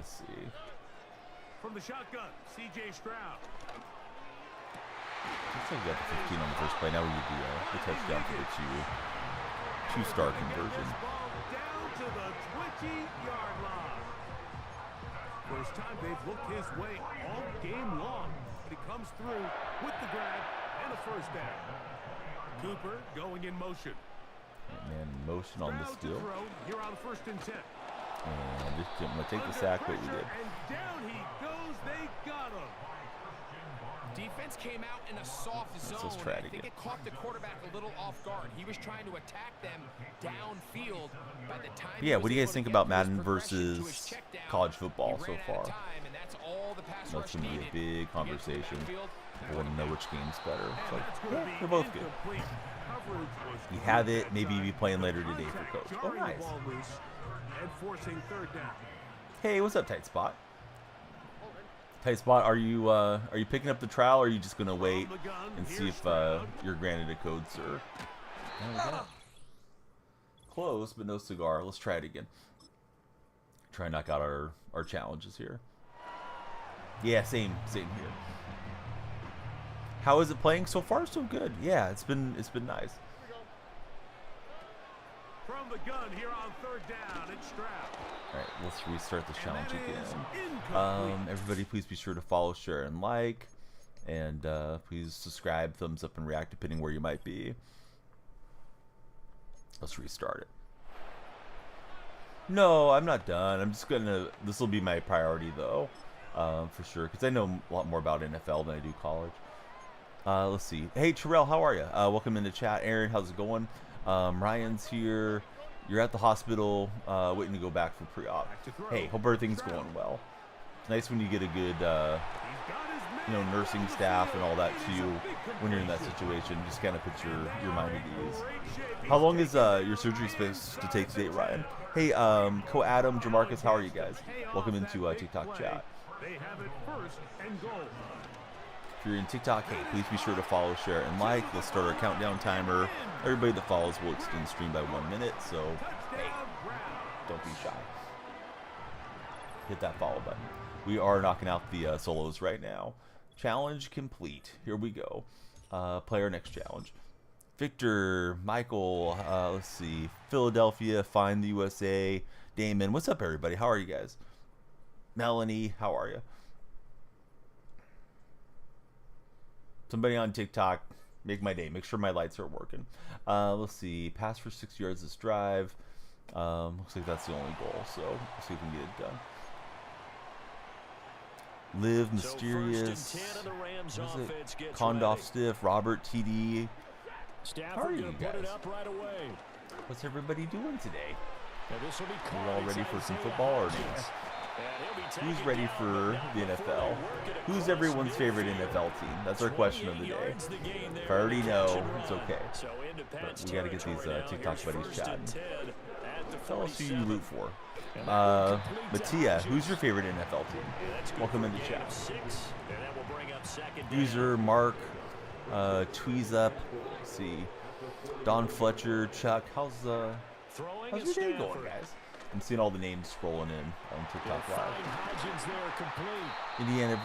Let's see. From the shotgun, C.J. Stroud. Looks like we got the 15 on the first play. Now we need the touchdown for the two-star conversion. Down to the 20-yard line. First time they've looked his way all game long, but he comes through with the grab and a first down. Cooper going in motion. Man, motion on this deal. Here on 1st and 10. And just didn't want to take the sack, but we did. And down he goes. They got him. Defense came out in a soft zone. Let's try it I think again. it caught the quarterback a little off guard. He was trying to attack them downfield. By the time Yeah, what do you guys think about Madden versus college football so far? That's going to be a big conversation. I want to know which game's better. It's like, yeah, they're both good. You have it. Maybe be playing later today for Coach. Oh, nice. And forcing 3rd down. Hey, what's up, Tight Spot? Tight Spot, are you picking up the trial, or are you just gonna wait and see if you're granted a code, sir? There we go. Close, but no cigar. Let's try it again. Try and knock out our challenges here. Yeah, same here. How is it playing so far? So good. Yeah, it's been nice. From the gun here on 3rd down, it's Stroud. All right, let's restart this challenge again. Everybody, please be sure to follow, share, and like, and please subscribe, thumbs up, and react depending where you might be. Let's restart it. No, I'm not done. I'm just gonna. This will be my priority though, for sure, because I know a lot more about NFL than I do college. Let's see. Hey, Terrell, how are you? Welcome into chat. Aaron, how's it going? Ryan's here. You're at the hospital, waiting to go back for pre-op. Hey, hope everything's going well. It's nice when you get a good, nursing staff and all that too. When you're in that situation, just kind of puts your mind at ease. How long is your surgery supposed to take today, Ryan? Hey, Co-Adam, Jamarcus, how are you guys? Welcome into TikTok chat. If you're in TikTok, hey, please be sure to follow, share, and like. Let's start our countdown timer. Everybody that follows will extend the stream by 1 minute, so hey, don't be shy. Hit that follow button. We are knocking out the solos right now. Challenge complete. Here we go. Play our next challenge. Victor, Michael, let's see, Philadelphia, Find the USA, Damon. What's up, everybody? How are you guys? Melanie, how are you? Somebody on TikTok, make my day. Make sure my lights are working. Let's see. Pass for 6 yards this drive. Looks like that's the only goal. So let's see if we can get it done. Live, Mysterious. Kondoff Stiff. Robert, TD. How are you guys? What's everybody doing today? Are you all ready for some football or not? Who's ready for the NFL? Who's everyone's favorite NFL team? That's our question of the day. If I already know, it's okay. But we got to get these TikTok buddies chatting. Tell us who you root for. Mattia, who's your favorite NFL team? Welcome into chat. User Mark, Tweez Up. Let's see. Don Fletcher, Chuck. How's your day going, guys? I'm seeing all the names scrolling in on TikTok Live. Indiana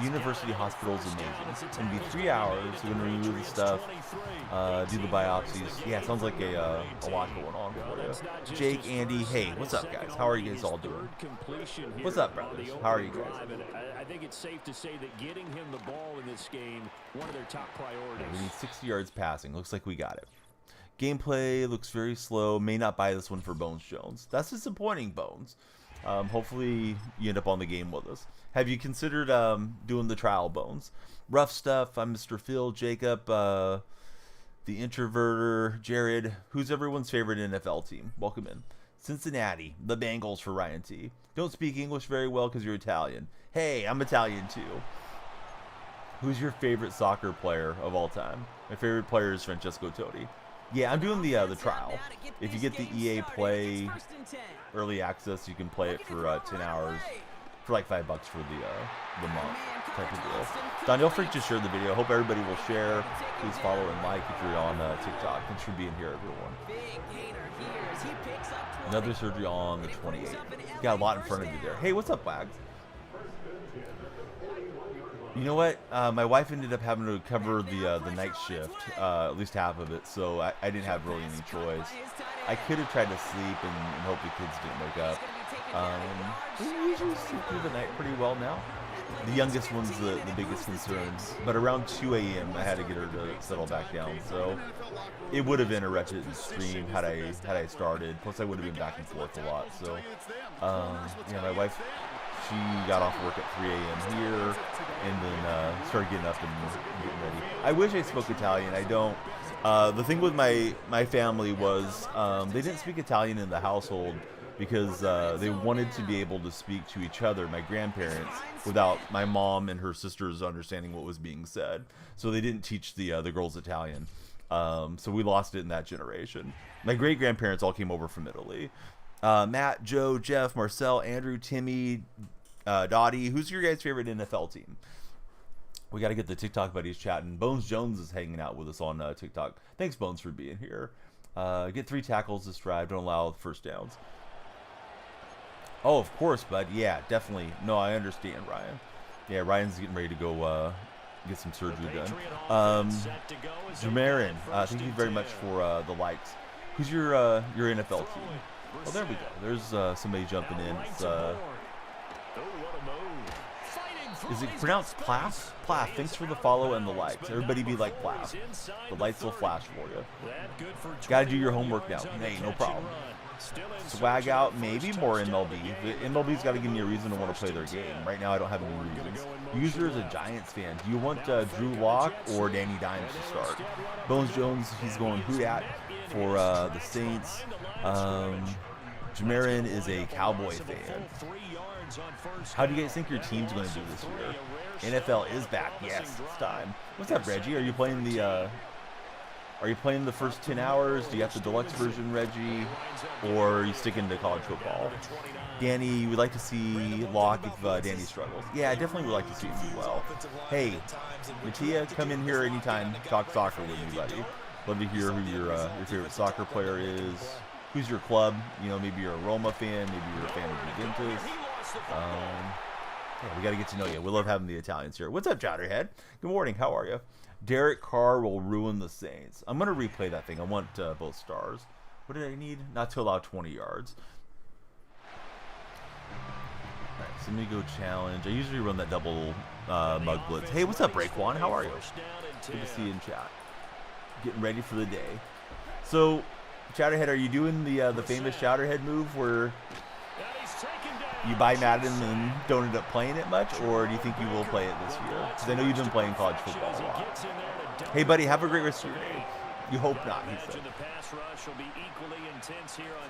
University Hospital is amazing. It's going to be 3 hours. We're going to remove the stuff, do the biopsies. Yeah, sounds like a lot going on for you. Jake, Andy, hey, what's up, guys? How are you guys all doing? What's up, brothers? How are you guys? I think it's safe to say that getting him the ball in this game, one of their top priorities. We need 60 yards passing. Looks like we got it. Gameplay looks very slow. May not buy this one for Bones Jones. That's disappointing, Bones. Hopefully you end up on the game with us. Have you considered doing the trial, Bones? Rough Stuff. I'm Mr. Phil. Jacob. The Introverter. Jared. Who's everyone's favorite NFL team? Welcome in. Cincinnati. The Bengals for Ryan T. Don't speak English very well because you're Italian. Hey, I'm Italian too. Who's your favorite soccer player of all time? My favorite player is Francesco Totti. Yeah, I'm doing the trial. If you get the EA Play early access, you can play it for 10 hours for like $5 for the month type of deal. Daniel Freak just shared the video. Hope everybody will share. Please follow and like if you're on TikTok. Thanks for being here, everyone. Another surgery on the 28th. Got a lot in front of you there. Hey, what's up, Wags? You know what? My wife ended up having to cover the night shift, at least half of it, so I didn't have really any choice. I could have tried to sleep and hope the kids didn't wake up. We usually sleep through the night pretty well now. The youngest one's the biggest concern, but around 2 a.m. I had to get her to settle back down, so it would have interrupted the stream had I started. Plus, I would have been back and forth a lot. So, yeah, my wife, she got off work at 3 a.m. here, and then started getting up and getting ready. I wish I spoke Italian. I don't. The thing with my family was they didn't speak Italian in the household because they wanted to be able to speak to each other, my grandparents, without my mom and her sisters understanding what was being said. So they didn't teach the girls Italian. So we lost it in that generation. My great-grandparents all came over from Italy. Matt, Joe, Jeff, Marcel, Andrew, Timmy, Dottie. Who's your guys' favorite NFL team? We got to get the TikTok buddies chatting. Bones Jones is hanging out with us on TikTok. Thanks, Bones, for being here. Get 3 tackles this drive. Don't allow first downs. Oh, of course, bud. Yeah, definitely. No, I understand, Ryan. Yeah, Ryan's getting ready to go get some surgery done. Jamarin, thank you very much for the likes. Who's your NFL team? Oh, there we go. There's somebody jumping in. It's, is it pronounced Plath? Plath, thanks for the follow and the likes. Everybody be like Plath. The lights will flash for you. Gotta do your homework now. Hey, no problem. Swag out, maybe more MLB. The MLB's got to give me a reason to want to play their game. Right now, I don't have any reasons. User is a Giants fan. Do you want Drew Lock or Danny Dimes to start? Bones Jones, he's going who at for the Saints. Jamarin is a Cowboy fan. How do you guys think your team's going to do this year? NFL is back. Yes, it's time. What's up, Reggie? Are you playing the first 10 hours? Do you have the deluxe version, Reggie? Or are you sticking to college football? Danny, you would like to see Locke if Danny struggles. Yeah, I definitely would like to see him do well. Hey, Mattia, come in here anytime. Talk soccer with me, buddy. Love to hear who your favorite soccer player is. Who's your club? You know, maybe you're a Roma fan. Maybe you're a fan of Juventus. Yeah, we got to get to know you. We love having the Italians here. What's up, Jotterhead? Good morning. How are you? Derek Carr will ruin the Saints. I'm going to replay that thing. I want both stars. What did I need? Not to allow 20 yards. All right, so let me go challenge. I usually run that double mug blitz. Hey, what's up, Raekwon? How are you? Good to see you in chat. Getting ready for the day. So, Chowderhead, are you doing the famous Chowderhead move where you buy Madden and don't end up playing it much, or do you think you will play it this year? Because I know you've been playing college football a lot. Hey, buddy, have a great rest of your day. You hope not, he said.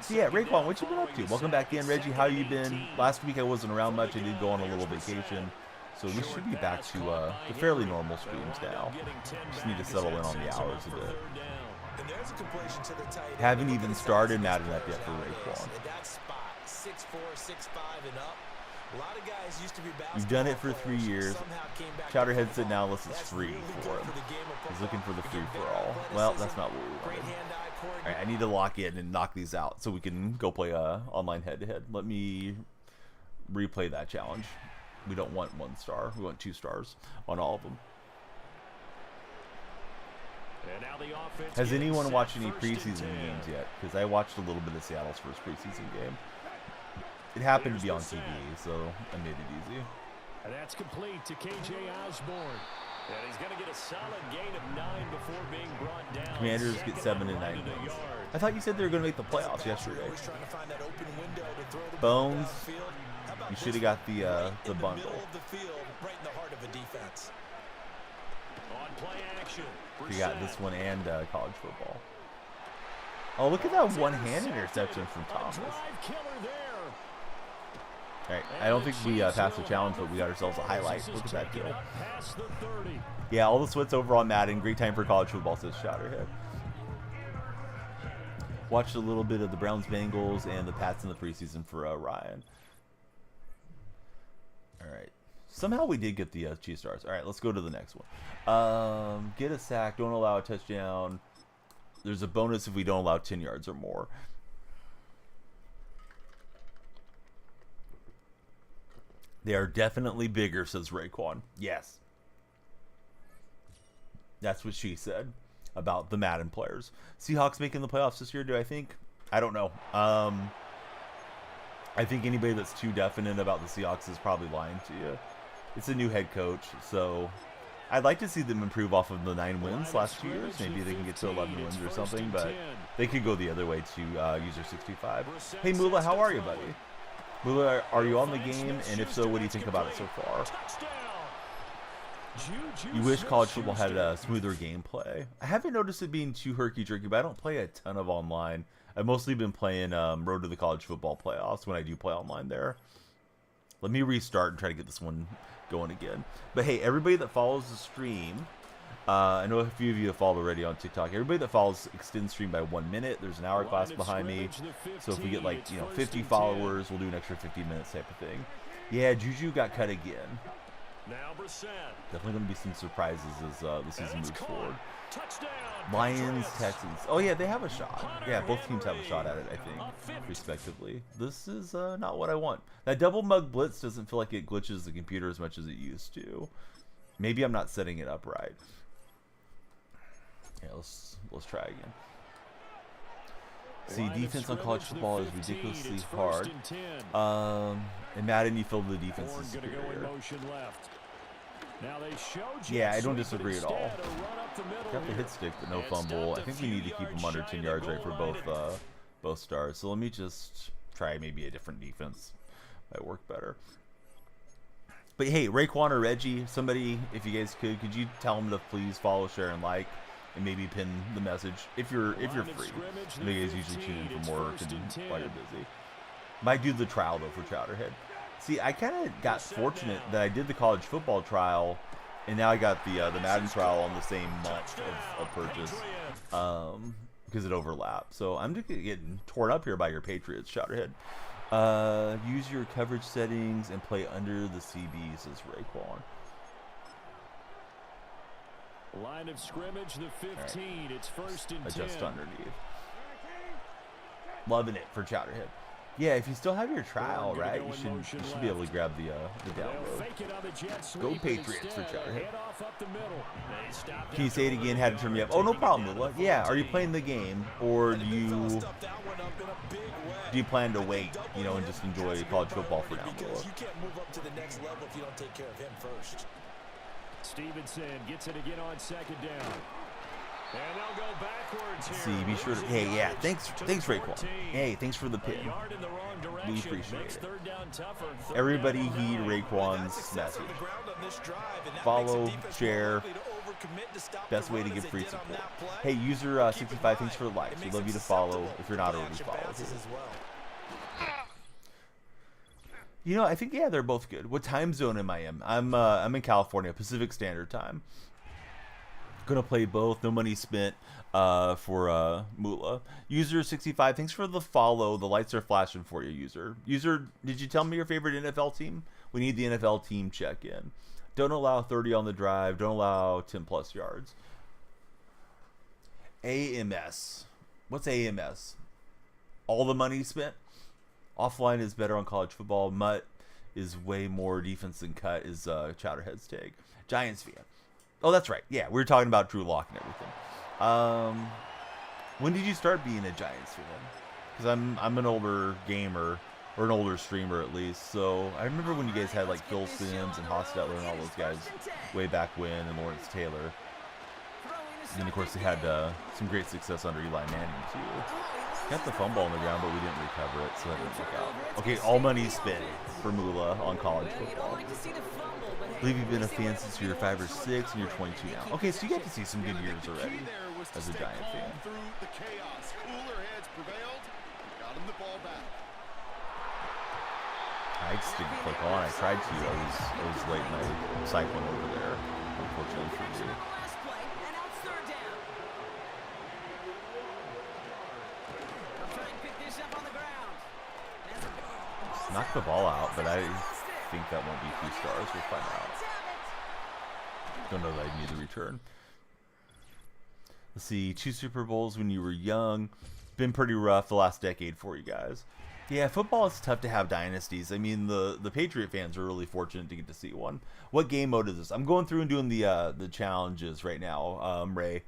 So yeah, Raekwon, what you been up to? Welcome back in. Reggie, how you been? Last week I wasn't around much. I did go on a little vacation. So we should be back to the fairly normal streams now. Just need to settle in on the hours a bit. Haven't even started Madden up yet for Raekwon. 6'4", 6'5", and up. A lot of guys used to be You've done it for 3 years. Chowderhead said now unless it's free for him. He's looking for the free-for-all. Well, that's not what we wanted. All right, I need to lock in and knock these out so we can go play online head-to-head. Let me replay that challenge. We don't want 1 star. We want 2 stars on all of them. Has anyone watched any preseason games yet? Because I watched a little bit of Seattle's first preseason game. It happened to be on TV, so I made it easy. And that's complete to KJ Osborne. And he's going to get a solid gain of 9 before being brought down. Commanders get 7 and 9 wins. I thought you said they were going to make the playoffs yesterday. Bones, you should have got the bundle. You got this one and college football. Oh, look at that one-hand interception from Thomas. All right, I don't think we passed the challenge, but we got ourselves a highlight. Look at that kill. Yeah, all the sweats over on Madden. Great time for college football, says Shotterhead. Watched a little bit of the Browns-Bengals and the Pats in the preseason for Ryan. Somehow we did get the cheese stars. All right, let's go to the next one. Get a sack. Don't allow a touchdown. There's a bonus if we don't allow 10 yards or more. They are definitely bigger, says Raekwon. Yes. That's what she said about the Madden players. Seahawks making the playoffs this year, do I think? I don't know. I think anybody that's too definite about the Seahawks is probably lying to you. It's a new head coach, so I'd like to see them improve off of the 9 wins last 2 years. Maybe they can get to 11 wins or something, but they could go the other way to user 65. Hey, Mula, how are you, buddy? Mula, are you on the game? And if so, what do you think about it so far? You wish college football had a smoother gameplay. I haven't noticed it being too herky-jerky, but I don't play a ton of online. I've mostly been playing Road to the College Football Playoffs when I do play online there. Let me restart and try to get this one going again. But hey, everybody that follows the stream, I know a few of you have followed already on TikTok. Everybody that follows extend stream by 1 minute. There's an hourglass behind me. So if we get like 50 followers, we'll do an extra 50 minutes type of thing. Yeah, Juju got cut again. Definitely going to be some surprises as the season moves forward. Lions, Texans. Oh yeah, they have a shot. Yeah, both teams have a shot at it, I think, respectively. This is not what I want. That double mug blitz doesn't feel like it glitches the computer as much as it used to. Maybe I'm not setting it up right. Yeah, let's try again. See, defense on college football is ridiculously hard. In Madden, you feel the defense is superior. Yeah, I don't disagree at all. Got the hit stick, but no fumble. I think we need to keep them under 10 yards right for both stars. So let me just try maybe a different defense. Might work better. But hey, Raekwon or Reggie, somebody, if you guys could you tell them to please follow, share, and like, and maybe pin the message if you're free. I know you guys usually tune in for work and while you're busy. Might do the trial though for Chowderhead. See, I kind of got fortunate that I did the college football trial, and now I got the Madden trial on the same month of purchase because it overlapped. So I'm just getting torn up here by your Patriots, Chowderhead. Use your coverage settings and play under the CB, says Raekwon. Line of scrimmage, the 15. Right. It's 1st and 10. Adjust underneath. Loving it for Chowderhead. Yeah, if you still have your trial, right, you should be able to grab the download. Go Patriots for Chowderhead. Can you say it again? Had to turn me up. Oh, no problem, Lula. Yeah, are you playing the game, or do you plan to wait, and just enjoy college football for now, Lula? You can't move up to the next level if you don't take care of him first. Stevenson gets it again on 2nd down. And they'll go backwards here. See, be sure to. Hey, yeah, thanks, Raekwon. Hey, thanks for the pin. We appreciate it. Everybody heed Raekwon's message. Follow, share. Best way to give free support. Hey, user 65, thanks for the likes. We'd love you to follow if you're not already followed. I think they're both good. What time zone am I in? I'm in California, Pacific Standard Time. Gonna play both. No money spent for Mula. User 65, thanks for the follow. The lights are flashing for you, user. User, did you tell me your favorite NFL team? We need the NFL team check-in. Don't allow 30 on the drive. Don't allow 10 plus yards. AMS. What's AMS? All the money spent? Offline is better on college football. Mutt is way more defense than cut is Chowderhead's take. Giants fan. Oh, that's right. Yeah, we were talking about Drew Lock and everything. When did you start being a Giants fan? Because I'm an older gamer, or an older streamer at least. So I remember when you guys had like Phil Simms and Hostetler and all those guys way back when, and Lawrence Taylor. And then of course they had some great success under Eli Manning too. Got the fumble on the ground, but we didn't recover it, so that didn't work out. Okay, all money spent for Mula on college football. I believe you've been a fan since you were 5 or 6, and you're 22 now. Okay, so you get to see some good years already as a Giant fan. I just didn't click on. I tried to. I was late in my cycling over there, unfortunately for me. Knocked the ball out, but I think that won't be 2 stars. We'll find out. Don't know that I need the return. Let's see. 2 Super Bowls when you were young. Been pretty rough the last decade for you guys. Yeah, football is tough to have dynasties. I mean, the Patriot fans are really fortunate to get to see one. What game mode is this? I'm going through and doing the challenges right now. Ray,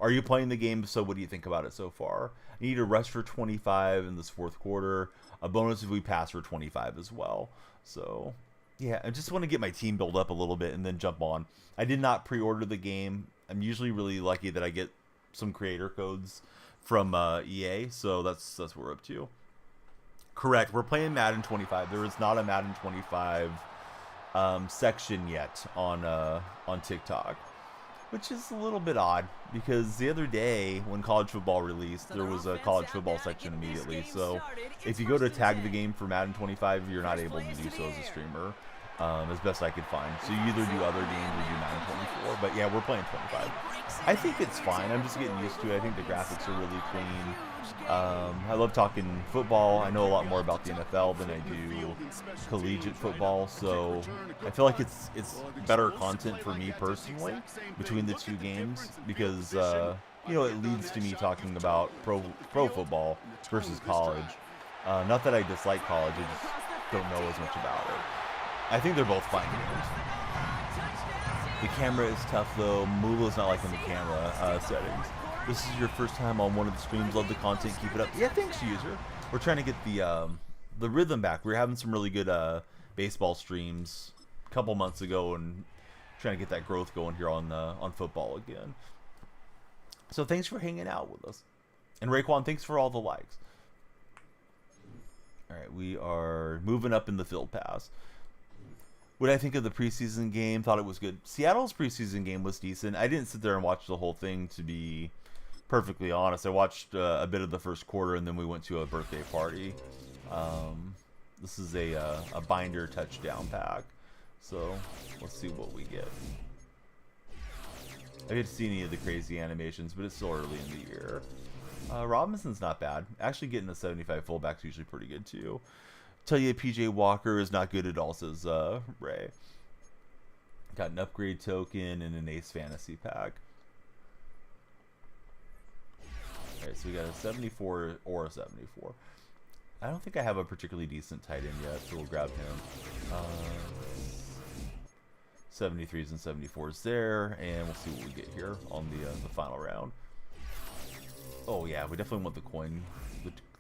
are you playing the game? So what do you think about it so far? I need a rush for 25 in this 4th quarter. A bonus if we pass for 25 as well. So, yeah, I just want to get my team built up a little bit and then jump on. I did not pre-order the game. I'm usually really lucky that I get some creator codes from EA, so that's what we're up to. Correct. We're playing Madden 25. There is not a Madden 25 section yet on TikTok, which is a little bit odd because the other day when college football released, there was a college football section immediately. So if you go to tag the game for Madden 25, you're not able to do so as a streamer, as best I could find. So you either do other games or do Madden 24. But yeah, we're playing 25. I think it's fine. I'm just getting used to it. I think the graphics are really clean. I love talking football. I know a lot more about the NFL than I do collegiate football, so I feel like it's better content for me personally between the 2 games because you know, it leads to me talking about pro football versus college. Not that I dislike college, I just don't know as much about it. I think they're both fine games. The camera is tough though. Mula's not liking the camera settings. This is your first time on one of the streams. Love the content. Keep it up. Yeah, thanks, user. We're trying to get the rhythm back. We were having some really good baseball streams a couple months ago, and trying to get that growth going here on football again. So thanks for hanging out with us. And Raekwon, thanks for all the likes. All right, we are moving up in the field pass. What I think of the preseason game? Thought it was good. Seattle's preseason game was decent. I didn't sit there and watch the whole thing, to be perfectly honest. I watched a bit of the 1st quarter, and then we went to a birthday party. This is a binder touchdown pack. So let's see what we get. I didn't see any of the crazy animations, but it's still early in the year. Robinson's not bad. Actually, getting a 75 fullback's usually pretty good too. Tell you PJ Walker is not good at all, says Ray. Got an upgrade token and an Ace Fantasy pack. Alright, so we got a 74 or a 74. I don't think I have a particularly decent tight end yet, so we'll grab him. 73s and 74s there, and we'll see what we get here on the final round. Oh yeah, we definitely want the coin,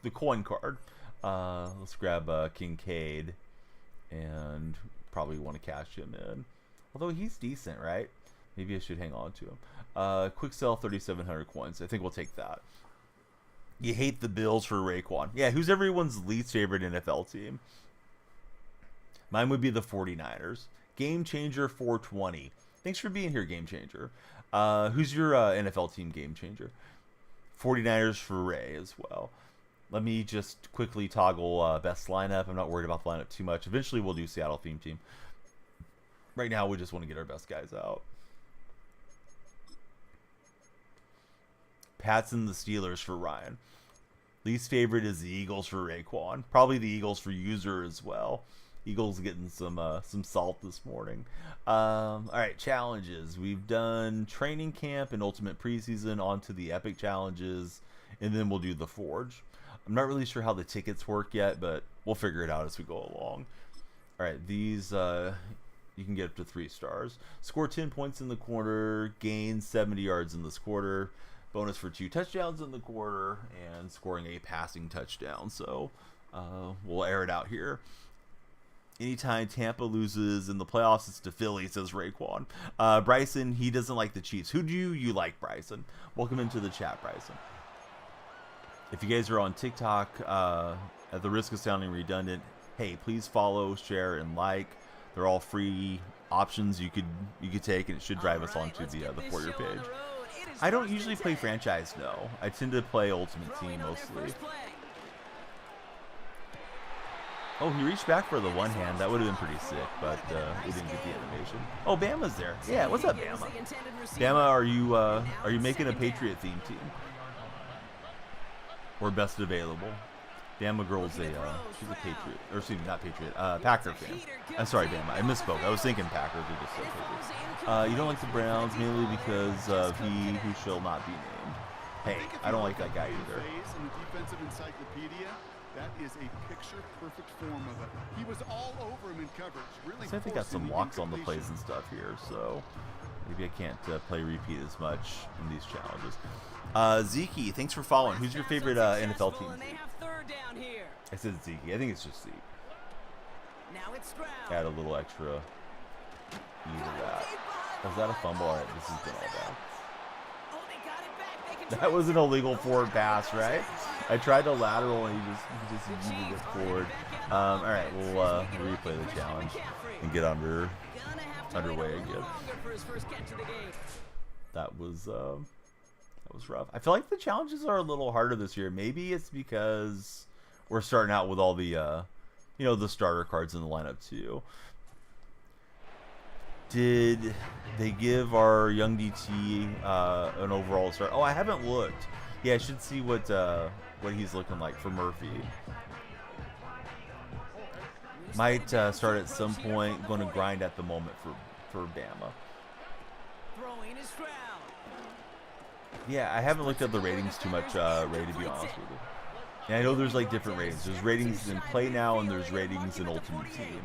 the coin card. Let's grab Kincaid, and probably want to cash him in. Although he's decent, right? Maybe I should hang on to him. Quick sell, 3,700 coins. I think we'll take that. You hate the Bills for Raekwon. Yeah, who's everyone's least favorite NFL team? Mine would be the 49ers. Game Changer 420. Thanks for being here, Game Changer. Who's your NFL team Game Changer? 49ers for Ray as well. Let me just quickly toggle best lineup. I'm not worried about the lineup too much. Eventually we'll do Seattle theme team. Right now we just want to get our best guys out. Pats and the Steelers for Ryan. Least favorite is the Eagles for Raekwon. Probably the Eagles for user as well. Eagles getting some salt this morning. All right, challenges. We've done training camp and ultimate preseason, onto the epic challenges, and then we'll do the forge. I'm not really sure how the tickets work yet, but we'll figure it out as we go along. All right, these you can get up to 3 stars. Score 10 points in the quarter, gain 70 yards in this quarter, bonus for 2 touchdowns in the quarter, and scoring a passing touchdown. So we'll air it out here. Anytime Tampa loses in the playoffs, it's to Philly, says Raekwon. Bryson, he doesn't like the Chiefs. Who do you like, Bryson? Welcome into the chat, Bryson. If you guys are on TikTok, at the risk of sounding redundant, hey, please follow, share, and like. They're all free options you could take, and it should drive us onto the For Your page. I don't usually play franchise, no. I tend to play Ultimate Team mostly. Oh, he reached back for the one hand. That would have been pretty sick, but we didn't get the animation. Oh, Bama's there. Yeah, what's up, Bama? Bama, are you making a Patriot theme team? Or best available? Bama girl's she's a Patriot, or excuse me, not Patriot, Packer fan. I'm sorry, Bama, I misspoke. I was thinking Packers, or just said Patriots. You don't like the Browns mainly because of he who shall not be named. Hey, I don't like that guy either. In the defensive encyclopedia, that is a picture-perfect form of it. He was all over him in coverage. Really, I think got some locks on the plays and stuff here, so maybe I can't play repeat as much in these challenges. Zeke, thanks for following. Who's your favorite NFL team? I said Zeke. I think it's just Zeke. Add a little extra E to that. Was that a fumble? All right, this has been all bad. That was an illegal forward pass, right? I tried to lateral and he just yeeted it forward. All right, we'll replay the challenge and get underway again. That was rough. I feel like the challenges are a little harder this year. Maybe it's because we're starting out with all the the starter cards in the lineup too. Did they give our young DT an overall start? Oh, I haven't looked. Yeah, I should see what he's looking like for Murphy. Might start at some point. Going to grind at the moment for Bama. Yeah, I haven't looked at the ratings too much, Ray, to be honest with you. And I know there's like different ratings. There's ratings in Play Now and there's ratings in Ultimate Team.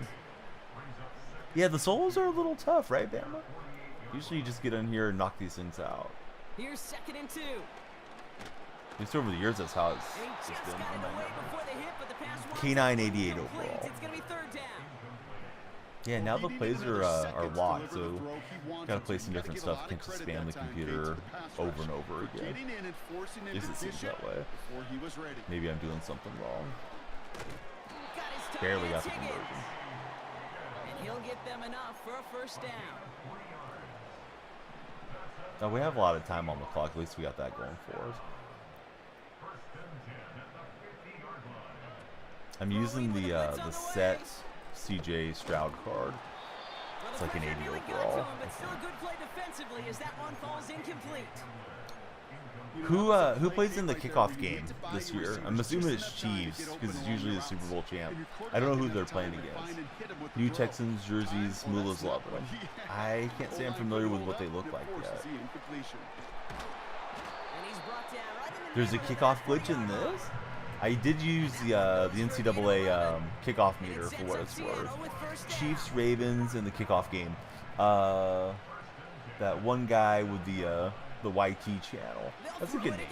Yeah, the solos are a little tough, right, Bama? Usually you just get in here and knock these things out. Here's 2nd and 2. At least over the years, that's how it's just been. K988 overall. It's gonna be 3rd down. Yeah, now the plays are locked, so gotta play some different stuff. Can't just spam the computer over and over again. At least it seems that way. Maybe I'm doing something wrong. Barely got the conversion. And he'll get them enough for a 1st down. Now we have a lot of time on the clock. At least we got that going for us. I'm using the set CJ Stroud card. It's like an 80 overall. But still a good play defensively as that one falls incomplete. Who plays in the kickoff game this year? I'm assuming it's Chiefs because it's usually the Super Bowl champ. I don't know who they're playing against. New Texans jerseys, Mula's love them. I can't say I'm familiar with what they look like yet. There's a kickoff glitch in this? I did use the NCAA kickoff meter for what it's worth. Chiefs, Ravens in the kickoff game. That one guy with the YT channel. That's a good name.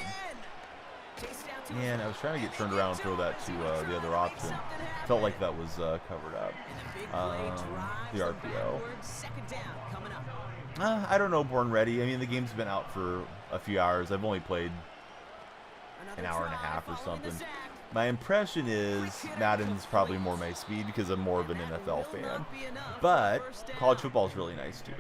Man, I was trying to get turned around and throw that to the other option. Felt like that was covered up. The RPO. I don't know, Born Ready. I mean, the game's been out for a few hours. I've only played an hour and a half or something. My impression is Madden's probably more my speed because I'm more of an NFL fan. But college football is really nice too.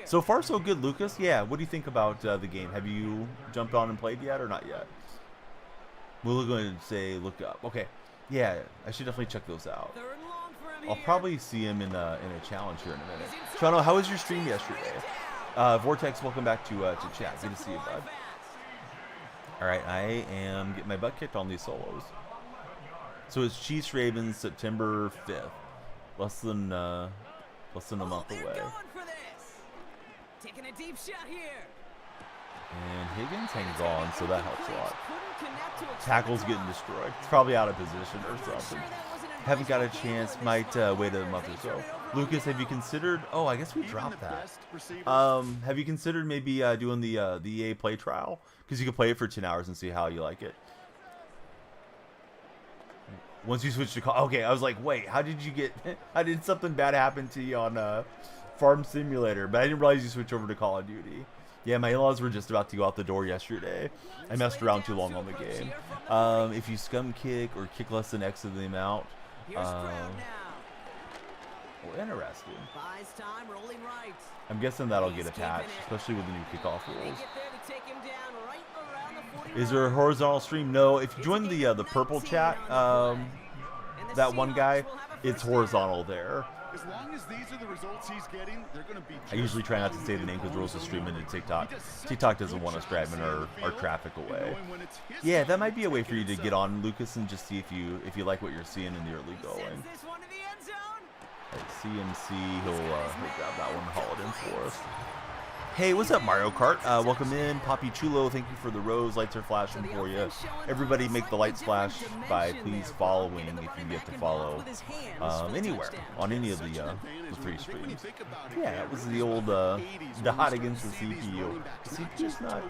So far, so good, Lucas. Yeah, what do you think about the game? Have you jumped on and played yet or not yet? We're going to say look up. Okay. Yeah, I should definitely check those out. I'll probably see him in a challenge here in a minute. Chano, how was your stream yesterday? Vortex, welcome back to chat. Good to see you, bud. All right, I am getting my butt kicked on these solos. So it's Chiefs Ravens September 5th, less than a month away. Taking a deep shot here. And Higgins hangs on, so that helps a lot. Tackle's getting destroyed. It's probably out of position or something. Haven't got a chance. Might wait a month or so. Lucas, have you considered? Oh, I guess we dropped that. Have you considered maybe doing the EA play trial? Because you can play it for 10 hours and see how you like it. Once you switch to call, okay, I was like, wait, how did you get? How did something bad happen to you on Farm Simulator? But I didn't realize you switched over to Call of Duty. Yeah, my in-laws were just about to go out the door yesterday. I messed around too long on the game. If you scum kick or kick less than X of the amount. Well, interesting. I'm guessing that'll get attached, especially with the new kickoff rules. Is there a horizontal stream? No. If you join the purple chat, that one guy, it's horizontal there. As long as these are the results he's getting, they're going to be. I usually try not to say the name because we're also streaming to TikTok. TikTok doesn't want us driving our traffic away. Yeah, that might be a way for you to get on, Lucas, and just see if you like what you're seeing in the early going. This one to the end zone. Right, CMC, he'll grab that one and haul it in for us. Hey, what's up, Mario Kart? Welcome in, Poppy Chulo. Thank you for the rose. Lights are flashing for you. Everybody, make the lights flash by please following if you get to follow anywhere on any of the 3 streams. Yeah, that was the old dot against the CPU. The CPU's not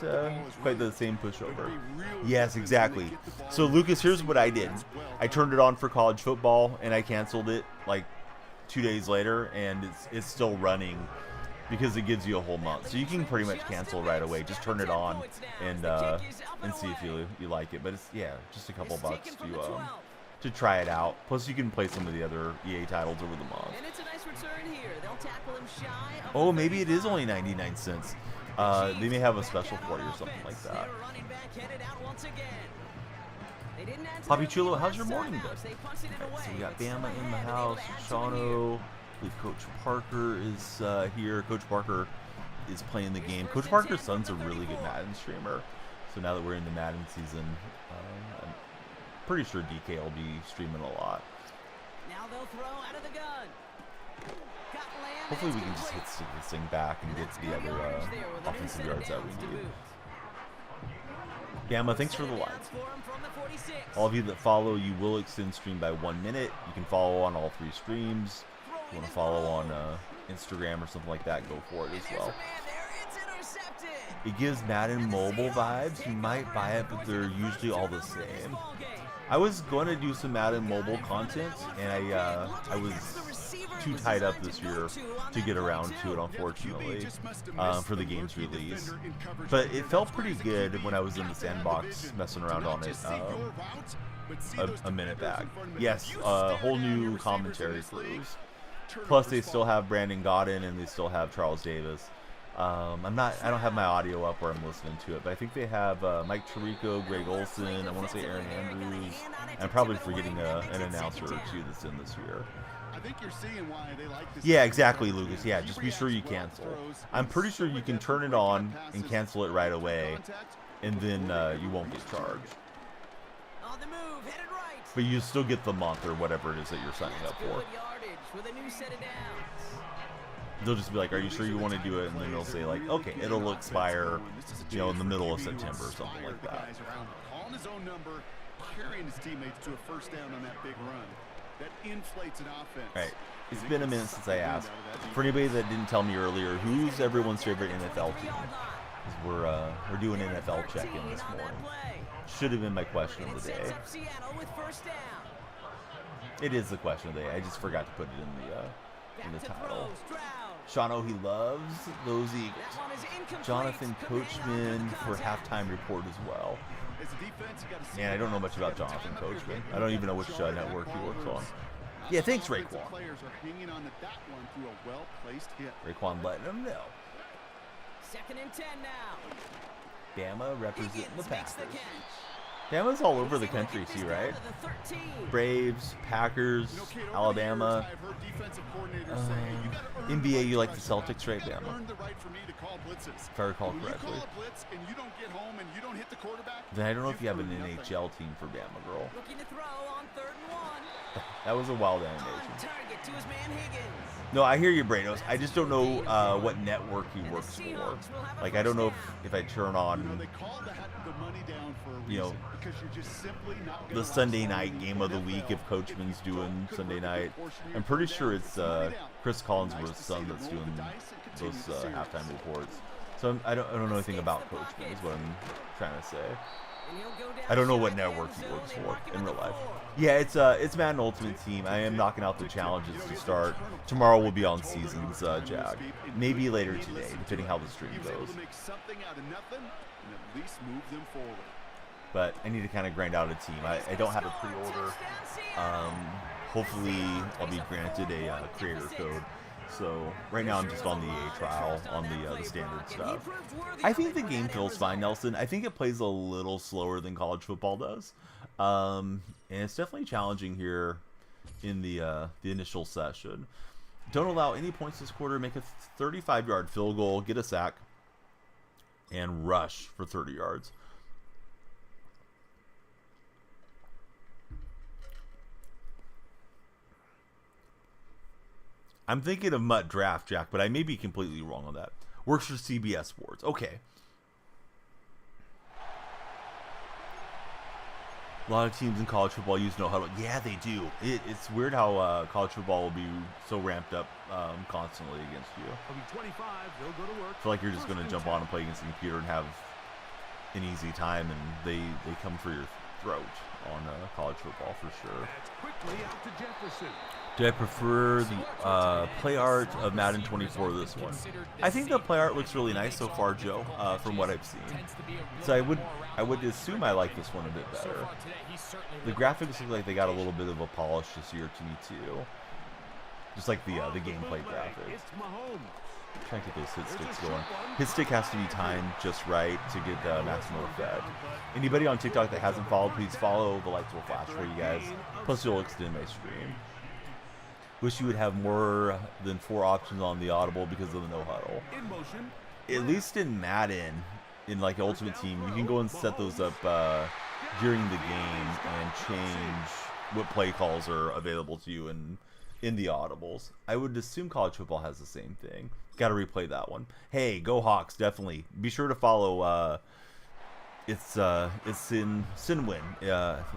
quite the same pushover. Yes, exactly. So Lucas, here's what I did. I turned it on for college football and I canceled it like 2 days later, and it's still running. Because it gives you a whole month, so you can pretty much cancel right away. Just turn it on and see if you like it. But it's just a couple bucks to try it out. Plus, you can play some of the other EA titles over the month. And it's a nice return here. They'll tackle him shy of Oh, maybe it is only 99 cents. They may have a special for you or something like that. Poppy Chulo, how's your morning been? Right, so we got Bama in the house, Shawno. Coach Parker is here. Coach Parker is playing the game. Coach Parker's son's a really good Madden streamer. So now that we're in the Madden season, I'm pretty sure DK will be streaming a lot. Now they'll throw out of the gun. Hopefully we can just hit this thing back and get the other offensive yards that we need. Gamma, thanks for the likes. All of you that follow, you will extend stream by 1 minute. You can follow on all 3 streams. If you want to follow on Instagram or something like that, go for it as well. It gives Madden mobile vibes. You might buy it, but they're usually all the same. I was going to do some Madden mobile content, and I was too tied up this year to get around to it, unfortunately, for the game's release. But it felt pretty good when I was in the sandbox messing around on it a minute back. Yes, whole new commentary crews. Plus, they still have Brandon Godden and they still have Charles Davis. I don't have my audio up where I'm listening to it, but I think they have Mike Tirico, Greg Olson. I want to say Aaron Andrews. I'm probably forgetting an announcer or two that's in this year. I think you're seeing why they like this. Yeah, exactly, Lucas. Yeah, just be sure you cancel. I'm pretty sure you can turn it on and cancel it right away, and then you won't get charged. On the move, headed right. But you still get the month or whatever it is that you're signing up for. With a new set of downs. They'll just be like, are you sure you want to do it? And then they'll say like, okay, it'll expire, in the middle of September or something like that. Calling his own number, carrying his teammates to a first down on that big run. That inflates an offense. Right. It's been a minute since I asked. For anybody that didn't tell me earlier, who's everyone's favorite NFL team? Because we're doing NFL check-in this morning. Should have been my question of the day. It is the question of the day. I just forgot to put it in the title. Shawno, he loves those Eagles. Jonathan Coachman for halftime report as well. Man, I don't know much about Jonathan Coachman. I don't even know which network he works on. Yeah, thanks, Raekwon. Raekwon letting him know. 2nd and 10 now. Bama representing the Packers. Bama's all over the country too, right? Braves, Packers, Alabama. NBA, you like the Celtics, right, Bama? If I recall correctly. Then I don't know if you have an NHL team for Bama, girl. That was a wild animation. No, I hear you, Brados. I just don't know what network he works for. Like, I don't know if I turn on, the Sunday night game of the week, if Coachman's doing Sunday night. I'm pretty sure it's Chris Collinsworth's son that's doing those halftime reports. So I don't know anything about Coachman, is what I'm trying to say. I don't know what network he works for in real life. Yeah, it's Madden Ultimate Team. I am knocking out the challenges to start. Tomorrow we'll be on Seasons, Jag. Maybe later today, depending how the stream goes. But I need to kind of grind out a team. I don't have a pre-order. Hopefully I'll be granted a creator code. So right now I'm just on the EA trial on the standard stuff. I think the game feels fine, Nelson. I think it plays a little slower than college football does. And it's definitely challenging here in the initial session. Don't allow any points this quarter. Make a 35-yard field goal, get a sack, and rush for 30 yards. I'm thinking of Mutt Draft, Jack, but I may be completely wrong on that. Works for CBS Sports. Okay. A lot of teams in college football use no huddle. Yeah, they do. It's weird how college football will be so ramped up constantly against you. I feel like you're just going to jump on and play against the computer and have an easy time, and they come for your throat on college football for sure. Do I prefer the play art of Madden 24 to this one? I think the play art looks really nice so far, Joe, from what I've seen. So I would assume I like this one a bit better. The graphics look like they got a little bit of a polish this year to me too. Just like the gameplay graphics. Trying to get those hit sticks going. Hit stick has to be timed just right to get maximum effect. Anybody on TikTok that hasn't followed, please follow. The lights will flash for you guys. Plus, you'll extend my stream. Wish you would have more than 4 options on the audible because of the no huddle. At least in Madden, in like Ultimate Team, you can go and set those up during the game and change what play calls are available to you in the audibles. I would assume college football has the same thing. Got to replay that one. Hey, go Hawks! Definitely be sure to follow. It's in Sinwin.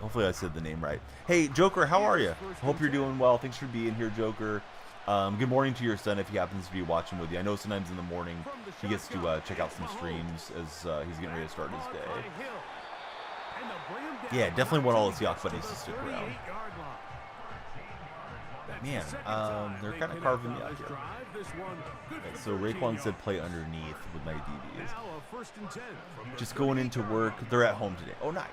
Hopefully I said the name right. Hey, Joker, how are you? Hope you're doing well. Thanks for being here, Joker. Good morning to your son if he happens to be watching with you. I know sometimes in the morning he gets to check out some streams as he's getting ready to start his day. Yeah, definitely want all the Seahawks buddies to stick around. Man, they're kind of carving me out here. Okay, so Raekwon said play underneath with my DBs. Just going into work. They're at home today. Oh, nice.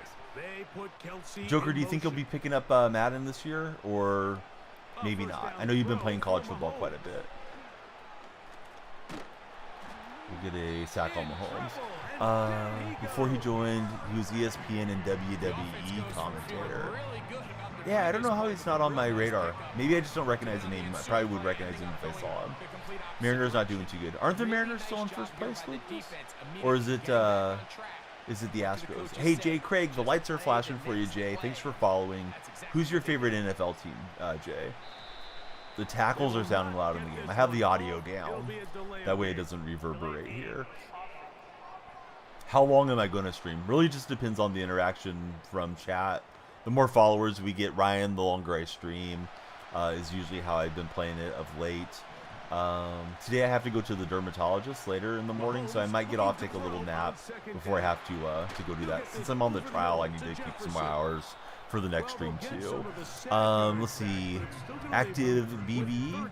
Joker, do you think you'll be picking up Madden this year? Or maybe not? I know you've been playing college football quite a bit. We'll get a sack on Mahomes. Before he joined, he was ESPN and WWE commentator. Yeah, I don't know how he's not on my radar. Maybe I just don't recognize the name. I probably would recognize him if I saw him. Mariners not doing too good. Aren't the Mariners still in first place, Lucas? Or is it the Astros? Hey, Jay Craig, the lights are flashing for you, Jay. Thanks for following. Who's your favorite NFL team, Jay? The tackles are sounding loud in the game. I have the audio down. That way it doesn't reverberate here. How long am I going to stream? Really just depends on the interaction from chat. The more followers we get, Ryan, the longer I stream, is usually how I've been playing it of late. Today I have to go to the dermatologist later in the morning, so I might get off, take a little nap before I have to go do that. Since I'm on the trial, I need to keep some more hours for the next stream too. Let's see. Active BB?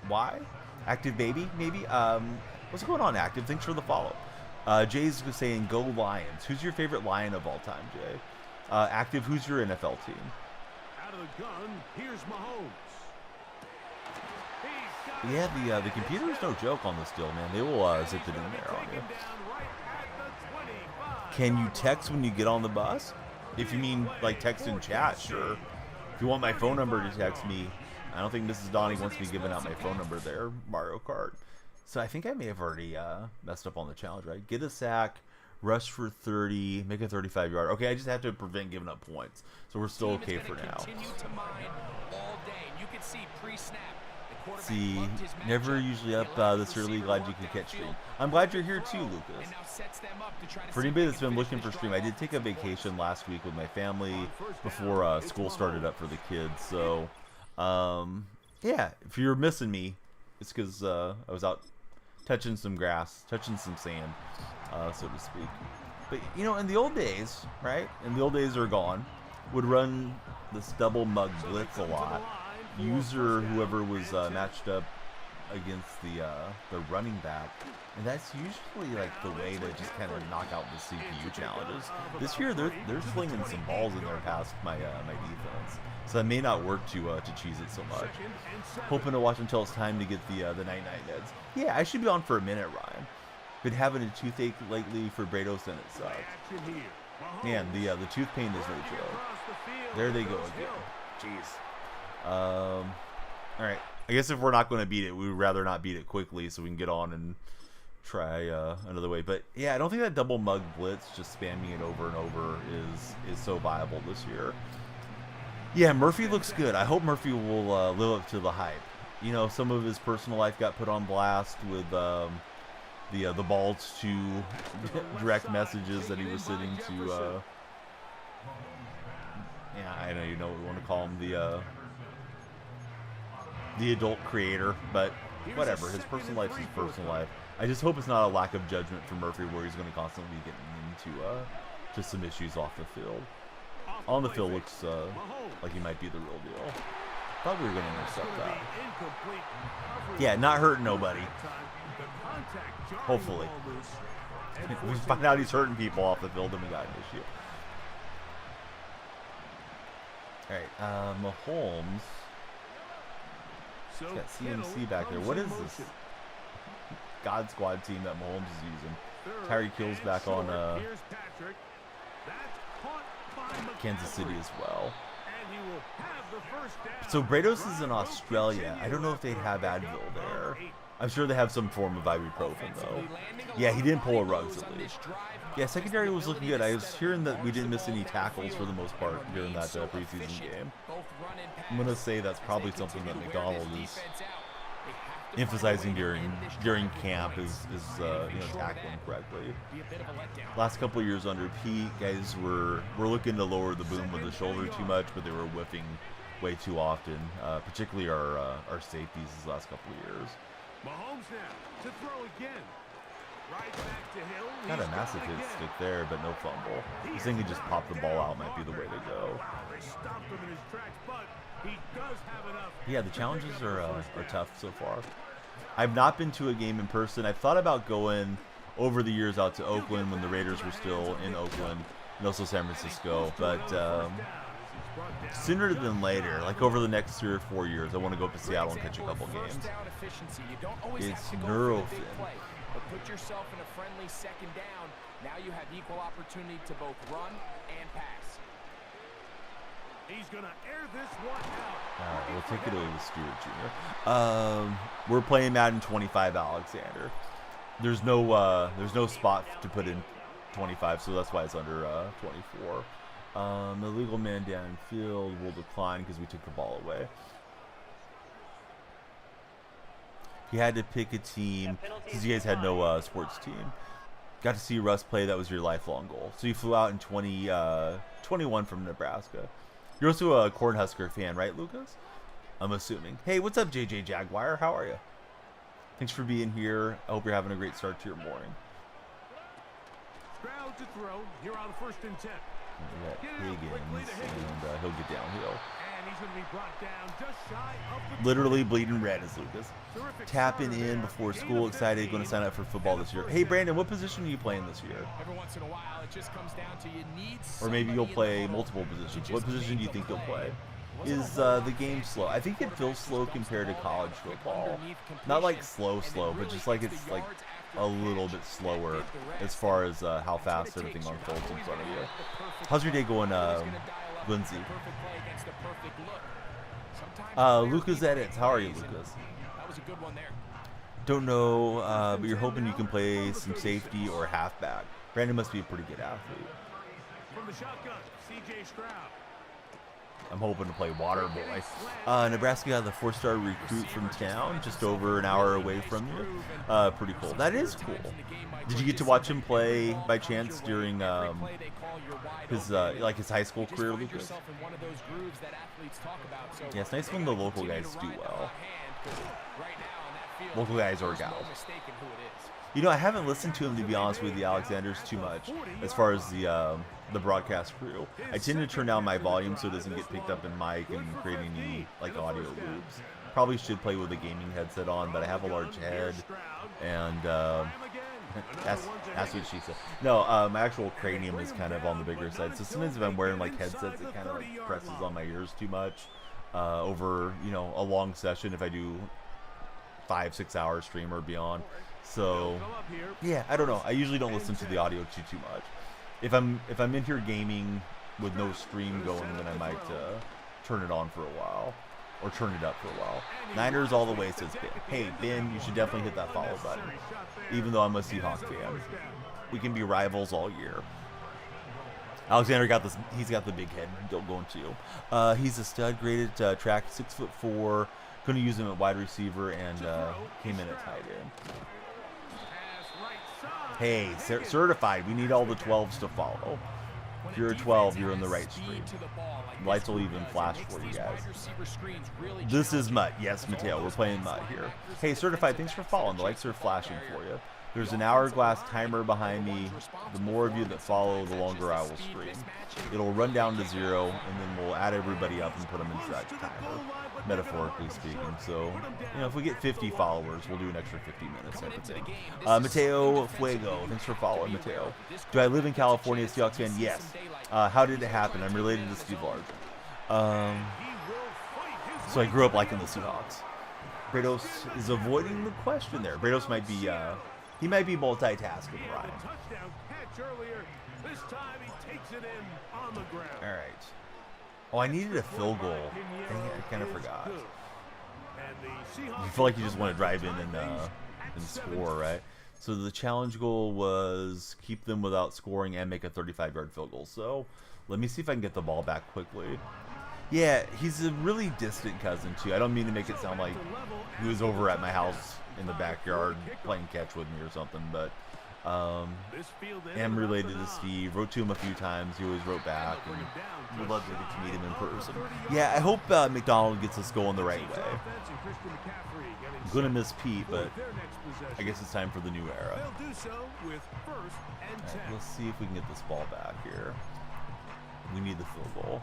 Why? Active Baby, maybe? What's going on, Active? Thanks for the follow. Jay's saying, go Lions. Who's your favorite Lion of all time, Jay? Active, who's your NFL team? Out of the gun, here's Mahomes. Yeah, the computer is no joke on this deal, man. They will zip it in there on you. Can you text when you get on the bus? If you mean like text in chat, sure. If you want my phone number to text me, I don't think Mrs. Donnie wants me giving out my phone number there, Mario Kart. So I think I may have already messed up on the challenge, right? Get a sack. Rush for 30, make a 35-yard. Okay, I just have to prevent giving up points. So we're still okay for now. See, never usually up this early. Glad you could catch stream. I'm glad you're here too, Lucas. For anybody that's been looking for stream, I did take a vacation last week with my family before school started up for the kids. So, yeah, if you're missing me, it's because I was out touching some grass, touching some sand. So to speak. But, you know, in the old days, right? In the old days are gone. Would run this double mug blitz a lot. User, whoever was matched up against the running back. And that's usually like the way to just kind of knock out the CPU challenges. This year, they're slinging some balls in there past my my defense. So that may not work to cheese it so much. Hoping to watch until it's time to get the night-night meds. Yeah, I should be on for a minute, Ryan. Been having a toothache lately for Brados and it sucks. Man, the tooth pain is no joke. There they go again. Jeez. All right. I guess if we're not going to beat it, we would rather not beat it quickly so we can get on and try another way. But yeah, I don't think that double mug blitz, just spamming it over and over, is so viable this year. Yeah, Murphy looks good. I hope Murphy will live up to the hype. You know, some of his personal life got put on blast with the balls to direct messages that he was sending to. Yeah, I know you know what we want to call him, the adult creator, but whatever. His personal life is his personal life. I just hope it's not a lack of judgment for Murphy where he's going to constantly be getting into just some issues off the field. On the field looks like he might be the real deal. Thought we were going to intercept that. Yeah, not hurting nobody. Hopefully. If we find out he's hurting people off the field, then we got an issue. Alright, Mahomes. He's got CMC back there. What is this God Squad team that Mahomes is using? Tyreek Hill's back on Kansas City as well. So Brados is in Australia. I don't know if they'd have Advil there. I'm sure they have some form of ibuprofen though. Yeah, he didn't pull a Ruggs at least. Yeah, secondary was looking good. I was hearing that we didn't miss any tackles for the most part during that preseason game. I'm gonna say that's probably something that McDonald is emphasizing during camp is tackling correctly. Last couple of years under Pete, guys were looking to lower the boom with the shoulder too much, but they were whiffing way too often. Particularly our safeties these last couple of years. Mahomes now to throw again. Right back to Hill. Got a massive hit stick there, but no fumble. He's thinking just pop the ball out might be the way to go. They stopped him in his tracks, but he does have enough. Yeah, the challenges are tough so far. I've not been to a game in person. I've thought about going over the years out to Oakland when the Raiders were still in Oakland and also San Francisco, but sooner than later, like over the next 3 or 4 years, I want to go up to Seattle and catch a couple games. It's neurofin. But put yourself in a friendly second down. Now you have equal opportunity to both run and pass. He's going to air this one out. We'll take it away with Stewart Jr. We're playing Madden 25 Alexander. There's no spot to put in 25, so that's why it's under 24. Illegal man downfield will decline because we took the ball away. If you had to pick a team, because you guys had no sports team, got to see Russ play, that was your lifelong goal. So you flew out in 21 from Nebraska. You're also a Cornhusker fan, right, Lucas? I'm assuming. Hey, what's up, JJ Jaguar? How are you? Thanks for being here. I hope you're having a great start to your morning. Crowd to throw. Here on 1st and 10. We got Higgins, and he'll get downhill. And he's going to be brought down just shy of the Literally bleeding red is Lucas. Tapping in before school, excited, going to sign up for football this year. Hey, Brandon, what position are you playing this year? Every once in a while, it just comes down to you need. Or maybe you'll play multiple positions. What position do you think you'll play? Is the game slow? I think it feels slow compared to college football. Not like slow, but just like it's like a little bit slower as far as how fast everything unfolds in front of you. How's your day going, Lindsay? Lucas Edits. How are you, Lucas? That was a good one there. Don't know, but you're hoping you can play some safety or halfback. Brandon must be a pretty good athlete. From the shotgun, C.J. Stroud. I'm hoping to play water boy. Nebraska got the 4-star recruit from town, just over an hour away from you. Pretty cool. That is cool. Did you get to watch him play by chance during his high school career, Lucas? Yeah, it's nice when the local guys do well. Local guys or gals. You know, I haven't listened to him, to be honest with the Alexanders too much as far as the broadcast crew. I tend to turn down my volume so it doesn't get picked up in mic and create any like audio loops. Probably should play with a gaming headset on, but I have a large head, and that's what she said. No, my actual cranium is kind of on the bigger side, so sometimes if I'm wearing like headsets, it kind of like presses on my ears too much over a long session if I do 5-6 hour stream or beyond. So yeah, I don't know. I usually don't listen to the audio too much. If I'm in here gaming with no stream going, then I might turn it on for a while. or turn it up for a while. Niners all the way, says Ben. Hey, Ben, you should definitely hit that follow button. Even though I'm a Seahawks fan. We can be rivals all year. Alexander got this. He's got the big head. Don't go into you. He's a stud. Graded track, 6'4". Going to use him at wide receiver and came in at tight end. Hey, certified. We need all the 12s to follow. If you're a 12, you're in the right stream. Lights will even flash for you guys. This is Mutt. Yes, Mateo. We're playing Mutt here. Hey, certified. Thanks for following. The lights are flashing for you. There's an hourglass timer behind me. The more of you that follow, the longer I will stream. It'll run down to 0, and then we'll add everybody up and put them into that timer, metaphorically speaking. So, you know, if we get 50 followers, we'll do an extra 50 minutes type of thing. Mateo Fuego, thanks for following, Mateo. Do I live in California, Seahawks fan? Yes. How did it happen? I'm related to Steve Largent. So I grew up liking the Seahawks. Brados is avoiding the question there. Brados might be... he might be multitasking, Ryan. All right. Oh, I needed a field goal. Dang it, I kind of forgot. You feel like you just want to drive in and score, right? So the challenge goal was keep them without scoring and make a 35-yard field goal. So let me see if I can get the ball back quickly. Yeah, he's a really distant cousin, too. I don't mean to make it sound like he was over at my house in the backyard playing catch with me or something, but am related to Steve. Wrote to him a few times. He always wrote back, and would love to get to meet him in person. Yeah, I hope McDonald gets us going the right way. I'm going to miss Pete, but I guess it's time for the new era. Right, let's see if we can get this ball back here. We need the field goal.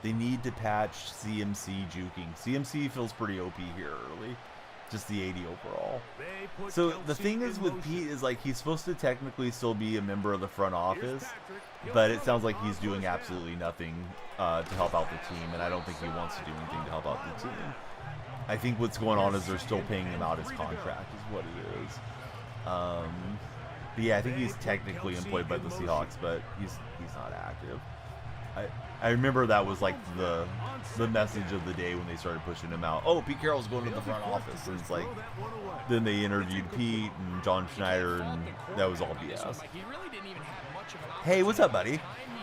They need to patch CMC juking. CMC feels pretty OP here early. Just the 80 overall. So the thing is with Pete is like he's supposed to technically still be a member of the front office, but it sounds like he's doing absolutely nothing to help out the team, and I don't think he wants to do anything to help out the team. I think what's going on is they're still paying him out his contract is what it is. But yeah, I think he's technically employed by the Seahawks, but he's not active. I remember that was like the message of the day when they started pushing him out. Oh, Pete Carroll's going to the front office. And it's like, then they interviewed Pete and John Schneider, and that was all BS. Hey, what's up, buddy?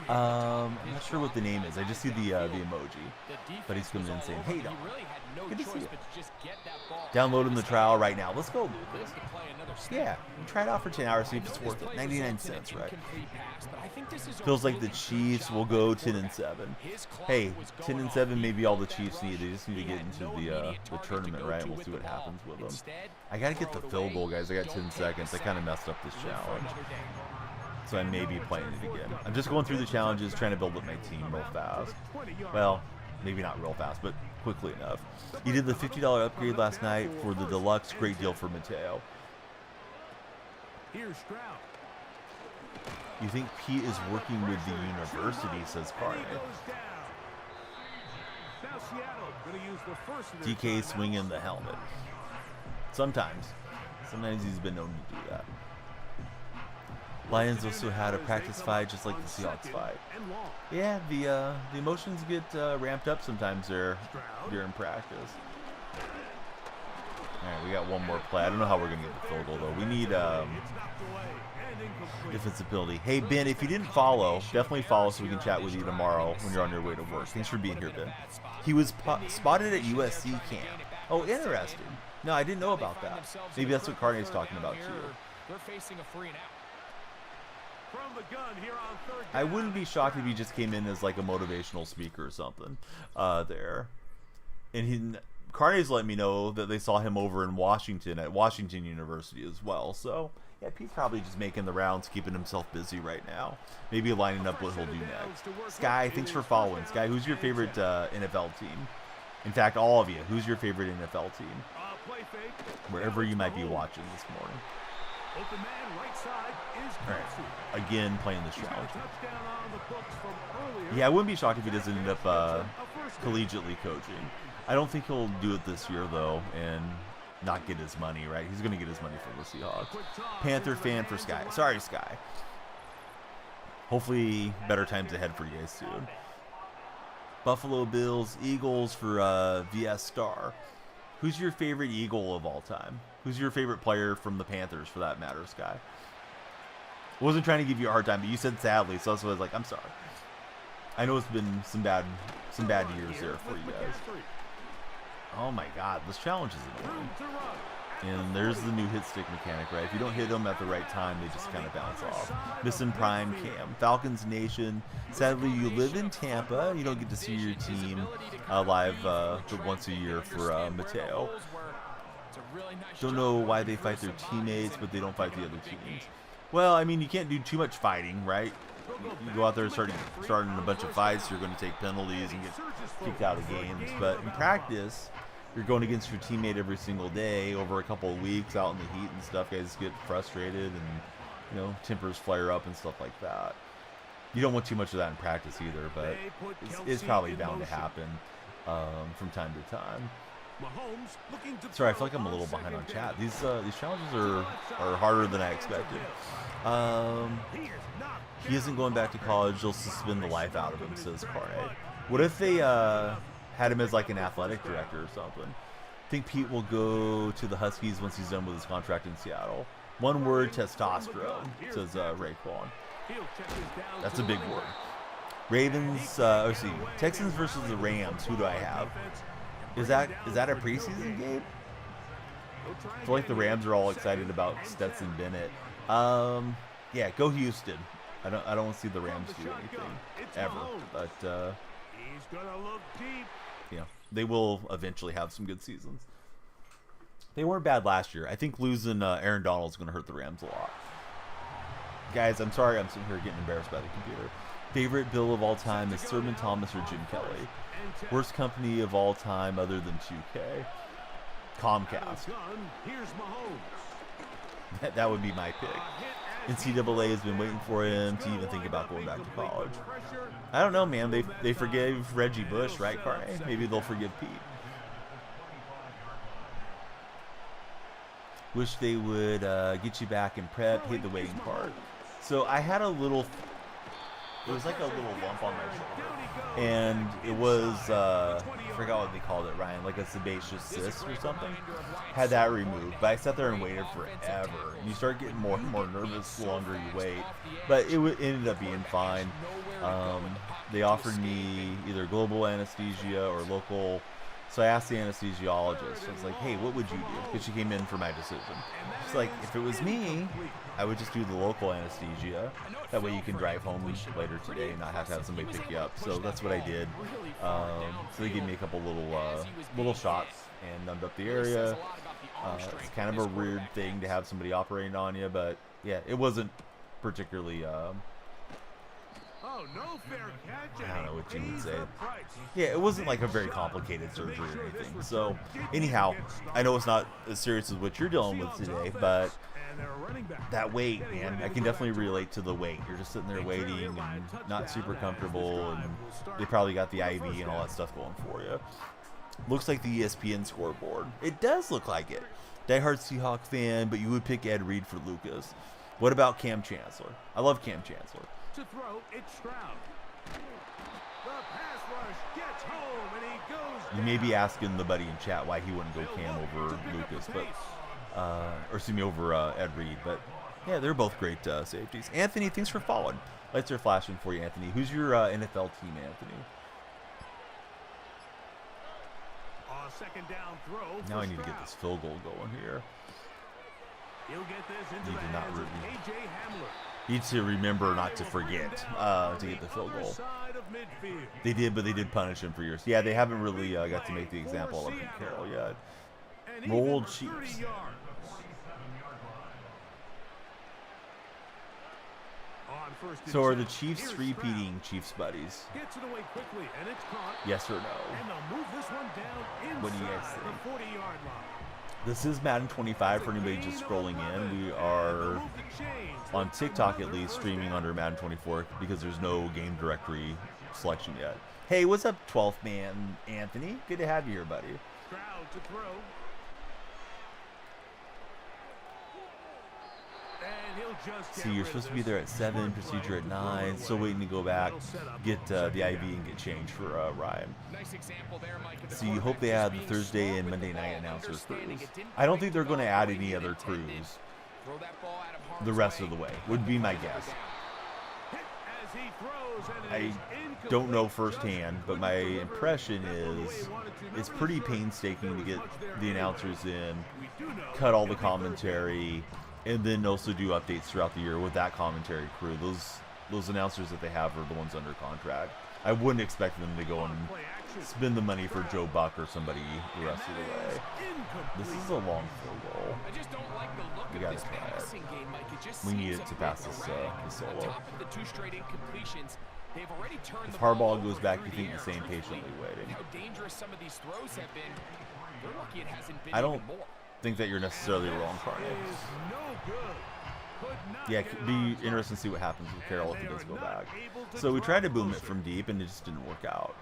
I'm not sure what the name is. I just see the emoji. But he's coming in saying, hey, Don. Good to see you. Downloading the trial right now. Let's go, Lucas. Yeah, try it out for 10 hours, see if it's worth it. 99 cents, right? Feels like the Chiefs will go 10-7. Hey, 10-7 may be all the Chiefs need. They just need to get into the tournament, right? We'll see what happens with them. I got to get the field goal, guys. I got 10 seconds. I kind of messed up this challenge. So I may be playing it again. I'm just going through the challenges, trying to build up my team real fast. Well, maybe not real fast, but quickly enough. He did the $50 upgrade last night for the deluxe. Great deal for Mateo. You think Pete is working with the university, says Carney. DK swinging the helmet. Sometimes he's been known to do that. Lions also had a practice fight just like the Seahawks fight. Yeah, the emotions get ramped up sometimes during practice. Alright, we got one more play. I don't know how we're going to get the field goal, though. We need defensibility. Hey, Ben, if you didn't follow, definitely follow so we can chat with you tomorrow when you're on your way to work. Thanks for being here, Ben. He was spotted at USC camp. Oh, interesting. No, I didn't know about that. Maybe that's what Carney's talking about, too. They're facing a 3 and out. I wouldn't be shocked if he just came in as like a motivational speaker or something there. And Carney's let me know that they saw him over in Washington at Washington University as well. So, yeah, Pete's probably just making the rounds, keeping himself busy right now. Maybe lining up what he'll do next. Sky, thanks for following. Sky, who's your favorite NFL team? In fact, all of you, who's your favorite NFL team? Wherever you might be watching this morning. Alright, again, playing this challenge. Yeah, I wouldn't be shocked if he doesn't end up collegiately coaching. I don't think he'll do it this year, though, and not get his money, right? He's going to get his money from the Seahawks. Panther fan for Sky. Sorry, Sky. Hopefully, better times ahead for you guys soon. Buffalo Bills, Eagles for VS Star. Who's your favorite Eagle of all time? Who's your favorite player from the Panthers, for that matter, Sky? I wasn't trying to give you a hard time, but you said sadly, so that's why I was like, I'm sorry. I know it's been some bad years there for you guys. Oh my God, this challenge is annoying. And there's the new hit stick mechanic, right? If you don't hit them at the right time, they just kind of bounce off. Missing Prime Cam. Falcons Nation. Sadly, you live in Tampa. You don't get to see your team live but once a year for Mateo. Don't know why they fight their teammates, but they don't fight the other teams. Well, I mean, you can't do too much fighting, right? You go out there starting a bunch of fights, you're going to take penalties and get kicked out of games. But in practice, you're going against your teammate every single day over a couple of weeks out in the heat and stuff. Guys get frustrated and, tempers flare up and stuff like that. You don't want too much of that in practice either, but it's probably bound to happen from time to time. Sorry, I feel like I'm a little behind on chat. These challenges are harder than I expected. He isn't going back to college. They'll suspend the life out of him, says Carne. What if they had him as like an athletic director or something? I think Pete will go to the Huskies once he's done with his contract in Seattle. One word, testosterone, says Raekwon. That's a big word. Ravens, Texans versus the Rams. Who do I have? Is that a preseason game? I feel like the Rams are all excited about Stetson Bennett. Yeah, go Houston. I don't want to see the Rams do anything ever, but they will eventually have some good seasons. They weren't bad last year. I think losing Aaron Donald is going to hurt the Rams a lot. Guys, I'm sorry I'm sitting here getting embarrassed by the computer. Favorite Bill of all time is Thurman Thomas or Jim Kelly. Worst company of all time other than 2K. Comcast. That would be my pick. NCAA has been waiting for him to even think about going back to college. I don't know, man. They forgave Reggie Bush, right, Carne? Maybe they'll forgive Pete. Wish they would get you back in prep, hit the waiting part. So I had it was like a little lump on my shoulder, and it was, I forgot what they called it, Ryan, like a sebaceous cyst or something. Had that removed, but I sat there and waited forever. You start getting more and more nervous the longer you wait, but it ended up being fine. They offered me either global anesthesia or local. So I asked the anesthesiologist, I was like, hey, what would you do? Because she came in for my decision. She's like, if it was me, I would just do the local anesthesia. That way you can drive home later today and not have to have somebody pick you up. So that's what I did. So they gave me a couple little shots and numbed up the area. It's kind of a weird thing to have somebody operating on you, but yeah, it wasn't particularly... I don't know what you would say. Yeah, it wasn't like a very complicated surgery or anything. So, anyhow, I know it's not as serious as what you're dealing with today, but that wait, man, I can definitely relate to the wait. You're just sitting there waiting and not super comfortable, and they probably got the IV and all that stuff going for you. Looks like the ESPN scoreboard. It does look like it. Diehard Seahawk fan, but you would pick Ed Reed for Lucas. What about Cam Chancellor? I love Cam Chancellor. To throw, it's Stroud. The pass rush gets home, and he goes. You may be asking the buddy in chat why he wouldn't go Cam over Lucas, but or excuse me, over Ed Reed. But yeah, they're both great safeties. Anthony, thanks for following. Lights are flashing for you, Anthony. Who's your NFL team, Anthony? Second down throw. Now I need to get this field goal going here. He'll get this into Need the to not hands of root me. A.J. Hamler. Need to remember not to forget to get the field goal. They did, but they did punish him for years. Yeah, they haven't really got to make the example of Pete Carroll yet. Roll Chiefs. So are the Chiefs repeating Chiefs buddies? Gets it away quickly, and it's caught. Yes or no? And they'll move this one down What do you guys inside think? the 40-yard line. This is Madden 25 for anybody just scrolling in. We are on TikTok at least streaming under Madden 24 because there's no game directory selection yet. Hey, what's up, 12th man Anthony? Good to have you here, buddy. Stroud to throw. And he'll See, you're supposed to be there at 7, procedure at 9. Still waiting to go back, get the IV and get changed for Ryan. So you hope they add the Thursday and Monday night announcer crews. I don't think they're going to add any other crews the rest of the way, would be my guess. I don't know firsthand, but my impression is it's pretty painstaking to get the announcers in, cut all the commentary, and then also do updates throughout the year with that commentary crew. Those announcers that they have are the ones under contract. I wouldn't expect them to go and spend the money for Joe Buck or somebody the rest of the way. This is a long field goal. We got to try it. We need it to pass this solo. If Harbaugh goes back, you think the same patiently waiting. I don't think that you're necessarily wrong, Carney. Yeah, it could be interesting to see what happens with Carroll if he does go back. So we tried to boom it from deep, and it just didn't work out.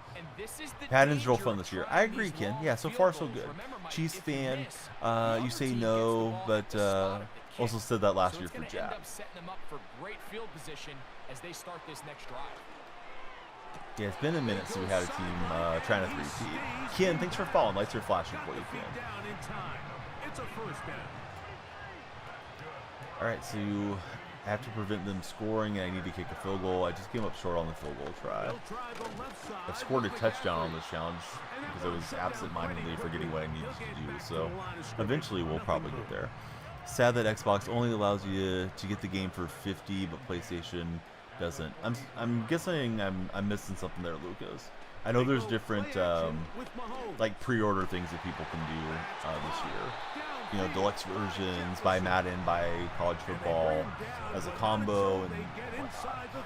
Madden's real fun this year. I agree, Ken. Yeah, so far so good. Chiefs fan, you say no, but also said that last year for Jack. Yeah, it's been a minute since we had a team trying to 3-peat. Ken, thanks for following. Lights are flashing for you, Ken. Alright, so I have to prevent them scoring, and I need to kick a field goal. I just came up short on the field goal try. I've scored a touchdown on this challenge because I was absent-mindedly forgetting what I needed to do, so eventually we'll probably get there. Sad that Xbox only allows you to get the game for $50, but PlayStation doesn't. I'm guessing I'm missing something there, Lucas. I know there's different like pre-order things that people can do this year. You know, deluxe versions, buy Madden, buy college football as a combo, and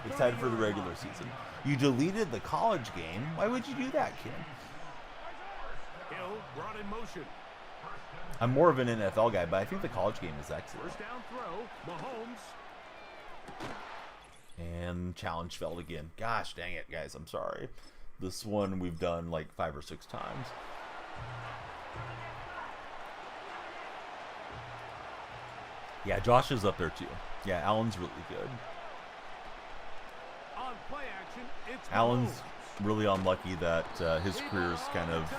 excited for the regular season. You deleted the college game. Why would you do that, Ken? I'm more of an NFL guy, but I think the college game is excellent. And challenge failed again. Gosh dang it, guys. I'm sorry. This one we've done like 5 or 6 times. Yeah, Josh is up there too. Yeah, Allen's really good. Allen's really unlucky that his career is kind of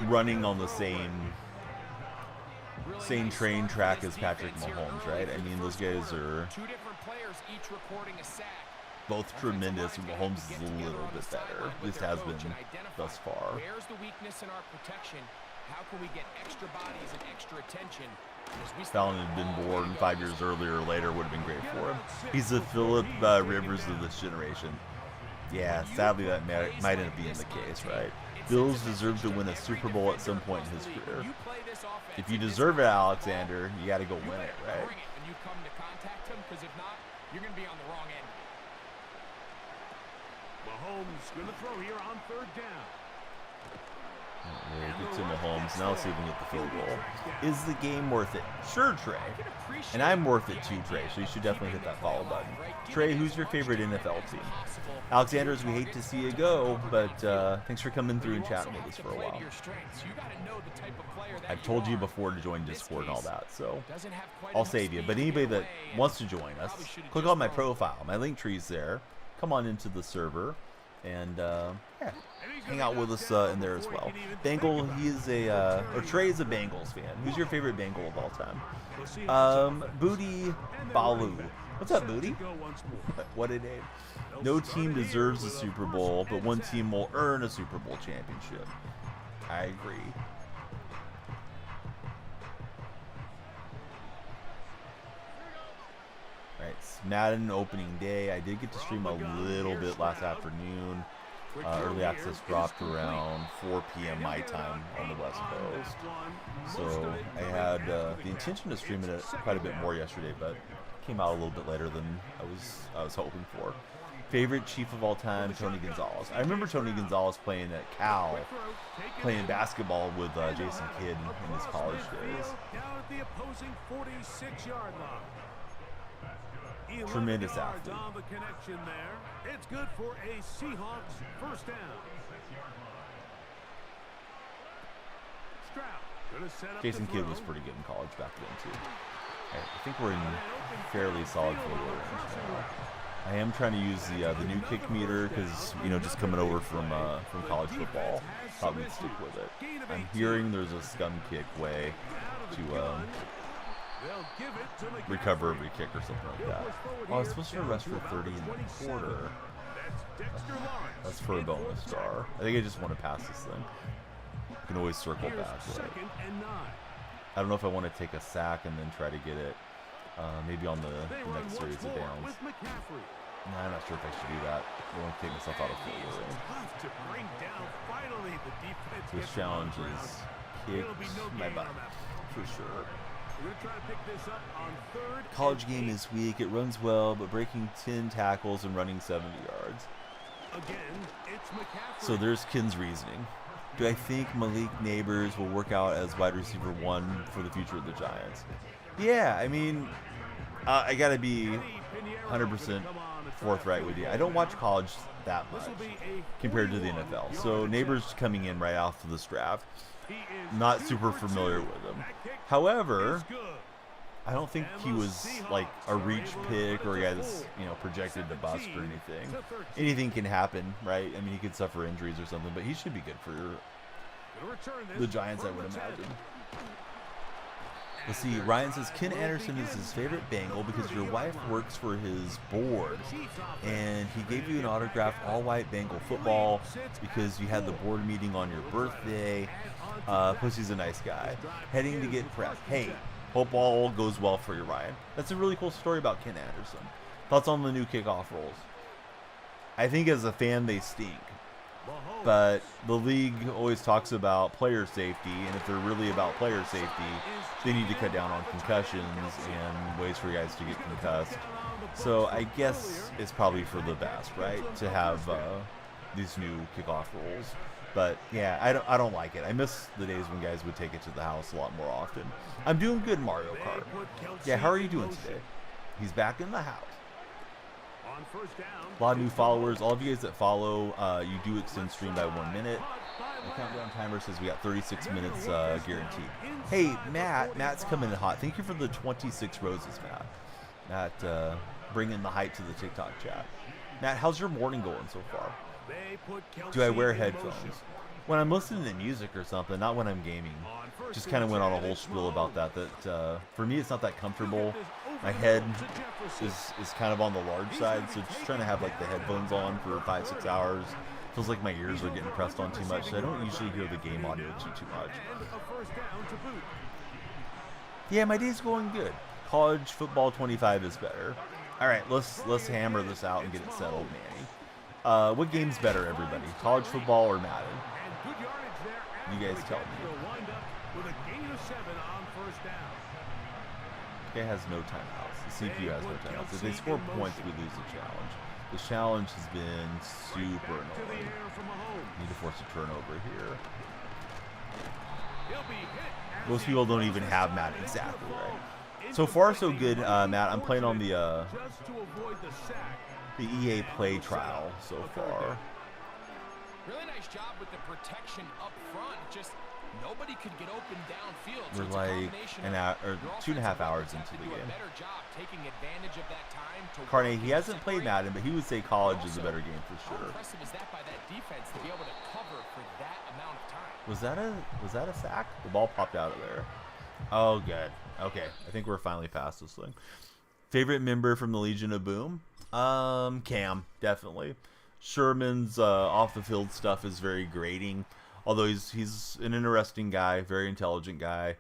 running on the same train track as Patrick Mahomes, right? I mean, those guys are both tremendous. Mahomes is a little bit better. This has been thus far. Where's the weakness in our protection? How can we get extra bodies and extra attention? Fallon had been born 5 years earlier or later would have been great for him. He's the Phillip Rivers of this generation. Yeah, sadly that might end up being the case, right? Bills deserve to win a Super Bowl at some point in his career. If you deserve it, Alexander, you got to go win it, right? When you come to contact him, because if not, you're going to be on the wrong end. Mahomes going to throw here on 3rd down. Gets to Mahomes. Now let's see if we can get the field goal. Is the game worth it? Sure, Trey. And I'm worth it too, Trey, so you should definitely hit that follow button. Trey, who's your favorite NFL team? Alexander's, we hate to see you go, but thanks for coming through and chatting with us for a while. I've told you before to join Discord and all that, so I'll save you. But anybody that wants to join us, click on my profile. My link tree's there. Come on into the server and yeah, hang out with us in there as well. Bengal, he is or Trey is a Bengals fan. Who's your favorite Bengal of all time? Booty Balu. What's up, Booty? What a name. No team deserves a Super Bowl, but one team will earn a Super Bowl championship. I agree. Alright, Madden opening day. I did get to stream a little bit last afternoon. Early access dropped around 4 p.m. my time on the West Coast. So I had the intention to stream it quite a bit more yesterday, but came out a little bit later than I was hoping for. Favorite Chief of all time, Tony Gonzalez. I remember Tony Gonzalez playing at Cal, playing basketball with Jason Kidd in his college days. Tremendous athlete. It's good for a Seahawks first down. Jason Kidd was pretty good in college back then too. I think we're in fairly solid field goal range now. I am trying to use the new kick meter because, you know, just coming over from college football, thought we'd stick with it. I'm hearing there's a scum kick way to recover every kick or something like that. Oh, I was supposed to rest for 30 in the quarter. That's for a bonus star. I think I just want to pass this thing. You can always circle back. Right? I don't know if I want to take a sack and then try to get it maybe on the next series of downs. Nah, I'm not sure if I should do that. I don't want to take myself out of field goal range. This challenge is kicked my butt, for sure. College game is weak. It runs well, but breaking 10 tackles and running 70 yards. So there's Ken's reasoning. Do I think Malik Neighbors will work out as wide receiver 1 for the future of the Giants? Yeah, I mean, I got to be 100% forthright with you. I don't watch college that much compared to the NFL. So Neighbors coming in right off of this draft, not super familiar with him. However, I don't think he was like a reach pick or a guy that's, you know, projected to bust or anything. Anything can happen, right? I mean, he could suffer injuries or something, but he should be good for the Giants, I would imagine. Let's see, Ryan says, Ken Anderson is his favorite Bengal because your wife works for his board, and he gave you an autographed all-white Bengal football because you had the board meeting on your birthday. Pussy's a nice guy. Heading to get prepped. Hey, hope all goes well for you, Ryan. That's a really cool story about Ken Anderson. Thoughts on the new kickoff rules? I think as a fan, they stink. But the league always talks about player safety, and if they're really about player safety, they need to cut down on concussions and ways for guys to get concussed. So I guess it's probably for the best, right, to have these new kickoff rules. But yeah, I don't like it. I miss the days when guys would take it to the house a lot more often. I'm doing good, Mario Kart. Yeah, how are you doing today? He's back in the house. A lot of new followers. All of you guys that follow, you do extend stream by 1 minute. The countdown timer says we got 36 minutes guaranteed. Hey, Matt's coming in hot. Thank you for the 26 roses, Matt. Matt, bringing the hype to the TikTok chat. Matt, how's your morning going so far? Do I wear headphones? When I'm listening to music or something, not when I'm gaming. Just kind of went on a whole spiel about that. For me, it's not that comfortable. My head is kind of on the large side, so just trying to have like the headphones on for 5-6 hours feels like my ears are getting pressed on too much. So I don't usually hear the game audio too much. Yeah, my day's going good. College football 25 is better. All right, let's hammer this out and get it settled, Manny. What game's better, everybody? College football or Madden? You guys tell me. It has no timeouts. The CPU has no timeouts. If they score points, we lose the challenge. The challenge has been super annoying. Need to force a turnover here. Most people don't even have Madden exactly right. So far, so good, Matt. I'm playing on the EA Play trial so far. Really nice job with the protection up front. Just nobody could get open downfield. We're like an hour or 2.5 hours into the game. Carney, he hasn't played Madden, but he would say college is a better game for sure. Impressive is that by that defense to be able to cover for that amount of time? Was that a sack? The ball popped out of there. Oh, good. Okay, I think we're finally past this thing. Favorite member from the Legion of Boom? Cam, definitely. Sherman's off the field stuff is very grating, although he's an interesting guy, very intelligent guy.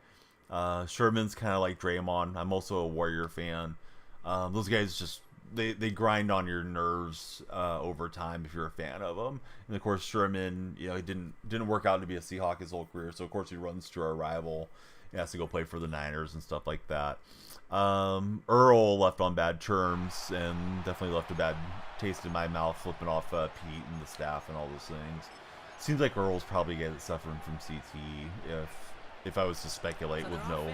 Sherman's kind of like Draymond. I'm also a Warrior fan. Those guys just they grind on your nerves over time if you're a fan of them. And of course Sherman, you know, he didn't work out to be a Seahawk his whole career, so of course he runs to our rival. He has to go play for the Niners and stuff like that. Earl left on bad terms and definitely left a bad taste in my mouth, flipping off Pete and the staff and all those things. Seems like Earl's probably a guy that's suffering from CT if I was to speculate with no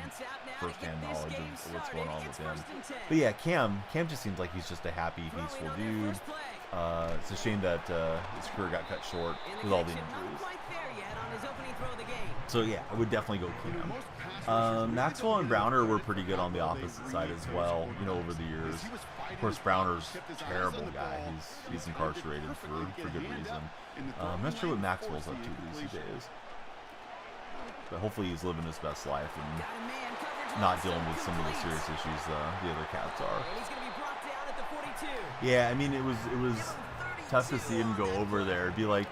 first-hand knowledge of what's going on with him. But yeah, Cam just seems like he's just a happy, peaceful dude. It's a shame that his career got cut short with all the injuries. So yeah, I would definitely go Cam. Maxwell and Browner were pretty good on the opposite side as well, you know, over the years. Of course, Browner's a terrible guy. He's incarcerated for good reason. I'm not sure what Maxwell's up to these days. But hopefully he's living his best life and not dealing with some of the serious issues the other cats are. Yeah, I mean, it was tough to see him go over there. It'd be like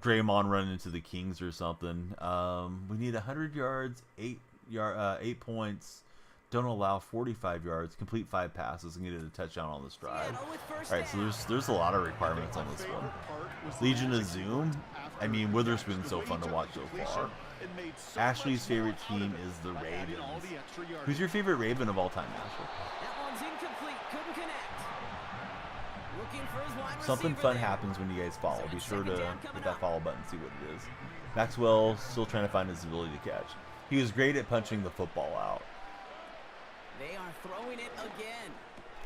Draymond running into the Kings or something. We need 100 yards, 8 points. Don't allow 45 yards. Complete 5 passes and get a touchdown on this drive. All right, so there's a lot of requirements on this one. Legion of Zoom. I mean, Witherspoon's so fun to watch so far. Ashley's favorite team is the Ravens. Who's your favorite Raven of all time, Ashley? That one's incomplete. Couldn't connect. Looking for his wide Something receiver fun there. happens when you guys follow. Be sure to Second down hit coming that up. follow button and see what it is. Maxwell still trying to find his ability to catch. He was great at punching the football out. They are throwing it again.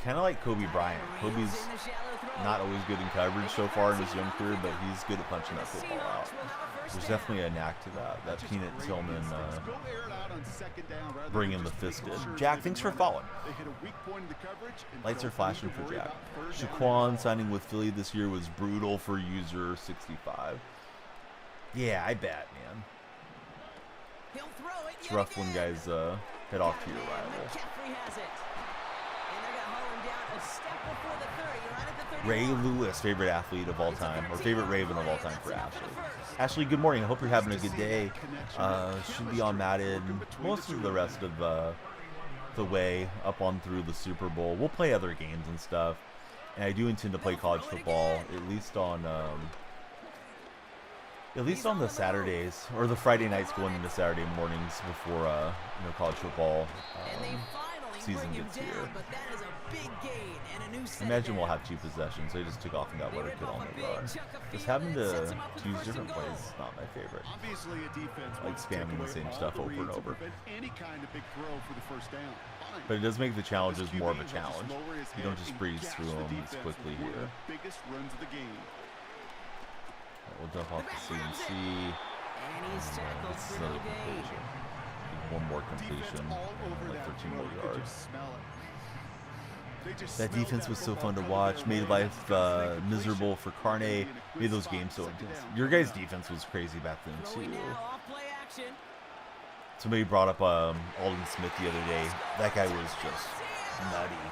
Kind of like Kobe Bryant. Kobe's In the shallow throw. not always good in coverage so far in his young career, but he's good at punching that football out. Seahawks will have a first There's down. definitely a knack to that Peanut Tillman Go air it out on second down rather than bringing the just fist making in. sure Jack, they thanks for run it. following. They hit a weak point in the coverage and Lights are don't flashing need to for worry Jack. about third down. Shaquan signing with Philly this year was brutal for user 65. Yeah, I bet, man. He'll throw it It's yet rough when again. guys head off to your Man, rival. McCaffrey has it. And they're gonna haul him down a step before the 30, right at the 31. Ray Lewis, favorite athlete of all time, or favorite Raven of all time for Ashley. Ashley, good morning. I hope you're having a good day. Should be on Madden most of the rest of the way up on through the Super Bowl. We'll play other games and stuff, and I do intend to play college football at least on the Saturdays or the Friday nights going into Saturday mornings before college football And they finally season bring him gets down, here. but that is a big gain and a new set Imagine of we'll downs. have 2 possessions. So I just took off and got They what I rip could off on a the big run. chunk of Just field having and it to sets 'em up with choose first different and goal. plays is not my favorite. Obviously, a defense Like wants to take spamming the away same all stuff the over and reads to over. prevent any kind of big throw for the first down. Fine. But it does make the challenges This more of a QB will challenge. lower his You don't head just and breeze gash through the them as defense quickly with one of here. the biggest runs of the game. We'll jump off the CMC. And he's tackled This is for no another gain. completion. One more Defense completion. all over Like that 13 throw. more You could yards. just smell it. They just That smelled defense was so football fun to coming watch. their Made way. life It's a completion. miserable for Carne. They're in a good Made those spot. games so Second intense. down. Your guys' defense was crazy back then Throwing too. now off play action. Somebody brought up Alden Smith the other day. That guy was just nutty.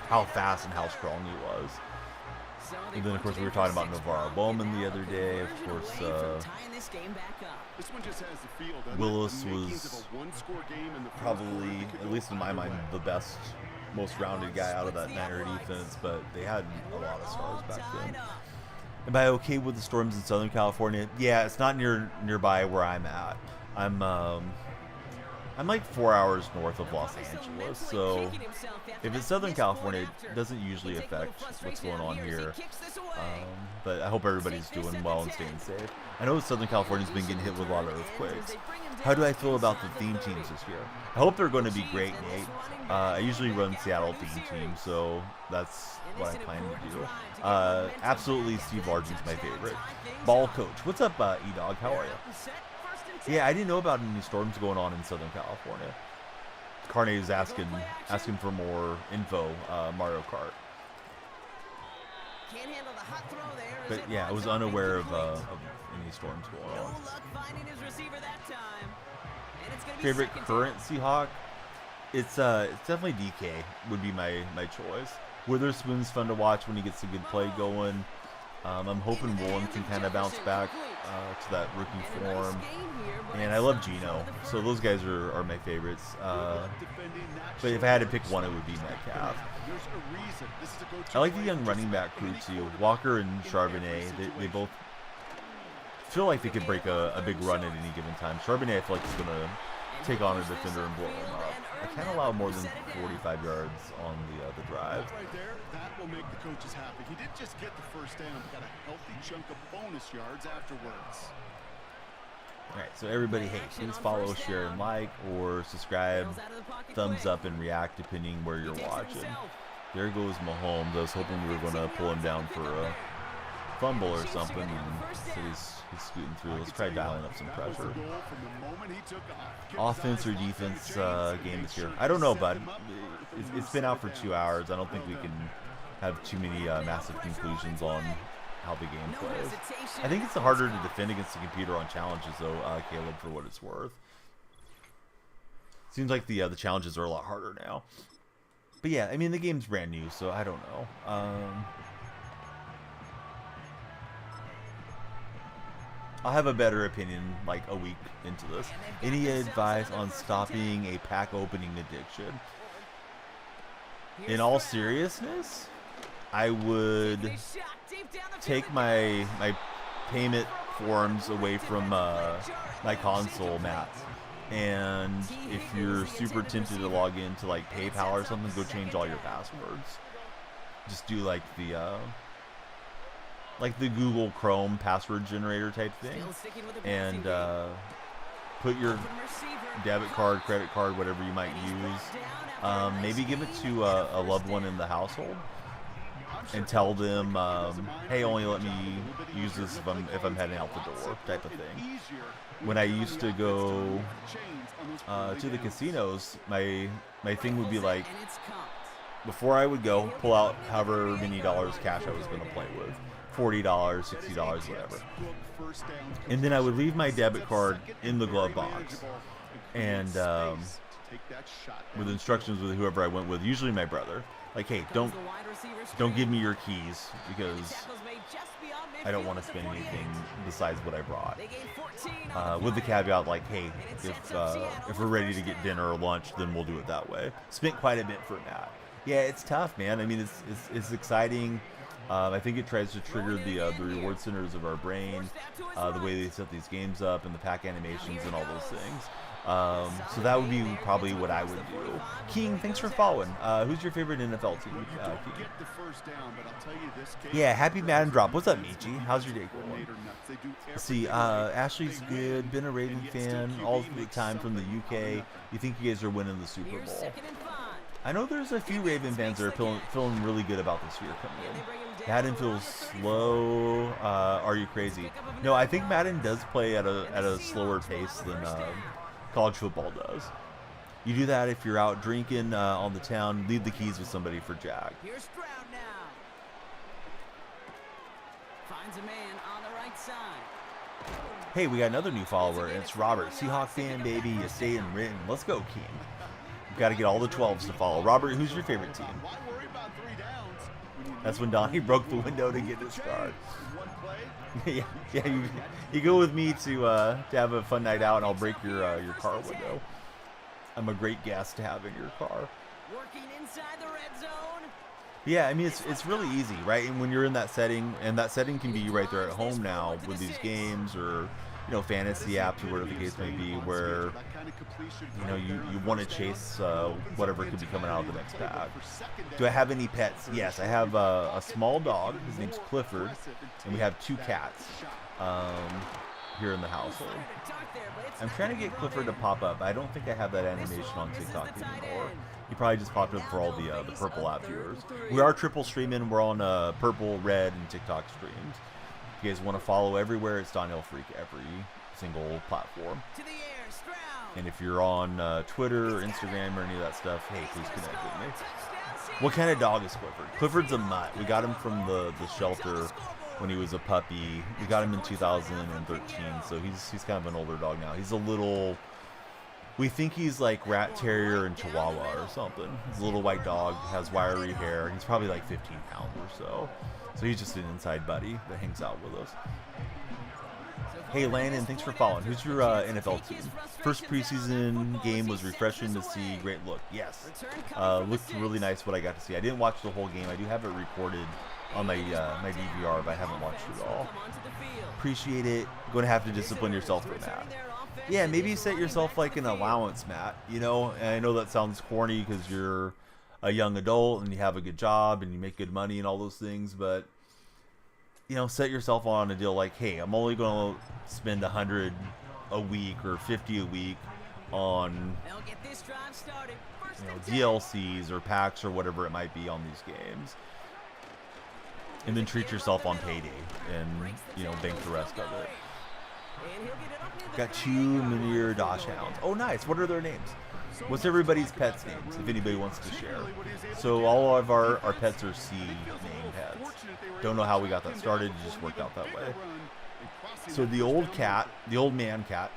How fast and how strong he was. So they And then of course punch it we were in for talking about 6 Navarro points, Bowman and the now other a day. Of conversion course, away from tying this game back up. This one just has the feel, doesn't Willis it? The makings was of a one-score game in the first probably, quarter. It could at go least in my either mind, way. the best, most rounded guy out of that Niner defense. But they had a lot of stars back then. Am I okay with the storms in Southern California? Yeah, it's not nearby where I'm at. I'm like 4 hours north of Los Angeles, so if it's Southern California, it doesn't usually affect what's going on here. But I hope everybody's doing well and staying safe. I know Southern California's been getting hit with a lot of earthquakes. How do I feel about the theme teams this year? I hope they're going to be great, Nate. I usually run Seattle theme team, so that's what I plan to do. Absolutely, Steve Largen's my favorite. Ball coach. What's up, E-Dog? How are you? Yeah, I didn't know about any storms going on in Southern California. Carne is asking for more info, Mario Kart. Can't handle the hot throw there. as But it yeah, I runs was up unaware of incomplete. any storms going No on. luck finding his receiver that time. And it's gonna be Favorite second current down. Seahawk? It's definitely DK would be my choice. Witherspoon's fun to watch when he gets a good play going. I'm hoping Woolen can kind of bounce back to that rookie And a nice form. game here, but And it's I love not Gino, for the so those guys are my favorites. Defending that But if I had to pick one, it would be Metcalf. There's a reason. This is a go-to I like the play young for running just back crew any too. quarterback Walker and in every Charbonnet, they situation. both feel like they could break a big run at any given time. Charbonnet, I feel like he's going to take on a defender and blow him up. I can't allow more than 45 yards on the drive. That right there, that will make the coaches happy. He didn't just get the first down, but got a healthy chunk of bonus yards afterwards. All right, so everybody, hey, please follow, share, and like, or subscribe, thumbs up, and react depending where you're watching. There goes Mahomes. I was hoping we were going to pull him down for fumble or something, and so he's scooting through. Let's try dialing up some pressure. Offense or defense game this year? I don't know, bud. It's been out for 2 hours. I don't think we can have too many massive conclusions on how the game plays. I think it's harder to defend against the computer on challenges, though, Caleb, for what it's worth. Seems like the challenges are a lot harder now. But yeah, I mean, the game's brand new, so I don't know. I'll have a better opinion like a week into this. Any advice on stopping a pack opening addiction? In all seriousness, I would take my payment forms away from my console, Matt. And if you're super tempted to log into like PayPal or something, go change all your passwords. Just do like the Google Chrome password generator type thing, and put your debit card, credit card, whatever you might use. Maybe give it to a loved one in the household, and tell them, hey, only let me use this if I'm heading out the door, type of thing. When I used to go to the casinos, my thing would be like, before I would go, pull out however many dollars cash I was going to play with. $40, $60, whatever. And then I would leave my debit card in the glove box. And with instructions with whoever I went with, usually my brother. Like, hey, don't give me your keys, because I don't want to spend anything besides what I brought. With the caveat, like, hey, if we're ready to get dinner or lunch, then we'll do it that way. Spent quite a bit for that. Yeah, it's tough, man. I mean, it's exciting. I think it tries to trigger the reward centers of our brain, the way they set these games up, and the pack animations and all those things. So that would be probably what I would do. King, thanks for following. Who's your favorite NFL team? King? Yeah, happy Madden drop. What's up, Michi? How's your day going? Let's see, Ashley's good. Been a Raven fan all the time from the UK. You think you guys are winning the Super Bowl? I know there's a few Raven fans that are feeling really good about this year coming in. Madden feels slow. Are you crazy? No, I think Madden does play at a slower pace than college football does. You do that if you're out drinking on the town. Leave the keys with somebody for Jack. Here's Stroud now. Finds a man on the right side. Hey, we got another new follower, and it's Robert. Seahawks fan, baby. You stay in written. Let's go, King. We've got to get all the 12s to follow. Robert, who's your favorite team? That's when Donnie broke the window to get his card. yeah, you go with me to have a fun night out, and I'll break your car window. I'm a great guest to have in your car. Working inside the red zone. Yeah, I mean, it's really easy, right? And when you're in that setting, and that setting can be right there at home now with these games, or fantasy apps, or whatever the case may be, where you want to chase whatever could be coming out of the next pack. Do I have any pets? Yes, I have a small dog. His name's Clifford, and we have 2 cats here in the household. I'm trying to get Clifford to pop up. I don't think I have that animation on TikTok anymore. He probably just popped up for all the Purple app viewers. We are triple streaming. We're on Purple, Red, and TikTok streams. If you guys want to follow everywhere, it's Donnell Freak every single platform. And if you're on Twitter or Instagram or any of that stuff, hey, please connect with me. What kind of dog is Clifford? Clifford's a mutt. We got him from the shelter when he was a puppy. We got him in 2013, so he's kind of an older dog now. He's a little... We think he's like rat terrier and chihuahua or something. He's a little white dog, has wiry hair. He's probably like 15 pounds or so. So he's just an inside buddy that hangs out with us. Hey Landon, thanks for following. Who's your NFL team? First preseason game was refreshing to see. Great look. Yes. Looked really nice what I got to see. I didn't watch the whole game. I do have it recorded on my my DVR, but I haven't watched it all. Appreciate it. Going to have to discipline yourself for that. Yeah, maybe set yourself like an allowance, Matt. And I know that sounds corny because you're a young adult and you have a good job and you make good money and all those things, but set yourself on a deal like, hey, I'm only going to spend $100 a week or $50 a week on DLCs or packs or whatever it might be on these games. and then treat yourself on payday and, you know, bank the rest of it. Got 2 miniature Dachshunds. Oh, nice. What are their names? What's everybody's pets' names, if anybody wants to share? So all of our pets are C name pets. Don't know how we got that started. It just worked out that way. So the old cat, the old man cat,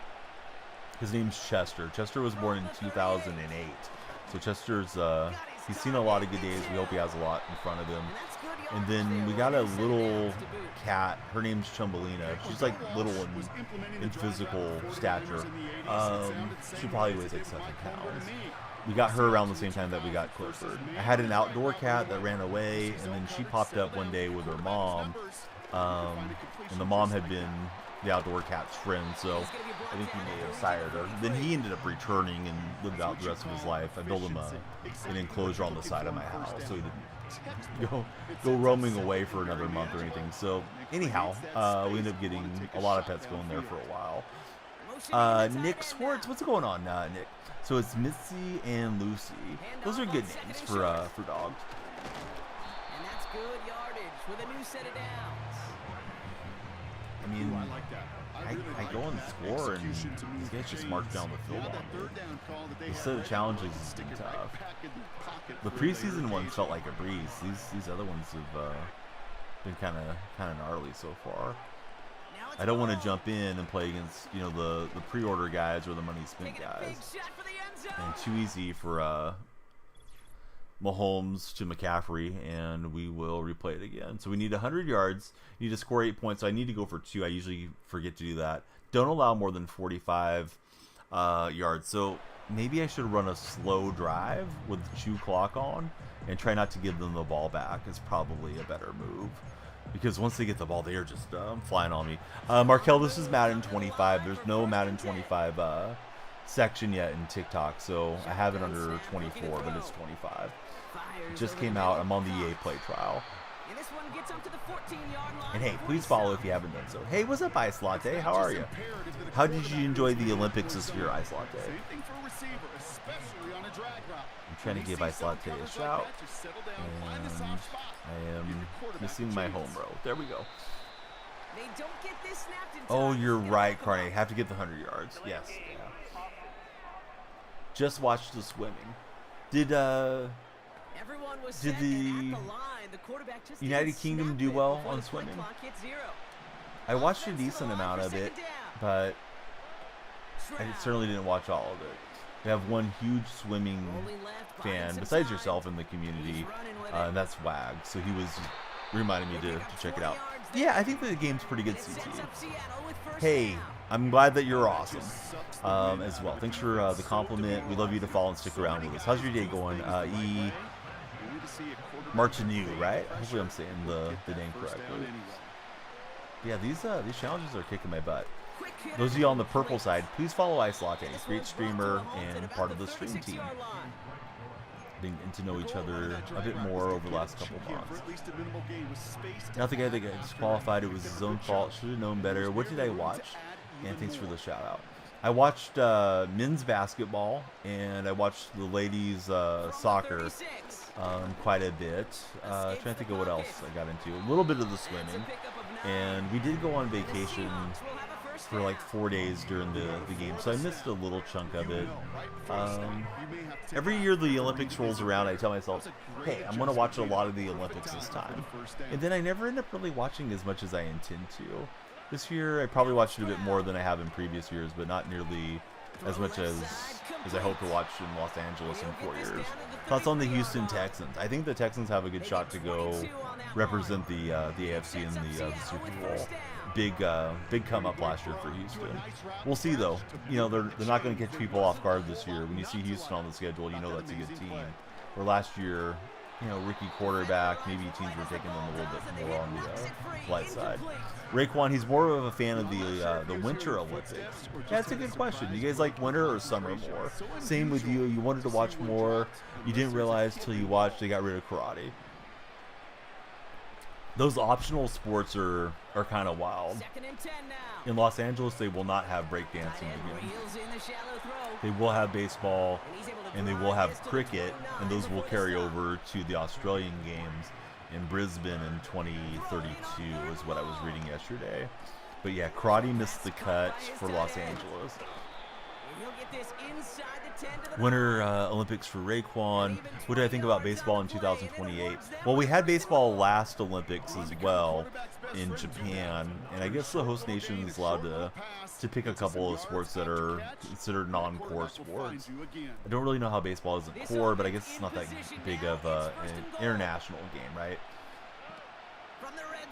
his name's Chester. Chester was born in 2008. So Chester's, he's seen a lot of good days. We hope he has a lot in front of him. And then we got a little cat. Her name's Chumbelina. She's like little in physical stature. She probably weighs like 7 pounds. We got her around the same time that we got Clifford. I had an outdoor cat that ran away, and then she popped up one day with her mom. And the mom had been the outdoor cat's friend, so I think he may have sired her. Then he ended up returning and lived out the rest of his life. I built him an enclosure on the side of my house, so he didn't go roaming away for another month or anything. So anyhow, we ended up getting a lot of pets going there for a while. Nick Swartz, what's going on, Nick? So it's Missy and Lucy. Those are good names for dogs. And that's good yardage with a new set of downs. I mean, I go and score, and these guys just march down the field on me. The set of challenges has been tough. The preseason ones felt like a breeze. These other ones have been kind of gnarly so far. I don't want to jump in and play against, you know, the pre-order guys or the money spent guys. And too easy for Mahomes to McCaffrey, and we will replay it again. So we need 100 yards. You need to score 8 points. So I need to go for 2. I usually forget to do that. Don't allow more than 45 yards. So maybe I should run a slow drive with the chew clock on and try not to give them the ball back. Is probably a better move, because once they get the ball, they are just flying on me. Markel, this is Madden 25. There's no Madden 25 section yet in TikTok, so I have it under 24, but it's 25. It just came out. I'm on the EA Play trial. And hey, please follow if you haven't done so. Hey, what's up, Ice Latte? How are you? How did you enjoy the Olympics this year, Ice Latte? I'm trying to give Ice Latte a shout. And I am missing my home row. There we go. Oh, you're right, Carney. Have to get the 100 yards. Yes. Yeah. Just watched the swimming. Did the United Kingdom do well on swimming? I watched a decent amount of it, but I certainly didn't watch all of it. We have one huge swimming fan besides yourself in the community, and that's Wag. So he was reminding me to check it out. Yeah, I think the game's pretty good, CT. Hey, I'm glad that you're awesome as well. Thanks for the compliment. We love you to follow and stick around with us. How's your day going? Martineau, right? Hopefully I'm saying the name correctly. Yeah, these challenges are kicking my butt. Those of you on the purple side, please follow Ice Latte, great streamer and part of the stream team. Getting to know each other a bit more over the last couple months. Not the guy that got disqualified. It was his own fault. Should have known better. What did I watch? And thanks for the shout out. I watched men's basketball, and I watched the ladies soccer quite a bit. Trying to think of what else I got into. A little bit of the swimming, and we did go on vacation for like 4 days during the game, so I missed a little chunk of it. Every year the Olympics rolls around, I tell myself, hey, I'm going to watch a lot of the Olympics this time. And then I never end up really watching as much as I intend to. This year I probably watched it a bit more than I have in previous years, but not nearly as much as I hope to watch in Los Angeles in 4 years. Thoughts on the Houston Texans? I think the Texans have a good shot to go represent the AFC in the Super Bowl. Big come up last year for Houston. We'll see though. You know, they're not going to catch people off guard this year. When you see Houston on the schedule, you know that's a good team. Where last year, you know, rookie quarterback, maybe teams were taking them a little bit more on the light side. Raekwon, he's more of a fan of the Winter Olympics. Yeah, that's a good question. You guys like winter or summer more? Same with you. You wanted to watch more. You didn't realize till you watched they got rid of karate. Those optional sports are kind of wild. In Los Angeles, they will not have breakdancing again. They will have baseball, and they will have cricket, and those will carry over to the Australian games. in Brisbane in 2032 is what I was reading yesterday. But yeah, karate missed the cut for Los Angeles. He'll get this inside the 10 to the Winter Olympics for Raekwon. What did I think about baseball in 2028? Well, we had baseball last Olympics as well in Japan, and I guess the host nation is allowed to pick a couple of sports that are considered non-core sports. I don't really know how baseball isn't core, but I guess it's not that big of an international game, right?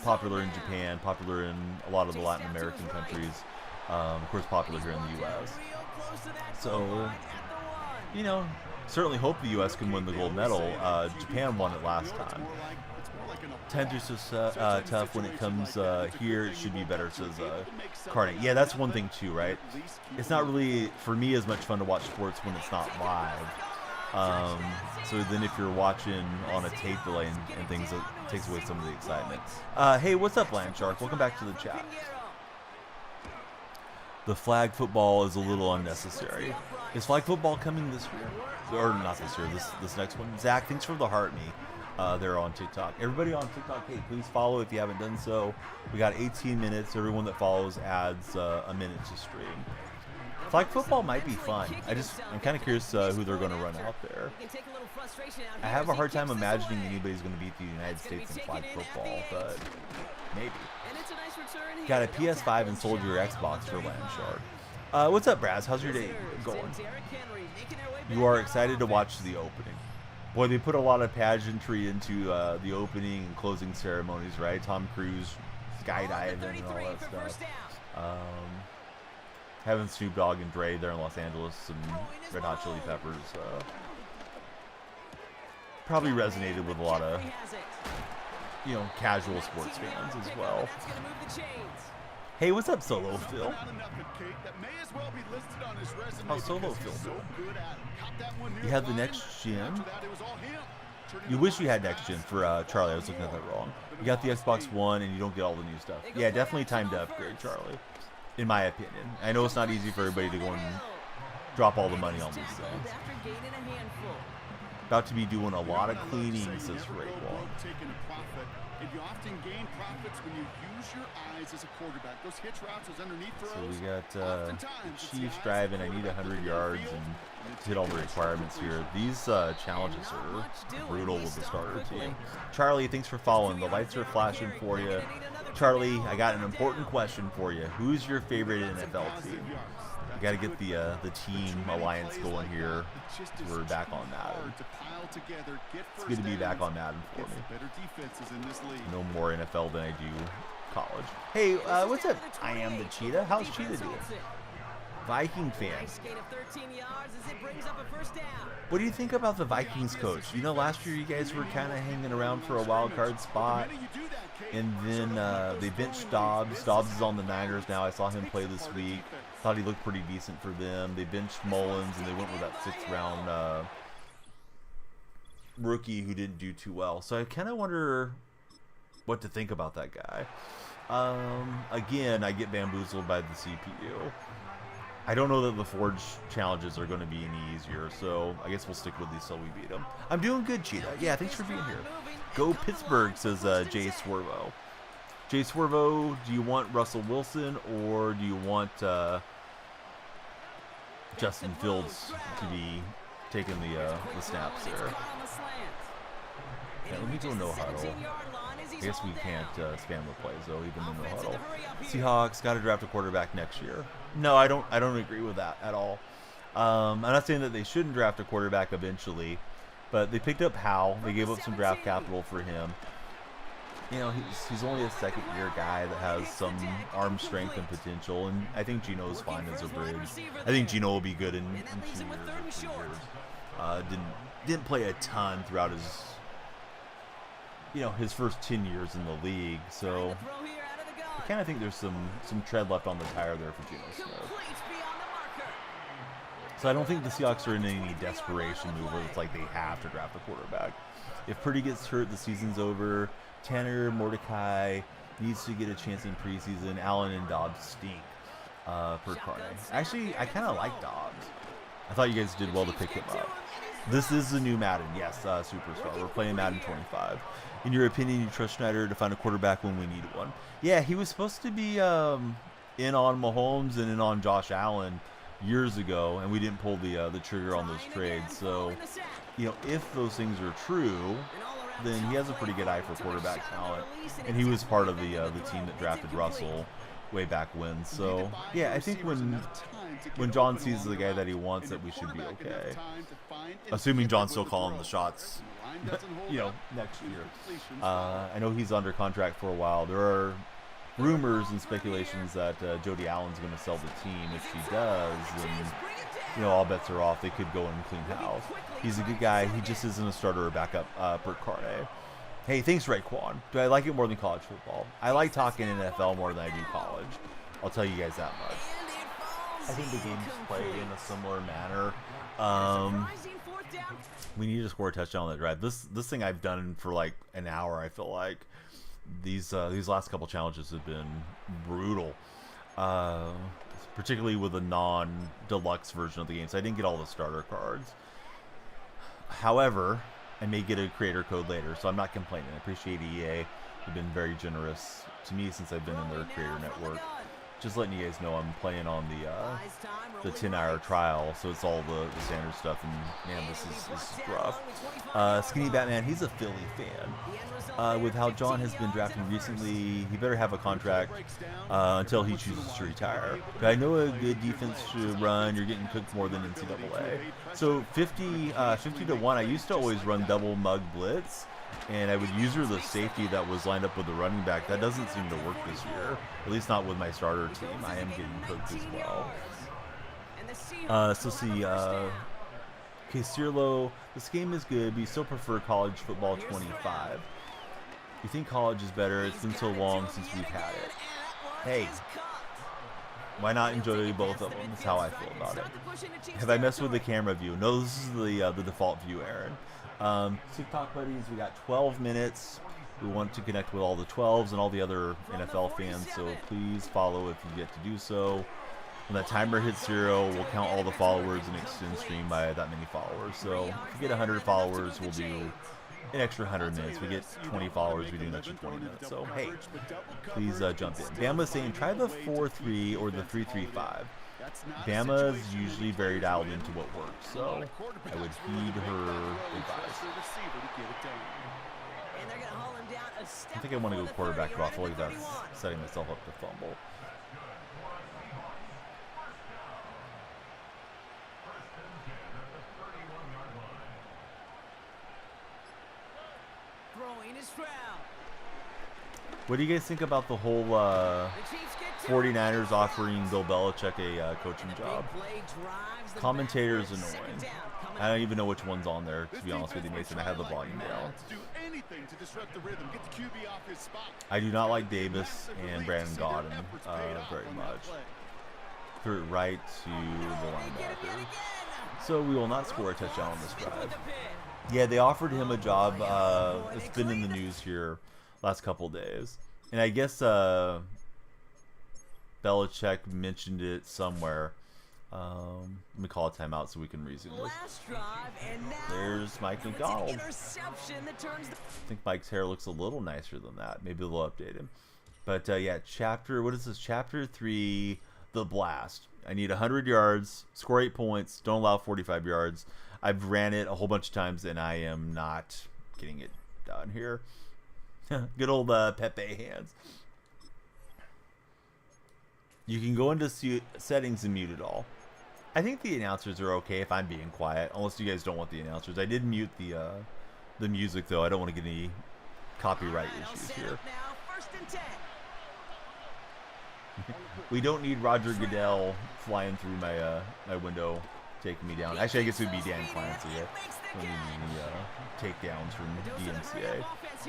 Popular in Japan, popular in a lot of the Latin American countries, of course popular here in the U.S. So, you know, certainly hope the U.S. can win the gold medal. Japan won it last time. Tender's so tough when it comes here. It should be better, says Carney. Yeah, that's one thing too, right? It's not really, for me, as much fun to watch sports when it's not live. So then if you're watching on a tape delay and things, it takes away some of the excitement. Hey, what's up, Landshark? Welcome back to the chat. The flag football is a little unnecessary. Is flag football coming this year? Or not this year, this next one? Zach, thanks for the heart me. They're on TikTok. Everybody on TikTok, hey, please follow if you haven't done so. We got 18 minutes. Everyone that follows adds a minute to stream. Flag football might be fun. I'm kind of curious who they're going to run out there. I have a hard time imagining anybody's going to beat the United States in flag football, but maybe. Got a PS5 and sold your Xbox for Landshark. What's up, Braz? How's your day going? You are excited to watch the opening. Boy, they put a lot of pageantry into the opening and closing ceremonies, right? Tom Cruise skydiving and all that stuff. Having Snoop Dogg and Dre there in Los Angeles and Red Hot Chili Peppers probably resonated with a lot of, you know, casual sports fans as well. Hey, what's up, Solo Phil? How's Solo Phil doing? You have the next gen? You wish you had next gen for Charlie. I was looking at that wrong. You got the Xbox One and you don't get all the new stuff. Yeah, definitely time to upgrade, Charlie. In my opinion. I know it's not easy for everybody to go and drop all the money on these things. About to be doing a lot of cleaning, says Raekwon. And you often gain profits when you use your eyes as a quarterback. Those hitch routes, those underneath throws. So we got the Chiefs driving. I need 100 yards and hit all the requirements here. These challenges are brutal with the starter team. Charlie, thanks for following. The lights are flashing for you. Charlie, I got an important question for you. Who's your favorite NFL team? We got to get the team alliance going here. We're back on Madden. It's good to be back on Madden for me. No more NFL than I do college. Hey, what's up? I am the Cheetah. How's Cheetah doing? Viking fan. What do you think about the Vikings coach? You know, last year you guys were kind of hanging around for a wild card spot. And then they benched Dobbs. Dobbs is on the Niners now. I saw him play this week. Thought he looked pretty decent for them. They benched Mullins, and they went with that 6th round rookie who didn't do too well. So I kind of wonder what to think about that guy. Again, I get bamboozled by the CPU. I don't know that the Forge challenges are going to be any easier, so I guess we'll stick with these till we beat them. I'm doing good, Cheetah. Yeah, thanks for being here. Go Pittsburgh, says Jay Swervo. Jay Swervo, do you want Russell Wilson or do you want Justin Fields to be taking the snaps there? Yeah, let me go no huddle. I guess we can't spam the plays though, even in no huddle. Seahawks got to draft a quarterback next year. No, I don't agree with that at all. I'm not saying that they shouldn't draft a quarterback eventually, but they picked up Howe. They gave up some draft capital for him. You know, he's only a second-year guy that has some arm strength and potential, and I think Geno's fine as a bridge. I think Geno will be good in 2 years or 3 years. Didn't play a ton throughout his, you know, his first 10 years in the league, so I kind of think there's some tread left on the tire there for Geno Smith. So I don't think the Seahawks are in any desperation move where it's like they have to draft a quarterback. If Purdy gets hurt, the season's over. Tanner Mordecai needs to get a chance in preseason. Allen and Dobbs stink per Carney. Actually, I kind of like Dobbs. I thought you guys did well to pick him up. This is the new Madden. Yes, Superstar. We're playing Madden 25. In your opinion, you trust Schneider to find a quarterback when we need one? Yeah, he was supposed to be in on Mahomes and in on Josh Allen years ago, and we didn't pull the trigger on those trades. So, you know, if those things are true, then he has a pretty good eye for quarterback talent, and he was part of the team that drafted Russell way back when. So, yeah, I think when John sees the guy that he wants, that we should be okay. Assuming John's still calling the shots, you know, next year. I know he's under contract for a while. There are rumors and speculations that Jody Allen's going to sell the team. If she does, then, you know, all bets are off. They could go and clean house. He's a good guy. He just isn't a starter or backup per Carne. Hey, thanks, Raekwon. Do I like it more than college football? I like talking NFL more than I do college. I'll tell you guys that much. I think the game's played in a similar manner. We need to score a touchdown on that drive. This thing I've done for like an hour. I feel like these last couple challenges have been brutal, particularly with the non-deluxe version of the game. So I didn't get all the starter cards. However, I may get a creator code later, so I'm not complaining. I appreciate EA. They've been very generous to me since I've been in their creator network. Just letting you guys know I'm playing on the 10-hour trial, so it's all the standard stuff, and man, this is rough. Skinny Batman, he's a Philly fan. With how John has been drafting recently, he better have a contract until he chooses to retire. But I know a good defense to run. You're getting cooked more than NCAA. So 50 to 1, I used to always run double mug blitz, and I would use her the safety that was lined up with the running back. That doesn't seem to work this year, at least not with my starter team. I am getting cooked as well. So see, okay, Cirlo, this game is good, but you still prefer college football 25. You think college is better? It's been so long since we've had it. Hey, why not enjoy both of them? That's how I feel about it. Have I messed with the camera view? No, this is the default view, Aaron. TikTok buddies, we got 12 minutes. We want to connect with all the 12s and all the other NFL fans, so please follow if you get to do so. When that timer hits 0, we'll count all the followers and extend stream by that many followers. So if we get 100 followers, we'll do an extra 100 minutes. We get 20 followers, we do an extra 20 minutes. So hey, please jump in. Bama's saying try the 4-3 or the 3-3-5. Bama's usually very dialed into what works, so I would heed her advice. I think I want to go quarterback draw. I feel like that's setting myself up to fumble. What do you guys think about the whole 49ers offering Bill Belichick a coaching job? Commentator's annoying. I don't even know which one's on there, to be honest with you, Mason. I have the volume down. I do not like Davis and Brandon Gaudin very much. Threw it right to the linebacker. So we will not score a touchdown on this drive. Yeah, they offered him a job. It's been in the news here last couple days. And I guess Belichick mentioned it somewhere. Let me call a timeout so we can resume this. There's Mike McDonald. I think Mike's hair looks a little nicer than that. Maybe they'll update him. But yeah, what is this? Chapter 3, The Blast. I need 100 yards, score 8 points, don't allow 45 yards. I've ran it a whole bunch of times, and I am not getting it done here. Good old Pepe hands. You can go into settings and mute it all. I think the announcers are okay if I'm being quiet, unless you guys don't want the announcers. I did mute the music, though. I don't want to get any copyright issues here. We don't need Roger Goodell flying through my my window, taking me down. Actually, I guess it would be Dan Clancy. Don't need any takedowns from DMCA.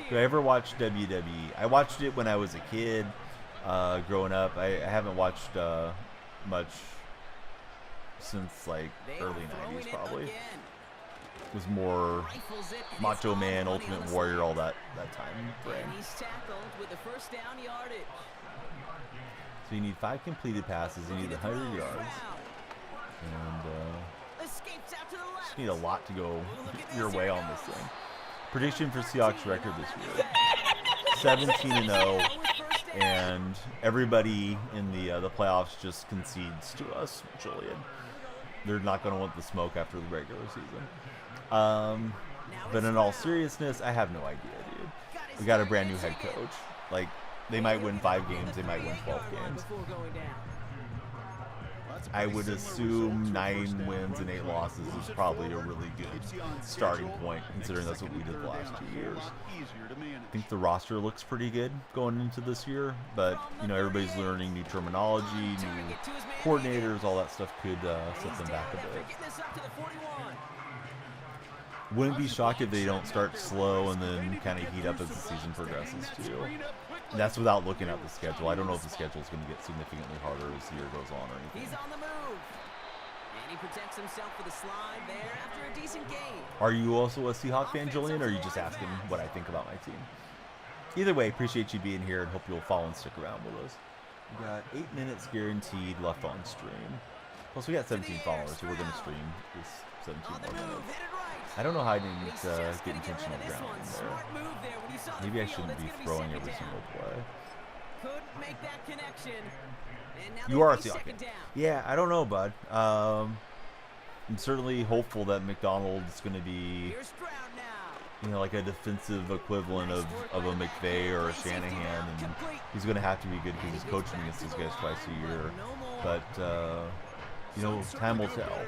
Did I ever watch WWE? I watched it when I was a kid, growing up. I haven't watched much since like early 90s, probably. It was more Macho Man, Ultimate Warrior, all that time frame. So you need 5 completed passes. You need 100 yards. And just need a lot to go your way on this thing. Prediction for Seahawks record this year: 17-0, and everybody in the playoffs just concedes to us, Julian. They're not going to want the smoke after the regular season. But in all seriousness, I have no idea, dude. We got a brand new head coach. Like, they might win 5 games, they might win 12 games. I would assume 9 wins and 8 losses is probably a really good starting point, considering that's what we did the last 2 years. I think the roster looks pretty good going into this year, but you know, everybody's learning new terminology, new coordinators, all that stuff could set them back a bit. Wouldn't be shocked if they don't start slow and then kind of heat up as the season progresses too. And that's without looking at the schedule. I don't know if the schedule is going to get significantly harder as the year goes on or anything. He's on the move. And he protects himself with a slide there after a decent game. Are you also a Seahawk fan, Julian, or are you just asking what I think about my team? Either way, appreciate you being here and hope you'll follow and stick around with us. We got 8 minutes guaranteed left on stream. Plus, we got 17 followers, so we're going to stream this 17 more minutes. I don't know how I didn't get intentional grounding there. Maybe I shouldn't be throwing every single play. Make that connection. You are a Seahawks fan. Yeah, I don't know, bud. I'm certainly hopeful that McDonald's going to be, you know, like a defensive equivalent of a McVay or a Shanahan, and he's going to have to be good because he's coaching against these guys twice a year. But you know, time will tell.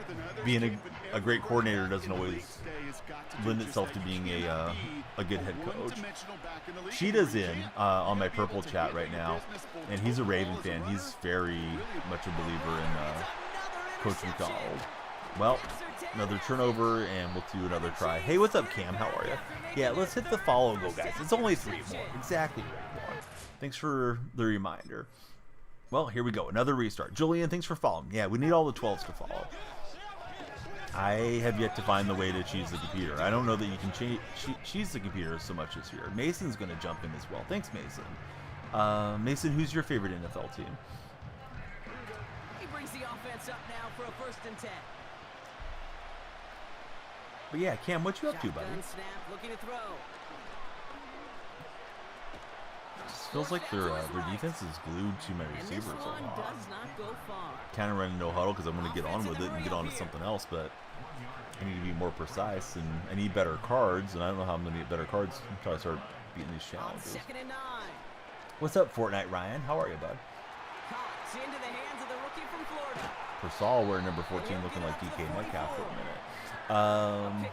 Being a great coordinator doesn't always lend itself to being a good head coach. Sheeta's in on my purple chat right now, and he's a Raven fan. He's very much a believer in Coach McDonald. Well, another turnover, and we'll do another try. Hey, what's up, Cam? How are you? Yeah, let's hit the follow go, guys. It's only 3 more. Exactly right. Thanks for the reminder. Well, here we go. Another restart. Julian, thanks for following. Yeah, we need all the 12s to follow. I have yet to find the way to cheese the computer. I don't know that you can cheese the computer so much this year. Mason's going to jump in as well. Thanks, Mason. Mason, who's your favorite NFL team? He brings the offense up now for a 1st and 10. But yeah, Cam, what you up to, buddy? Snap, looking to throw. Feels like their defense is glued to my receivers a lot. Kind of running no huddle because I'm going to get on with it and get on to something else, but I need to be more precise, and I need better cards, and I don't know how I'm going to get better cards until I start beating these challenges. What's up, Fortnite Ryan? How are you, bud? Into the hands of the rookie from Florida. Persall wearing number 14 looking like DK Metcalf for a minute.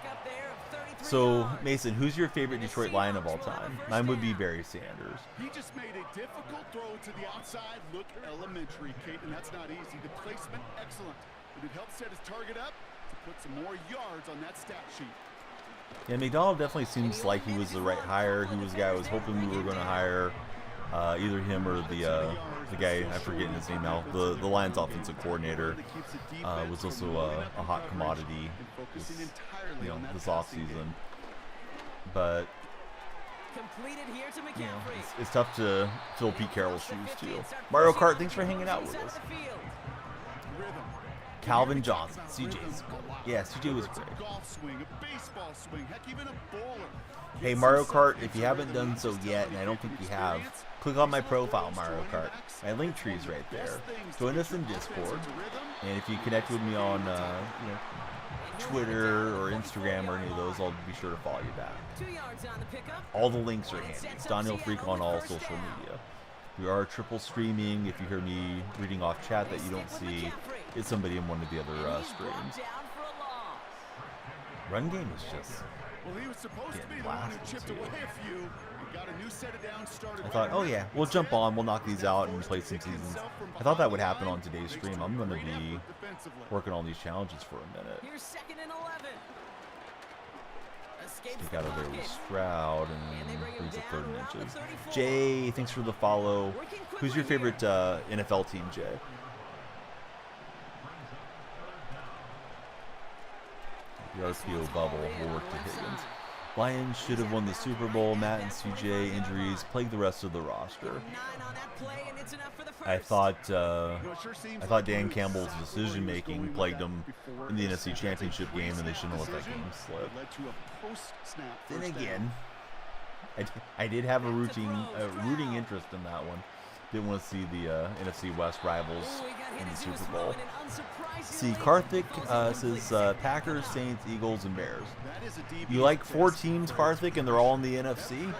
So, Mason, who's your favorite Detroit Lion of all time? Mine would be Barry Sanders. He just made a difficult throw to the outside. Look elementary, Kate, and that's not easy. The placement, excellent. But it helped set his target up to put some more yards on that stat sheet. Yeah, McDonald definitely seems like he was the right hire. He was the guy I was hoping we were going to hire. Either him or the guy, I'm forgetting his name now, the Lions offensive coordinator, was also a hot commodity this offseason. But you know, it's tough to fill Pete Carroll's shoes too. Mario Kart, thanks for hanging out with us. Calvin Johnson, CJ's good. Yeah, CJ was great. Hey, Mario Kart, if you haven't done so yet, and I don't think you have, click on my profile, Mario Kart. My link tree is right there. Join us in Discord, and if you connect with me on Twitter or Instagram or any of those, I'll be sure to follow you back. All the links are handy. It's Daniel Freak on all social media. We are triple streaming. If you hear me reading off chat that you don't see, it's somebody in one of the other streams. Run game is just getting blasted too. I thought, oh yeah, we'll jump on, we'll knock these out and play some seasons. I thought that would happen on today's stream. I'm going to be working on these challenges for a minute. Stick out of there with Stroud and brings up 3rd and inches. Jay, thanks for the follow. Who's your favorite NFL team, Jay? The RPO bubble will work to Higgins. Lions should have won the Super Bowl. Matt and CJ injuries plague the rest of the roster. 9 on that play, and it's enough for the first. I thought Dan Campbell's decision making plagued him in the NFC Championship game, and they shouldn't have let that game slip. Then again, I did have a rooting interest in that one. Didn't want to see the NFC West rivals in the Super Bowl. See, Karthik says Packers, Saints, Eagles, and Bears. You like 4 teams, Karthik, and they're all in the NFC?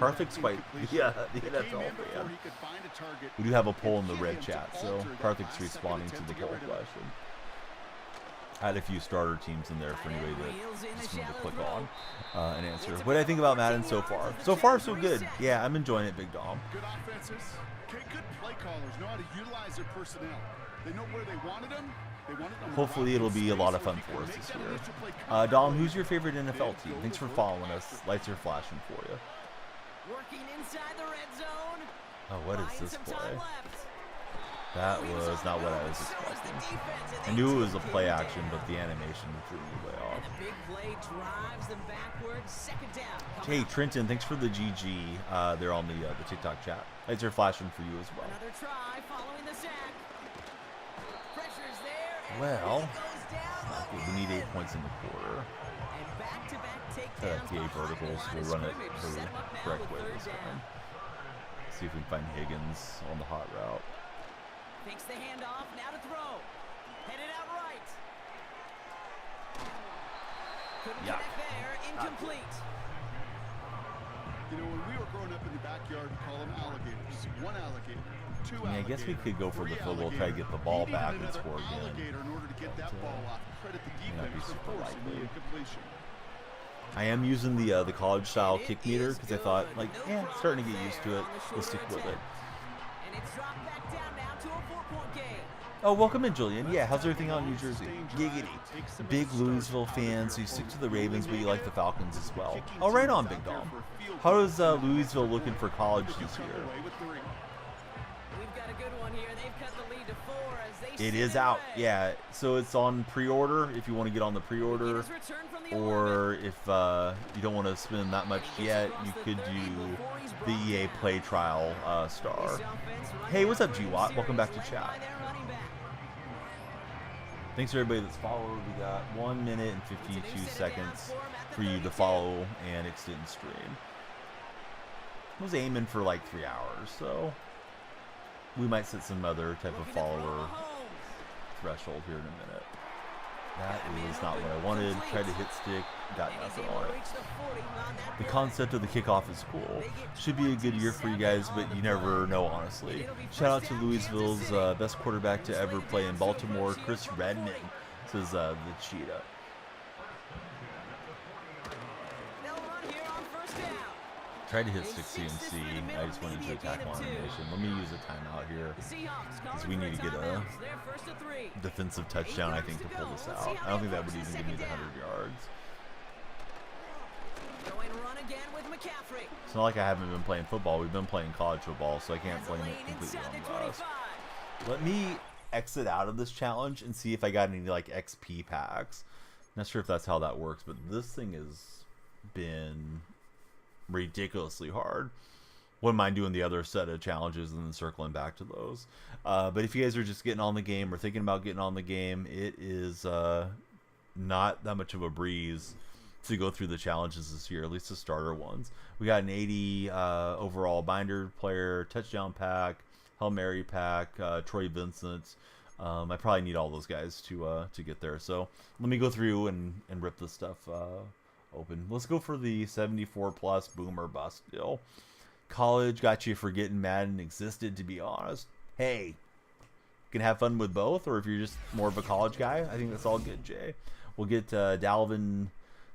Karthik's quite the NFL fan. We do have a poll in the red chat, so Karthik's responding to the poll question. I had a few starter teams in there for anybody that just wanted to click on and answer. What do I think about Madden so far? So far, so good. Yeah, I'm enjoying it, Big Dom. Good offenses. Good play callers know how to utilize their personnel. They know where they wanted them. Hopefully, it'll be a lot of fun for us this year. Dom, who's your favorite NFL team? Thanks for following us. Lights are flashing for you. Working inside the red zone. Oh, what is this play? That was not what I was expecting. I knew it was a play action, but the animation threw me way off. And a big play drives them backwards. Second down. Hey, Trenton, thanks for the GG. They're on the TikTok chat. Lights are flashing for you as well. Another try following the sack. Pressure's there. And Well, he goes down. we need 8 points in the quarter. And back-to-back Set up takedowns PA behind the verticals. line We'll of run it scrimmage. the Set 'em up now correct with way third this down. time. See if we can find Higgins on the hot route. Fakes the handoff, now to throw. Headed out right. Couldn't Yeah. connect there, incomplete. You know, when we were growing up in the backyard, we call them alligators. 1 alligator, 2 I mean, I guess we could go for the field goal, try to get the ball back and score again. Alligator in order to get that ball off. Credit the may not be defense super for forcing the likely. incompletion. I am using the college style kick meter because I thought, like, starting to get used to it. We'll stick with it. And it's dropped back down now to a 4-point game. Oh, welcome in, Julian. Yeah, how's everything out in New Jersey? Giggity. Big Louisville fans, so you stick to the Ravens, but you like the Falcons as well. Oh, right on, Big Dom. How is Louisville looking for college this year? We've got a good one here. They've cut the lead to 4 as they It sit is in out. red. Yeah, so it's on pre-order if you want to get on the pre-order. His return from the 11. Or if you don't want to spend that much yet, you could do the EA Play Trial star. Hey, what's up, G-Watt? Welcome back to chat. Thanks to everybody that's followed. We got 1 minute and 52 seconds for you to follow and extend stream. I was aiming for like 3 hours, so we might set some other type of follower threshold here in a minute. That is not what I wanted. Tried to hit stick, got nothing on it. The concept of the kickoff is cool. Should be a good year for you guys, but you never know, honestly. Shout out to Louisville's best quarterback to ever play in Baltimore, Chris Redman, says the Cheetah. Tried to hit stick CMC. I just went into a tackle animation. Let me use a timeout here because we need to get a defensive touchdown, I think, to pull this out. I don't think that would even give me the 100 yards. It's not like I haven't been playing football. We've been playing college football, so I can't blame it completely on us. Let me exit out of this challenge and see if I got any like XP packs. Not sure if that's how that works, but this thing has been ridiculously hard. Wouldn't mind doing the other set of challenges and then circling back to those. But if you guys are just getting on the game or thinking about getting on the game, it is not that much of a breeze to go through the challenges this year, at least the starter ones. We got an 80 overall binder player, touchdown pack, Hail Mary pack, Troy Vincent. I probably need all those guys to get there. So let me go through and rip this stuff open. Let's go for the 74 plus boomer bust deal. College got you forgetting Madden existed, to be honest. Hey, you can have fun with both, or if you're just more of a college guy, I think that's all good, Jay. We'll get Dalvin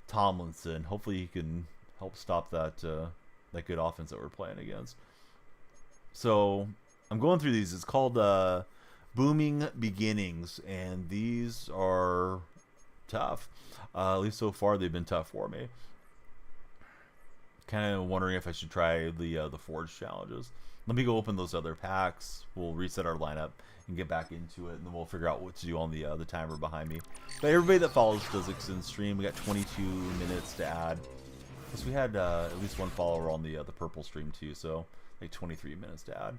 Tomlinson. Hopefully he can help stop that that good offense that we're playing against. So I'm going through these. It's called Booming Beginnings, and these are tough. At least so far, they've been tough for me. Kind of wondering if I should try the Forge challenges. Let me go open those other packs. We'll reset our lineup and get back into it, and then we'll figure out what to do on the timer behind me. But everybody that follows does extend stream. We got 22 minutes to add Plus we had at least one follower on the purple stream too, so like 23 minutes to add.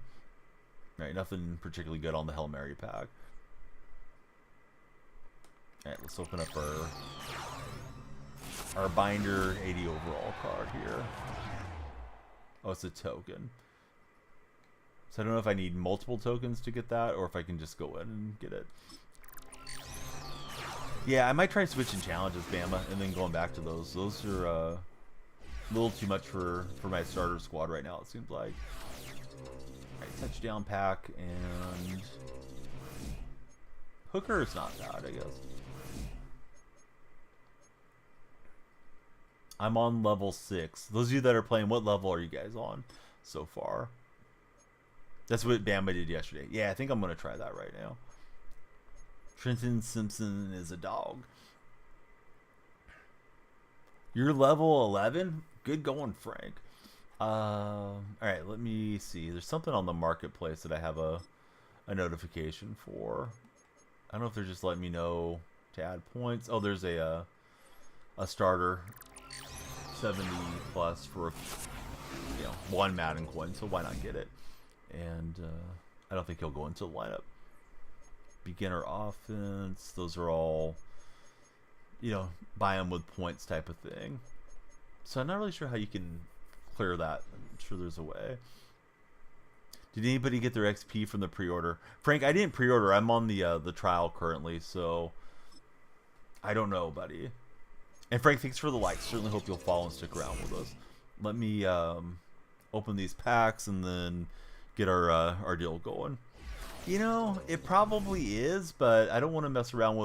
Alright, nothing particularly good on the Hail Mary pack. Alright, let's open up our binder 80 overall card here. Oh, it's a token. So I don't know if I need multiple tokens to get that, or if I can just go in and get it. Yeah, I might try switching challenges, Bama, and then going back to those. Those are a little too much for my starter squad right now, it seems like. Alright, touchdown pack, and Hooker is not bad, I guess. I'm on level 6. Those of you that are playing, what level are you guys on so far? That's what Bama did yesterday. Yeah, I think I'm going to try that right now. Trenton Simpson is a dog. You're level 11? Good going, Frank. Alright, let me see. There's something on the marketplace that I have a notification for. I don't know if they're just letting me know to add points. Oh, there's a starter 70 plus for, you know, 1 Madden coin, so why not get it? And I don't think he'll go into the lineup. Beginner offense, those are all, you know, buy them with points type of thing. So I'm not really sure how you can clear that. I'm sure there's a way. Did anybody get their XP from the pre-order? Frank, I didn't pre-order. I'm on the trial currently, so I don't know, buddy. And Frank, thanks for the likes. Certainly hope you'll follow and stick around with us. Let me open these packs and then get our deal going. You know, it probably is, but I don't want to mess around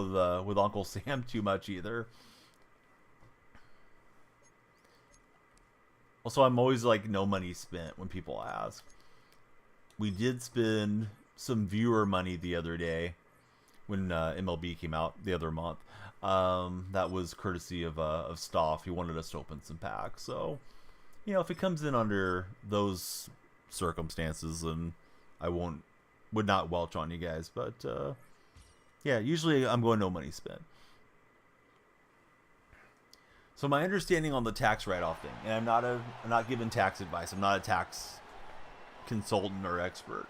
with Uncle Sam too much either. Also, I'm always like, no money spent when people ask. We did spend some viewer money the other day when MLB came out the other month. That was courtesy of Stoff. He wanted us to open some packs. So, you know, if it comes in under those circumstances, then I would not welch on you guys. But yeah, usually I'm going no money spent. So my understanding on the tax write-off thing, and I'm not giving tax advice. I'm not a tax consultant or expert,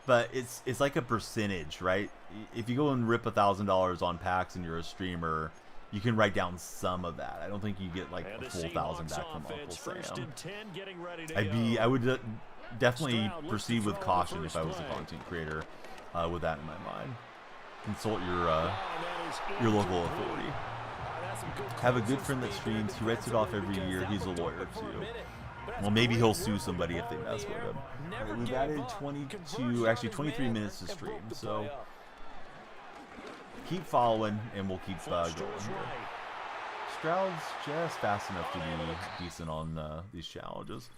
but it's like a percentage, right? If you go and rip $1,000 on packs and you're a streamer, you can write down some of that. I don't think you get like a full 1,000 back from Uncle Sam. I would definitely proceed with caution if I was a content creator with that in my mind. Consult your local authority. Have a good friend that streams. He writes it off every year. He's a lawyer too. Well, maybe he'll sue somebody if they mess with him. Right, we've added 23 minutes to stream, so keep following and we'll keep going here. Stroud's just fast enough to be decent on these challenges.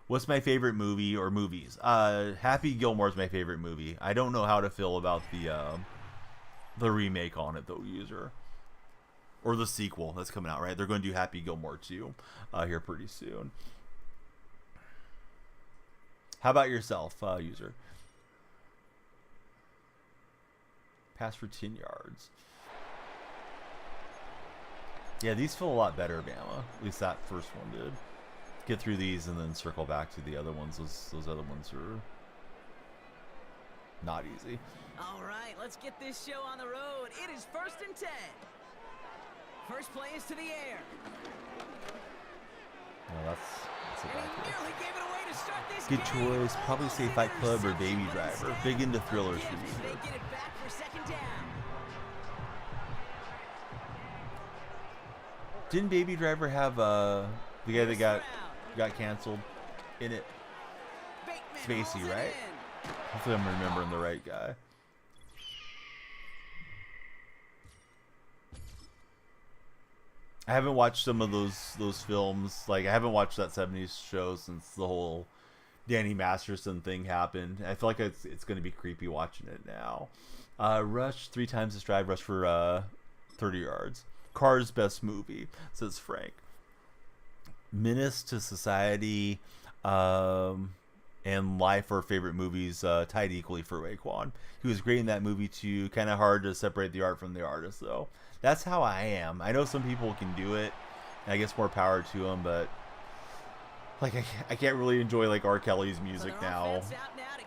What's my favorite movie or movies? Happy Gilmore's my favorite movie. I don't know how to feel about the remake on it though, user. Or the sequel that's coming out, right? They're going to do Happy Gilmore 2 here pretty soon. How about yourself, user? Pass for 10 yards. Yeah, these feel a lot better, Bama. At least that first one did. Get through these and then circle back to the other ones. Those other ones are not easy. All right, let's get this show on the road. It is 1st and 10. First play is to the air. No, that's a And bad he play. nearly gave it away to start this Good game. choice. Probably say Fight Club or Baby Driver. Big into thrillers for you They here. get it back for 2nd down. Didn't Baby Driver have the guy that got canceled in it? Bateman Spacey, hauls it right? in. Hopefully I'm remembering the right guy. I haven't watched some of those films. Like, I haven't watched that 70s show since the whole Danny Masterson thing happened. I feel like it's going to be creepy watching it now. Rush 3 times the stride, rush for 30 yards. Cars best movie, says Frank. Menace to Society and Life are favorite movies, tied equally for Raekwon. He was great in that movie too. Kind of hard to separate the art from the artist though. That's how I am. I know some people can do it, and I guess more power to them, but like I can't really enjoy like R. Kelly's music now.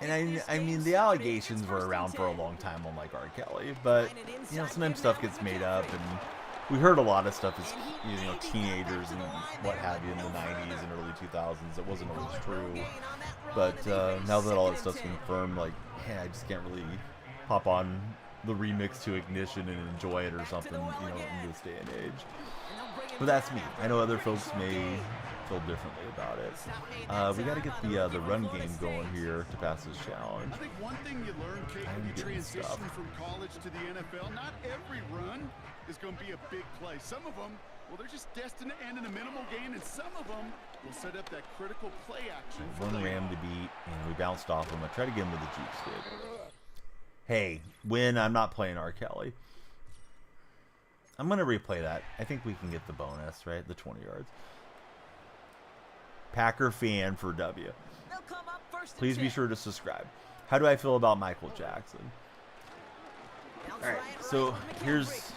And I mean the allegations were around for a long time on like R. Kelly, but you know sometimes stuff gets made up, and we heard a lot of stuff as you know teenagers and what have you in the 90s and early 2000s. It wasn't always true, but now that all that stuff's confirmed, like yeah, I just can't really hop on the remix to Ignition and enjoy it or something, you know, in this day and age. But that's me. I know other folks may feel differently about it. We got to get the run game going here to pass this challenge. I think one thing you learn, Kate, when you transition from college to the NFL, not every run is going to be a big play. Some of them, well, they're just destined to end in a minimal gain, and some of them will set up that critical play action. One ram to beat, and we bounced off him. I tried to get him with the juke stick. Hey, win. I'm not playing R. Kelly. I'm going to replay that. I think we can get the bonus, right? The 20 yards. Packer fan for W. Please be sure to subscribe. How do I feel about Michael Jackson? All right, so here's...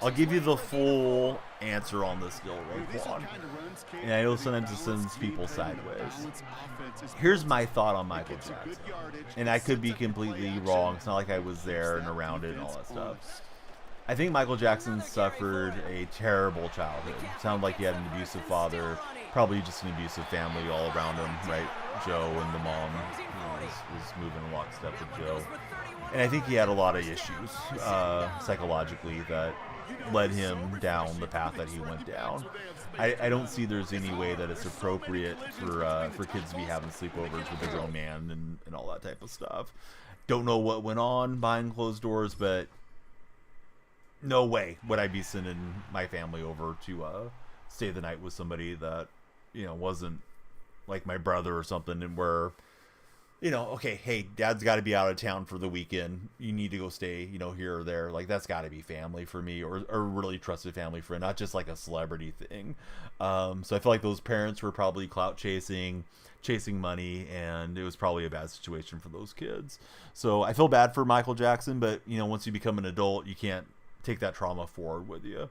I'll give you the full answer on this skill, Raekwon. And I know sometimes it sends people sideways. Here's my thought on Michael Jackson. And I could be completely wrong. It's not like I was there and around it and all that stuff. I think Michael Jackson suffered a terrible childhood. It sounded like he had an abusive father, probably just an abusive family all around him, right? Joe and the mom was moving in lockstep with Joe. And I think he had a lot of issues psychologically that led him down the path that he went down. I don't see there's any way that it's appropriate for kids to be having sleepovers with a grown man and all that type of stuff. Don't know what went on behind closed doors, but no way would I be sending my family over to stay the night with somebody that, you know, wasn't like my brother or something, and where, you know, okay, hey, dad's got to be out of town for the weekend. You need to go stay, you know, here or there. Like, that's got to be family for me, or a really trusted family friend, not just like a celebrity thing. So I feel like those parents were probably clout chasing money, and it was probably a bad situation for those kids. So I feel bad for Michael Jackson, but, you know, once you become an adult, you can't take that trauma forward with you.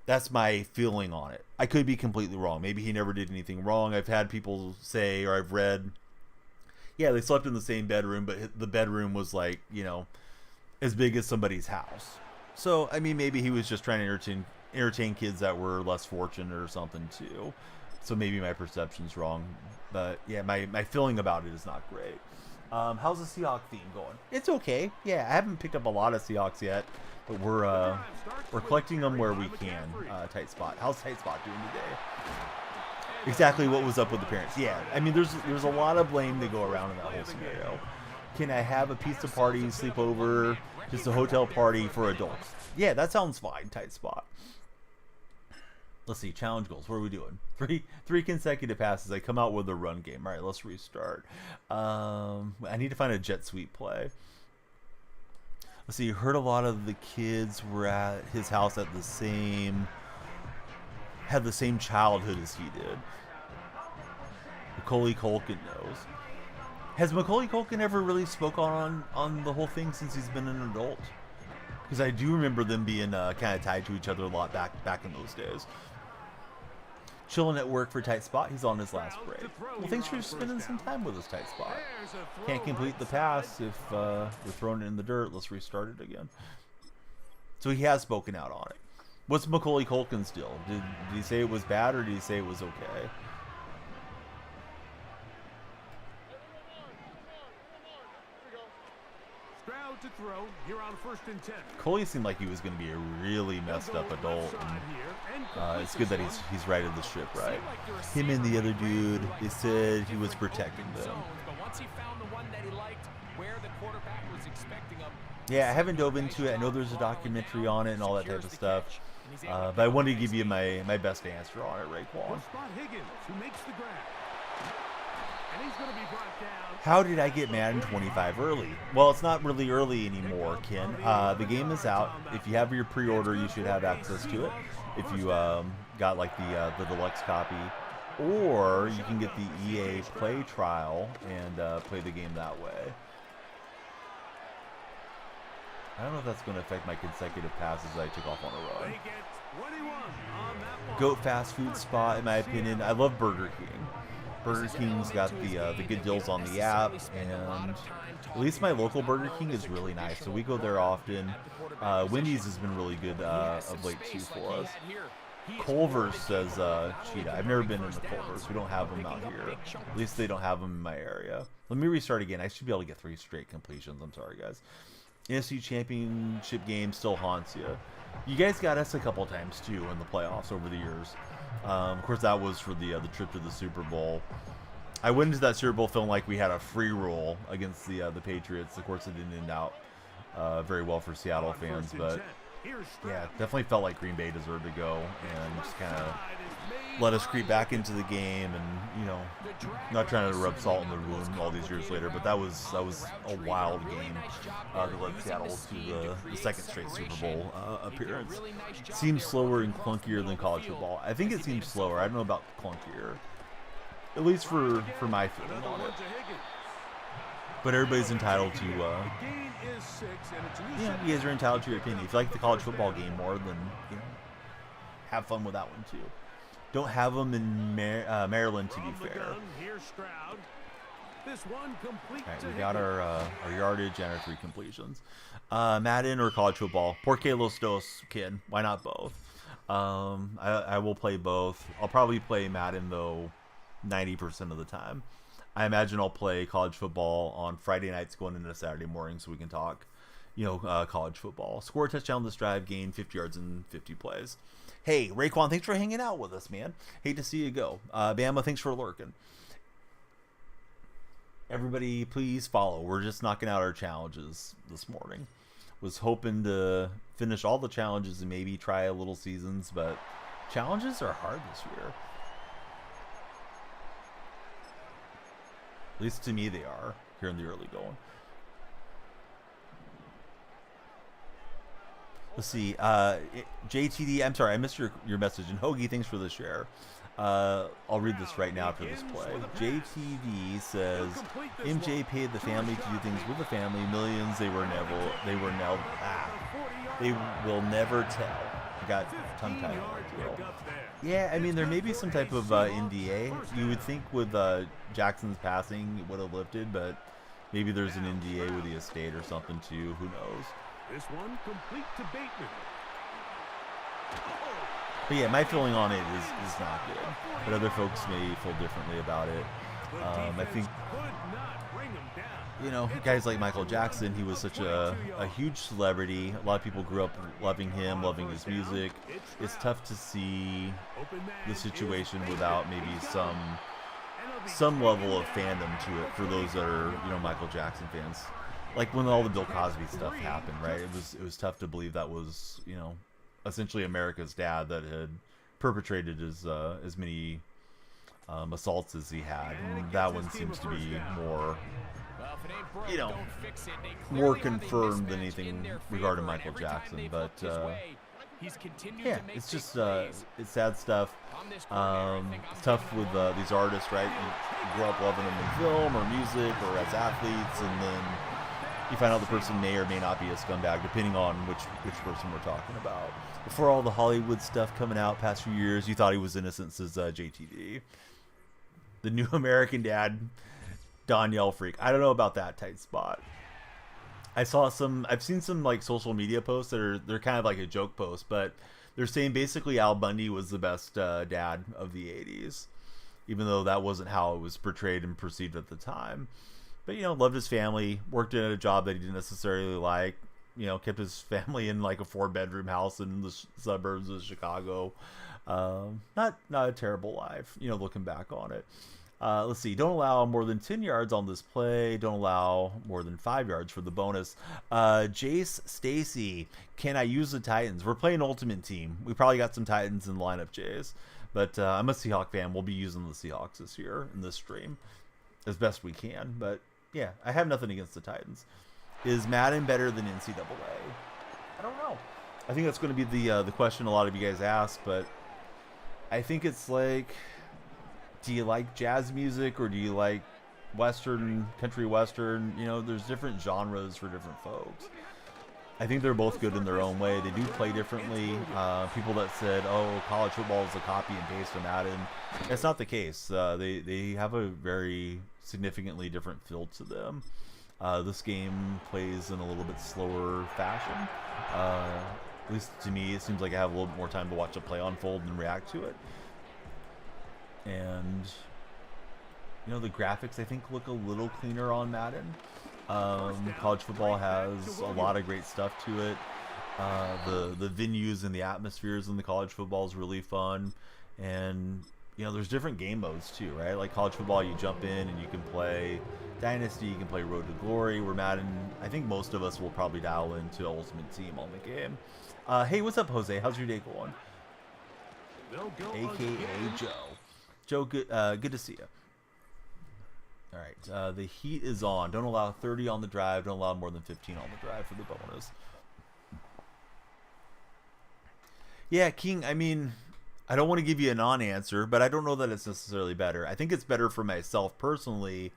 That's my feeling on it. I could be completely wrong. Maybe he never did anything wrong. I've had people say, or I've read, yeah, they slept in the same bedroom, but the bedroom was like, you know, as big as somebody's house. So, I mean, maybe he was just trying to entertain kids that were less fortunate or something too. So maybe my perception's wrong. But yeah, my feeling about it is not great. How's the Seahawks theme going? It's okay. Yeah, I haven't picked up a lot of Seahawks yet, but we're collecting them where we can. Tight spot. How's Tight Spot doing today? Exactly what was up with the parents. Yeah, I mean, there's a lot of blame to go around in that whole scenario. Can I have a pizza party, sleepover, just a hotel party for adults? Yeah, that sounds fine. Tight spot. Let's see, challenge goals. What are we doing? Three consecutive passes. I come out with a run game. All right, let's restart. I need to find a jet sweep play. Let's see, heard a lot of the kids were at his house at had the same childhood as he did. Macaulay Culkin knows. Has Macaulay Culkin ever really spoke on the whole thing since he's been an adult? Because I do remember them being kind of tied to each other a lot back in those days. Chilling at work for Tight Spot. He's on his last break. Well, thanks for spending some time with us, Tight Spot. Can't complete the pass if we're throwing it in the dirt. Let's restart it again. So he has spoken out on it. What's Macaulay Culkin's deal? Did he say it was bad, or did he say it was okay? Stroud to throw here on 1st and 10. Coley seemed like he was going to be a really messed up adult. And, it's good that he's righted the ship, right? Him and the other dude, they said he was protecting them. But once he found the one that he liked, where the quarterback was expecting him. Yeah, I haven't dove into it. I know there's a documentary on it and all that type of stuff. But I wanted to give you my best answer on it, Raekwon. How did I get Madden 25 early? Well, it's not really early anymore, Ken. The game is out. If you have your pre-order, you should have access to it. If you got like the deluxe copy, or you can get the EA Play trial and play the game that way. I don't know if that's going to affect my consecutive passes I took off on a run. They get 21 on that one. GOAT fast food spot, in my opinion. I love Burger King. Burger King's got the good deals on the app, and at least my local Burger King is really nice, so we go there often. Wendy's has been really good of late too for us. Culver's says Cheetah. I've never been into Culver's. We don't have them out here. At least they don't have them in my area. Let me restart again. I should be able to get 3 straight completions. I'm sorry, guys. NFC Championship game still haunts you. You guys got us a couple times too in the playoffs over the years. Of course, that was for the trip to the Super Bowl. I went into that Super Bowl feeling like we had a free roll against the Patriots. Of course, it didn't end out very well for Seattle fans, but yeah, definitely felt like Green Bay deserved to go and just kind of let us creep back into the game, and you know, not trying to rub salt in the wound all these years later, but that was a wild game that led Seattle to the second straight Super Bowl appearance. Seems slower and clunkier than college football. I think it seems slower. I don't know about clunkier, at least for my feeling on it. But everybody's entitled to, yeah, you guys are entitled to your opinion. If you like the college football game more, then you know, have fun with that one too. Don't have them in Maryland, to be fair. Alright, we got our yardage and our 3 completions. Madden or college football? Por que los dos, kid? Why not both? I will play both. I'll probably play Madden, though, 90% of the time. I imagine I'll play college football on Friday nights going into Saturday morning so we can talk, you know, college football. Score a touchdown this drive, gain 50 yards in 50 plays. Hey, Raekwon, thanks for hanging out with us, man. Hate to see you go. Bama, thanks for lurking. Everybody, please follow. We're just knocking out our challenges this morning. Was hoping to finish all the challenges and maybe try a little seasons, but challenges are hard this year. At least to me they are, here in the early going. Let's see. JTD, I'm sorry, I missed your message. And Hoagie, thanks for the share. I'll read this right now for this play. JTD says, MJ paid the family to do things with the family. Millions they will never tell. I got tongue-tied. Yeah, I mean, there may be some type of NDA. You would think with Jackson's passing it would have lifted, but maybe there's an NDA with the estate or something too. Who knows? This one complete to Bateman. But yeah, my feeling on it is not good. But other folks may feel differently about it. I think, you know, guys like Michael Jackson, he was such a huge celebrity. A lot of people grew up loving him, loving his music. It's tough to see the situation without maybe some level of fandom to it for those that are, you know, Michael Jackson fans. Like when all the Bill Cosby stuff happened, right? It was tough to believe that was, you know, essentially America's dad that had perpetrated as many assaults as he had. And that one seems to be more, you know, more confirmed than anything regarding Michael Jackson. But yeah, it's just it's sad stuff. It's tough with these artists, right? You grow up loving them in film or music or as athletes, and then you find out the person may or may not be a scumbag, depending on which person we're talking about. Before all the Hollywood stuff coming out past few years, you thought he was innocent, says JTD. The new American Dad, Danielle Freak. I don't know about that tight spot. I've seen some like social media posts that they're kind of like a joke post, but they're saying basically Al Bundy was the best dad of the 80s, even though that wasn't how it was portrayed and perceived at the time. But, you know, loved his family, worked in a job that he didn't necessarily like, you know, kept his family in like a 4-bedroom house in the suburbs of Chicago. Not a terrible life, you know, looking back on it. Let's see. Don't allow more than 10 yards on this play. Don't allow more than 5 yards for the bonus. Jace Stacy, can I use the Titans? We're playing Ultimate Team. We probably got some Titans in the lineup, Jace. But I'm a Seahawk fan. We'll be using the Seahawks this year in this stream as best we can. But yeah, I have nothing against the Titans. Is Madden better than NCAA? I don't know. I think that's going to be the question a lot of you guys ask, but I think it's like, do you like jazz music or do you like Western, country Western? You know, there's different genres for different folks. I think they're both good in their own way. They do play differently. People that said, "Oh, college football is a copy and paste of Madden," that's not the case. They have a very significantly different feel to them. This game plays in a little bit slower fashion. At least to me, it seems like I have a little bit more time to watch a play unfold and react to it. And the graphics I think look a little cleaner on Madden. College football has a lot of great stuff to it. The venues and the atmospheres in the college football is really fun, and there's different game modes too, right? Like college football, you jump in and you can play Dynasty, you can play Road to Glory. Where Madden, I think most of us will probably dial into Ultimate Team on the game. Hey, what's up, Jose? How's your day going? AKA Joe. Joe, good to see you. All right, the heat is on. Don't allow 30 on the drive. Don't allow more than 15 on the drive for the bonus. Yeah, King, I mean, I don't want to give you a non-answer, but I don't know that it's necessarily better. I think it's better for myself personally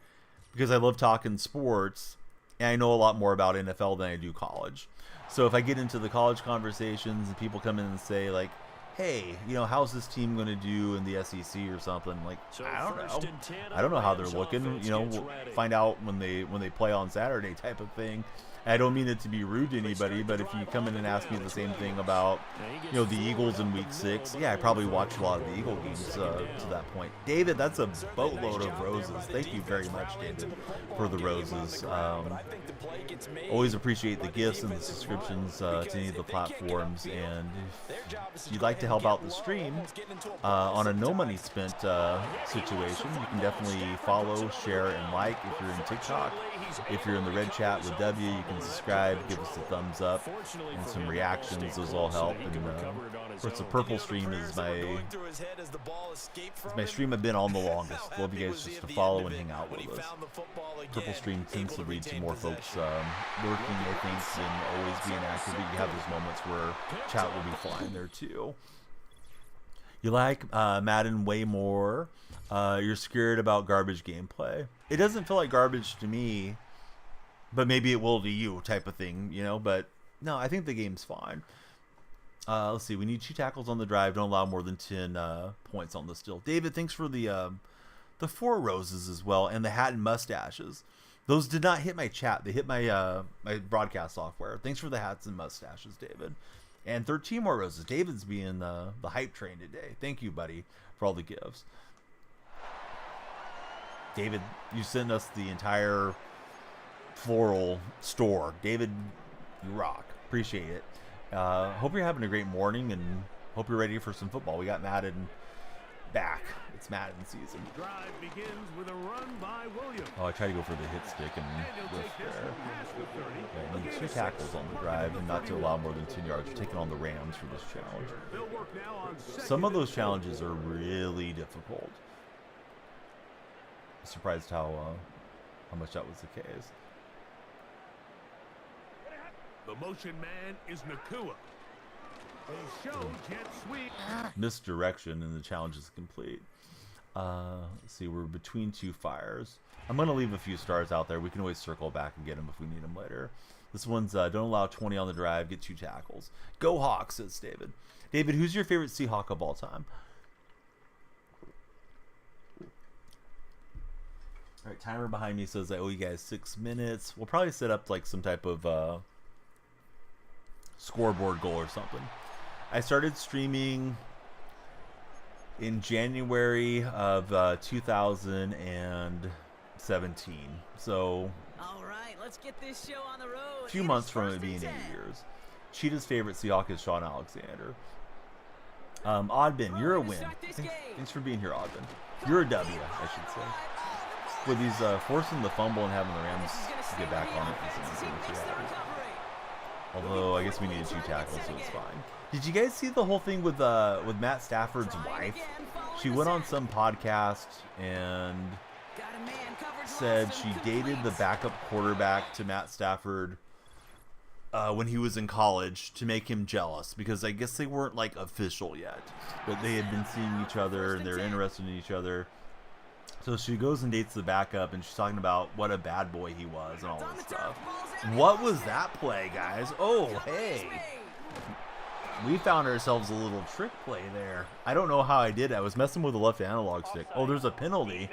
because I love talking sports, and I know a lot more about NFL than I do college. So if I get into the college conversations and people come in and say, like, hey, how's this team going to do in the SEC or something? Like, I don't know. I don't know how they're looking. We'll find out when they play on Saturday type of thing. I don't mean it to be rude to anybody, but if you come in and ask me the same thing about, the Eagles in Week 6, yeah, I probably watched a lot of the Eagle games to that point. David, that's a boatload of roses. Thank you very much, David, for the roses. Always appreciate the gifts and the subscriptions to any of the platforms. And if you'd like to help out the stream on a no money spent situation, you can definitely follow, share, and like if you're in TikTok. If you're in the red chat with W, you can subscribe, give us a thumbs up, and some reactions. Those all help. And of course, the purple stream is my stream I've been on the longest. Love you guys just to follow and hang out with us. Purple stream tends to lead to more folks lurking, I think, and always being active. But you have those moments where chat will be flying there too. You like Madden way more. You're scared about garbage gameplay. It doesn't feel like garbage to me, but maybe it will to you type of thing, But no, I think the game's fine. Let's see. We need 2 tackles on the drive. Don't allow more than 10 points on the steal. David, thanks for the 4 roses as well, and the hat and mustaches. Those did not hit my chat. They hit my my broadcast software. Thanks for the hats and mustaches, David. And 13 more roses. David's being the hype train today. Thank you, buddy, for all the gifts. David, you sent us the entire floral store. David, you rock. Appreciate it. Hope you're having a great morning, and hope you're ready for some football. We got Madden back. It's Madden season. Drive begins with a run by Williams. Oh, I tried to go for the hit stick and whiff there. Yeah, I need 2 tackles on the drive and not to allow more than 10 yards. We're taking on the Rams for this challenge. Some of those challenges are really difficult. Surprised how much that was the case. The motion man is Nakua. A show jet sweep. Misdirection and the challenge is complete. Let's see, we're between 2 fires. I'm going to leave a few stars out there. We can always circle back and get them if we need them later. This one's don't allow 20 on the drive, get 2 tackles. Go Hawks, says David. David, who's your favorite Seahawk of all time? All right, timer behind me says I owe you guys 6 minutes. We'll probably set up like some type of scoreboard goal or something. I started streaming in January of 2017. So All right, let's get this show on the road. a few months from it being 8 years. Cheetah's favorite Seahawk is Sean Alexander. Oddbin, you're a win. Thanks for being here, Oddbin. You're a W, I should say. With these forcing the fumble and having the Rams get back on it. Although I guess we needed 2 tackles, so it's fine. Did you guys see the whole thing with Matt Stafford's wife? She went on some podcast and said she dated the backup quarterback to Matt Stafford when he was in college to make him jealous, because I guess they weren't like official yet, but they had been seeing each other and they're interested in each other. So she goes and dates the backup, and she's talking about what a bad boy he was and all this stuff. What was that play, guys? Oh, hey. We found ourselves a little trick play there. I don't know how I did it. I was messing with the left analog stick. Oh, there's a penalty.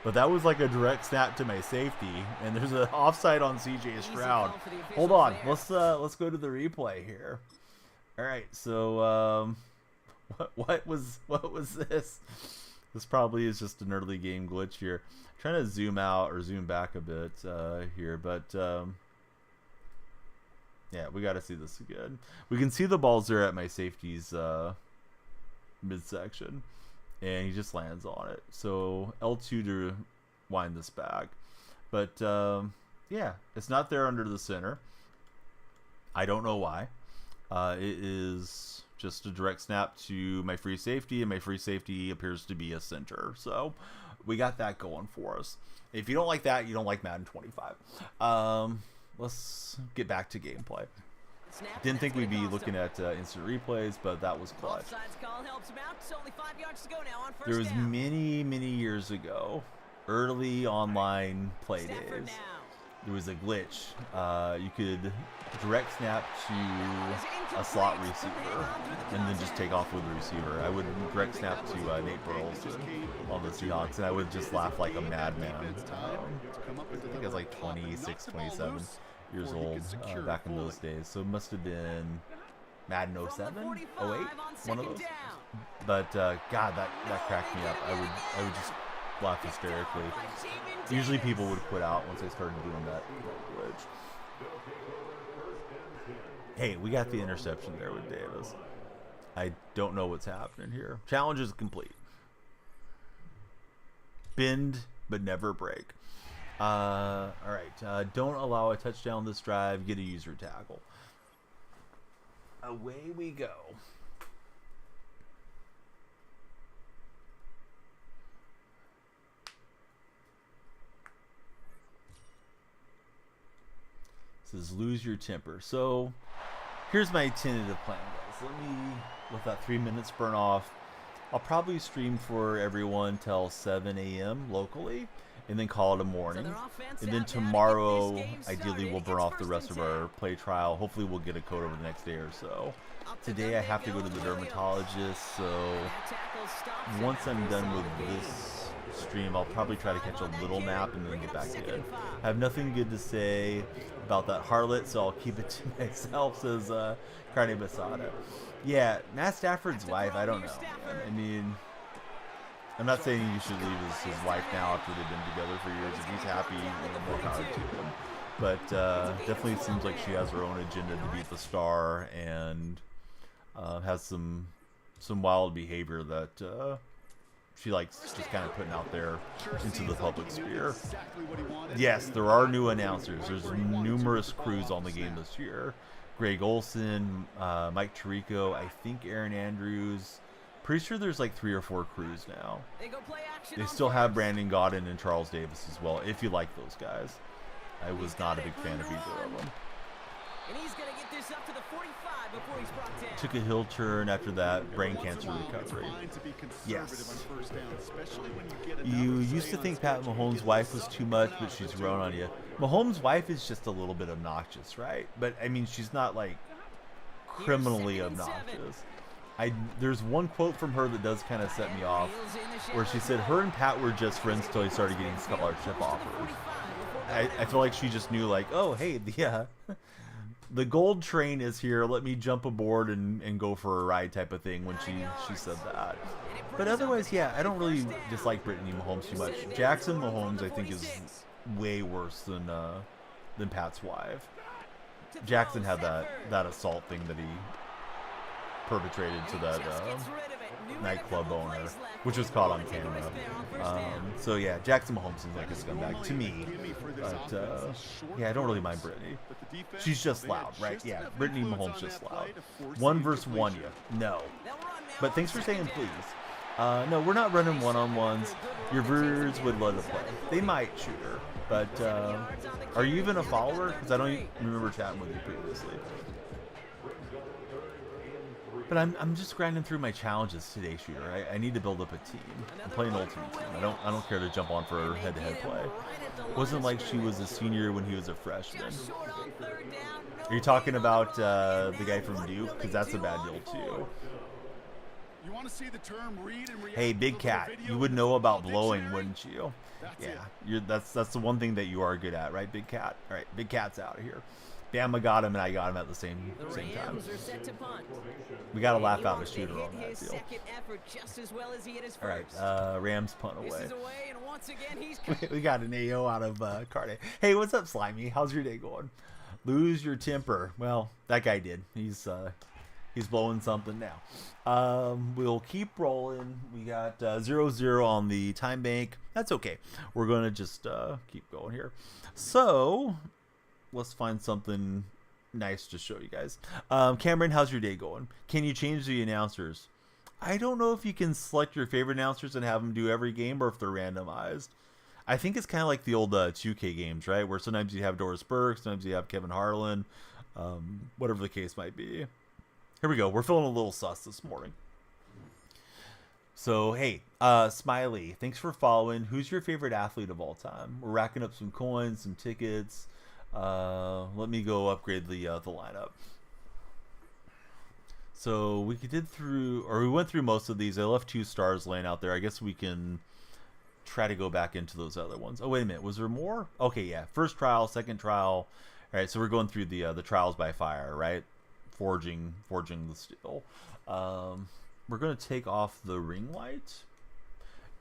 But that was like a direct snap to my safety. And there's an offside on CJ Stroud. Hold on. Let's go to the replay here. All right. So what was this? This probably is just an early game glitch here. I'm trying to zoom out or zoom back a bit here, but yeah, we got to see this again. We can see the balls there at my safety's midsection, and he just lands on it. So L2 to wind this back, but yeah, it's not there under the center. I don't know why. It is just a direct snap to my free safety, and my free safety appears to be a center. So we got that going for us. If you don't like that, you don't like Madden 25. Let's get back to gameplay. Didn't think we'd be looking at instant replays, but that was clutch. There was many years ago, early online play days, there was a glitch. You could direct snap to a slot receiver and then just take off with the receiver. I would direct snap to Nate Burleson on the Seahawks, and I would just laugh like a madman. I think I was like 26, 27 years old back in those days. So it must have been Madden 07, 08, one of those. But God, that cracked me up. I would just laugh hysterically. Usually people would quit out once I started doing that glitch. Hey, we got the interception there with Davis. I don't know what's happening here. Challenge is complete. Bend, but never break. All right. Don't allow a touchdown this drive. Get a user tackle. Away we go. Says lose your temper. So here's my tentative plan, guys. Let that 3 minutes burn off. I'll probably stream for everyone till 7 a.m. locally, and then call it a morning. And then tomorrow, ideally, we'll burn off the rest of our play trial. Hopefully, we'll get a code over the next day or so. Today, I have to go to the dermatologist, so once I'm done with this stream, I'll probably try to catch a little nap and then get back in. I have nothing good to say about that harlot, so I'll keep it to myself, says Carne Basada. Yeah, Matt Stafford's wife, I don't know. I mean, I'm not saying you should leave his wife now after they've been together for years. If he's happy, more power to him. But definitely seems like she has her own agenda to beat the star, and has some wild behavior that she likes just kind of putting out there into the public sphere. Yes, there are new announcers. There's numerous crews on the game this year. Greg Olson, Mike Tirico, I think Aaron Andrews. Pretty sure there's like 3 or 4 crews now. They still have Brandon Gaudin and Charles Davis as well, if you like those guys. I was not a big fan of either of them. And he's going to get this up to the 45 before he's brought down. Took a hill turn after that brain cancer recovery. Yes. You used to think Pat Mahomes' wife was too much, but she's grown on you. Mahomes' wife is just a little bit obnoxious, right? But, I mean, she's not, like, criminally obnoxious. There's one quote from her that does kind of set me off, where she said her and Pat were just friends till he started getting scholarship offers. I feel like she just knew, like, oh, hey, the gold train is here. Let me jump aboard and go for a ride type of thing when she said that. But otherwise, yeah, I don't really dislike Brittany Mahomes too much. Jackson Mahomes, I think, is way worse than Pat's wife. Jackson had that assault thing that he perpetrated to that nightclub owner, which was caught on camera. So yeah, Jackson Mahomes seems like a scumbag to me, but yeah, I don't really mind Brittany. She's just loud, right? Yeah, Brittany Mahomes just loud. 1 versus 1, you no. But thanks for saying please. No, we're not running one-on-ones. Your viewers would love to play. They might shoot her, but are you even a follower? Because I don't remember chatting with you previously. But I'm just grinding through my challenges today, Shooter. I need to build up a team. I'm playing Ultimate Team. I don't care to jump on for head-to-head play. It wasn't like she was a senior when he was a freshman. Are you talking about the guy from Duke? Because that's a bad deal too. You want to see the term read and react? Hey, Big Cat, you would know about blowing, wouldn't you? Yeah, that's the one thing that you are good at, right, Big Cat? All right, Big Cat's out of here. Bama got him, and I got him at the same time. We got to laugh out a Shooter on that deal. All right, Rams punt away. We got an AO out of Carde. Hey, what's up, Slimy? How's your day going? Lose your temper. Well, that guy did. He's blowing something now. We'll keep rolling. We got 0-0 on the time bank. That's okay. We're going to just keep going here. So let's find something nice to show you guys. Cameron, how's your day going? Can you change the announcers? I don't know if you can select your favorite announcers and have them do every game or if they're randomized. I think it's kind of like the old 2K games, right? Where sometimes you have Doris Burke, sometimes you have Kevin Harlan, whatever the case might be. Here we go. We're feeling a little sus this morning. So, hey, Smiley, thanks for following. Who's your favorite athlete of all time? We're racking up some coins, some tickets. Let me go upgrade the lineup. So we went through most of these. I left 2 stars laying out there. I guess we can try to go back into those other ones. Oh, wait a minute. Was there more? Okay, yeah. First trial, second trial. All right, so we're going through the trials by fire, right? Forging the steel. We're going to take off the ring light.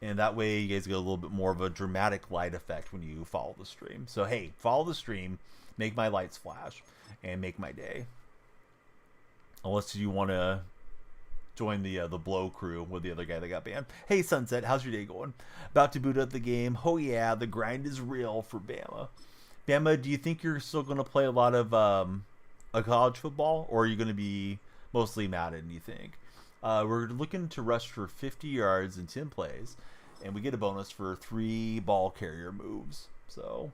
And that way you guys get a little bit more of a dramatic light effect when you follow the stream. So, hey, follow the stream, make my lights flash, and make my day. Unless you want to join the blow crew with the other guy that got banned. Hey, Sunset, how's your day going? About to boot up the game. Oh, yeah, the grind is real for Bama. Bama, do you think you're still going to play a lot of college football, or are you going to be mostly Madden, do you think? We're looking to rush for 50 yards in 10 plays, and we get a bonus for 3 ball carrier moves. So,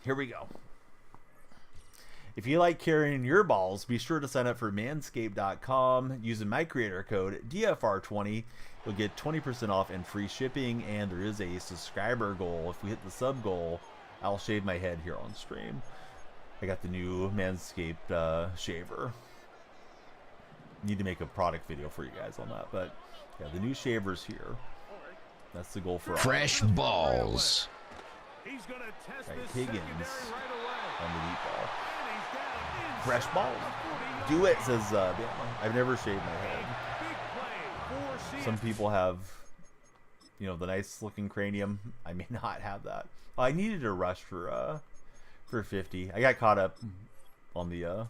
here we go. If you like carrying your balls, be sure to sign up for manscaped.com using my creator code DFR20. You'll get 20% off and free shipping, and there is a subscriber goal. If we hit the sub goal, I'll shave my head here on stream. I got the new Manscaped shaver. Need to make a product video for you guys on that, but yeah, the new shaver's here. That's the goal for fresh balls. Right, Higgins on the deep ball. Fresh balls. Do it, says Bama. I've never shaved my head. Some people have, the nice looking cranium. I may not have that. I needed a rush for 50. I got caught up on the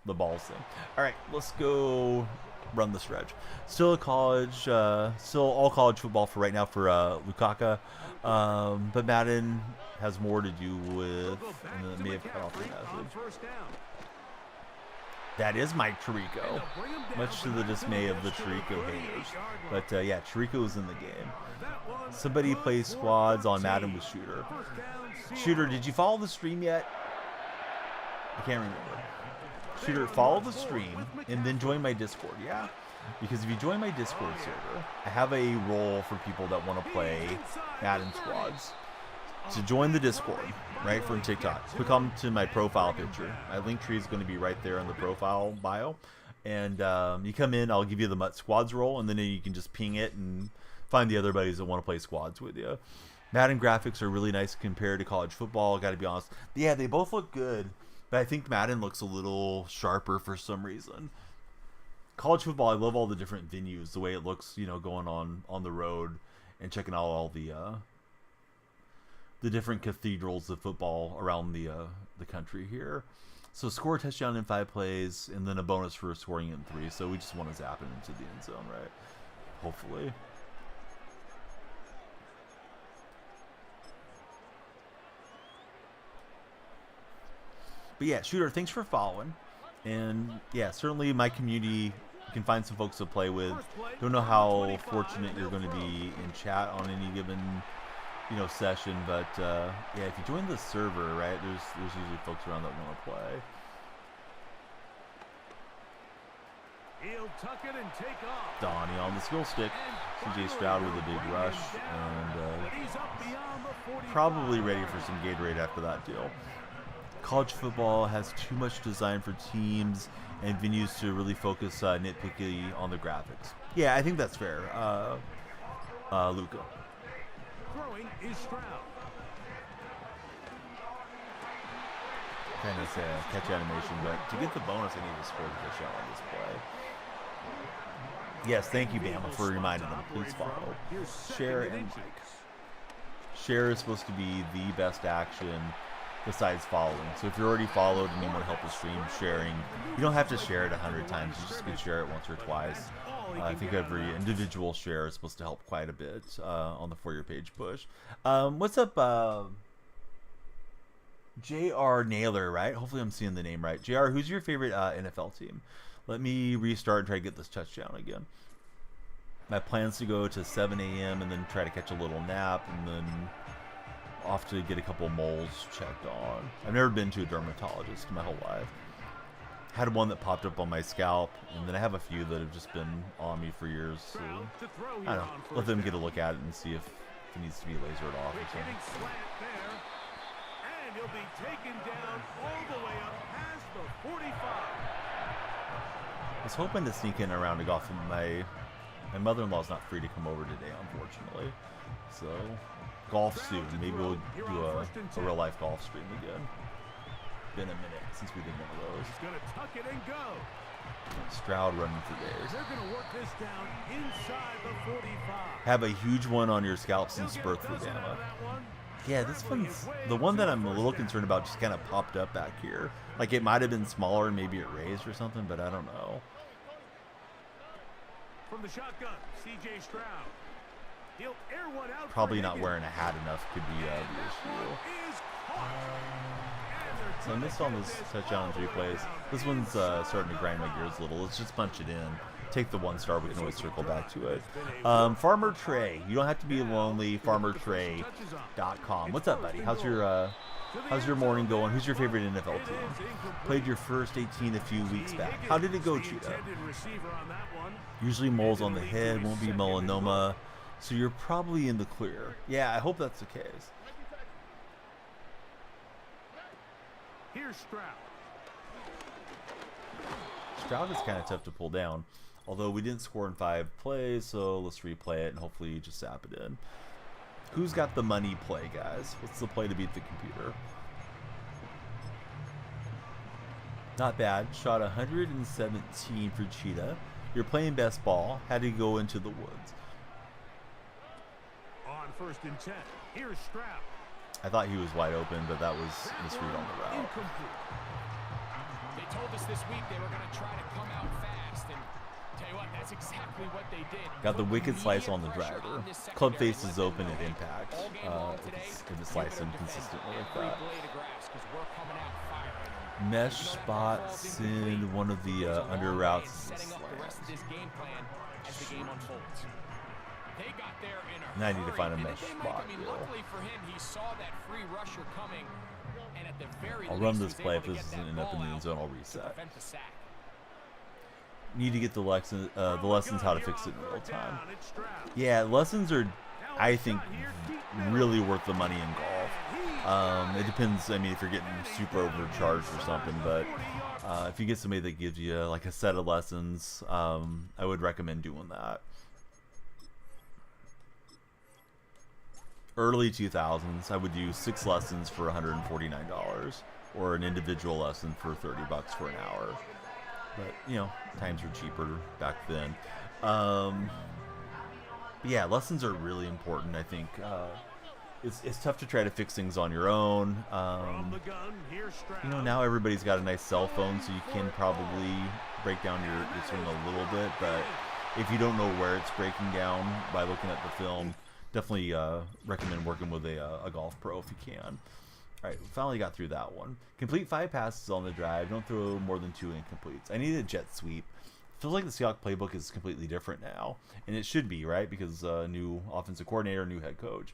balls thing. All right, let's go run the stretch. Still all college football for right now for Lukaku, but Madden has more to do with, and it may have cut off the message. That is Mike Tirico, much to the dismay of the Tirico haters. But yeah, Tirico's in the game. Somebody plays squads on Madden with Shooter. Shooter, did you follow the stream yet? I can't remember. Shooter, follow the stream and then join my Discord, yeah? Because if you join my Discord server, I have a role for people that want to play Madden squads. So join the Discord, right, from TikTok. Click on to my profile picture. My link tree is going to be right there in the profile bio. And you come in, I'll give you the Mutt Squads role, and then you can just ping it and find the other buddies that want to play squads with you. Madden graphics are really nice compared to college football, got to be honest. Yeah, they both look good, but I think Madden looks a little sharper for some reason. College football, I love all the different venues, the way it looks, going on the road and checking out all the different cathedrals of football around the country here. So score a touchdown in 5 plays, and then a bonus for scoring in 3. So we just want to zap it into the end zone, right? Hopefully. But yeah, Shooter, thanks for following. And yeah, certainly my community, you can find some folks to play with. Don't know how fortunate you're going to be in chat on any given session, but yeah, if you join the server, right, there's usually folks around that want to play. He'll tuck it and take off. Donnie on the skill stick. CJ Stroud with a big rush, and He's up beyond the 45. probably ready for some Gatorade after that deal. College football has too much design for teams and venues to really focus nitpicky on the graphics. Yeah, I think that's fair. Luca. Throwing is Stroud. Kind of say a catch animation, but to get the bonus, I need to score the shot on this play. Yes, thank you, Bama, for reminding them. Please follow. Share and like. Share is supposed to be the best action besides following. So if you're already followed and you want to help the stream, sharing, you don't have to share it 100 times. You just can share it once or twice. I think every individual share is supposed to help quite a bit on the For Your Page push. What's up, JR Naylor, right? Hopefully I'm seeing the name right. JR, who's your favorite NFL team? Let me restart and try to get this touchdown again. My plan's to go to 7 a.m. and then try to catch a little nap and then off to get a couple moles checked on. I've never been to a dermatologist in my whole life. Had one that popped up on my scalp, and then I have a few that have just been on me for years. So, I don't know. Let them get a look at it and see if it needs to be lasered off or something. And he'll be taken down all the way up past the 45. I was hoping to sneak in around to golf. My mother-in-law's not free to come over today, unfortunately. So, golf soon. Maybe we'll do a real-life golf stream again. Been a minute since we did one of those. He's gonna tuck it and go. Stroud running for days. They're gonna work this down inside the 45. Have a huge one on your scalp since birth for Bama. Yeah, this one's the one that I'm a little concerned about. Just kind of popped up back here. Like it might have been smaller, maybe it raised or something, but I don't know. From the shotgun, CJ Stroud. He'll air one out. Probably not wearing a hat enough could be the issue. So I missed all those touchdown replays. This one's starting to grind my gears a little. Let's just punch it in. Take the 1 star. We can always circle back to it. Farmer Trey. You don't have to be lonely. FarmerTrey.com. What's up, buddy? How's your morning going? Who's your favorite NFL team? Played your first 18 a few weeks back. How did it go, Cheetah? Usually moles on the head. Won't be melanoma. So you're probably in the clear. Yeah, I hope that's the case. Here's Stroud. Stroud is kind of tough to pull down. Although we didn't score in 5 plays, so let's replay it and hopefully just zap it in. Who's got the money play, guys? What's the play to beat the computer? Not bad. Shot 117 for Cheetah. You're playing best ball. Had to go into the woods. On 1st and 10. Here's Stroud. I thought he was wide open, but that was misread on the route. They told us this week they were going to try to come out fast, and tell you what, that's exactly what they did. Got the wicked slice on the driver. Club face is open at impact. If it's sliced in consistently like that. Mesh spot, send one of the under routes. And I need to find a mesh spot. I'll run this play. If this doesn't end up in the end zone, I'll reset. Need to get the lessons how to fix it in real time. Yeah, lessons are, I think, really worth the money in golf. It depends. I mean, if you're getting super overcharged or something, but if you get somebody that gives you like a set of lessons, I would recommend doing that. Early 2000s, I would do 6 lessons for $149, or an individual lesson for $30 for an hour. But you know, times were cheaper back then. Yeah, lessons are really important. I think it's tough to try to fix things on your own. You know, now everybody's got a nice cell phone, so you can probably break down your swing a little bit. But if you don't know where it's breaking down by looking at the film, definitely recommend working with a golf pro if you can. All right, finally got through that one. Complete 5 passes on the drive. Don't throw more than 2 incompletes. I need a jet sweep. Feels like the Seahawks playbook is completely different now, and it should be, right? Because new offensive coordinator, new head coach.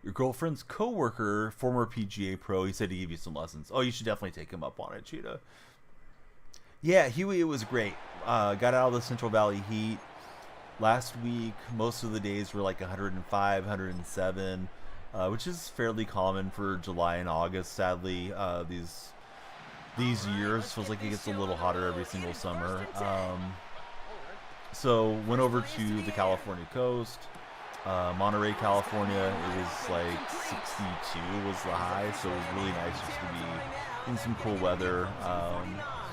Your girlfriend's coworker, former PGA pro, he said he gave you some lessons. Oh, you should definitely take him up on it, Cheetah. Yeah, Huey, it was great. got out of the Central Valley heat last week. Most of the days were like 105, 107, which is fairly common for July and August. Sadly, these years feels like it gets a little hotter every single summer. So went over to the California coast, Monterey, California. It was like 62 was the high, so it was really nice just to be in some cool weather.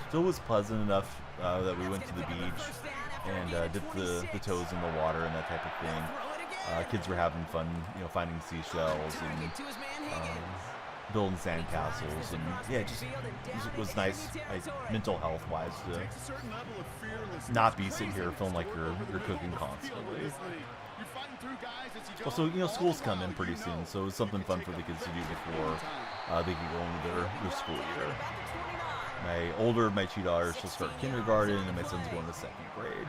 Still was pleasant enough that we went to the beach and dipped the toes in the water and that type of thing. Kids were having fun, finding seashells and building sandcastles, and yeah, it was nice, mental health wise, to not be sitting here feeling like you're cooking constantly. Also, school's coming pretty soon, so it's something fun for the kids to do before they can go into their school year. My two daughters will start kindergarten, and my son's going to 2nd grade.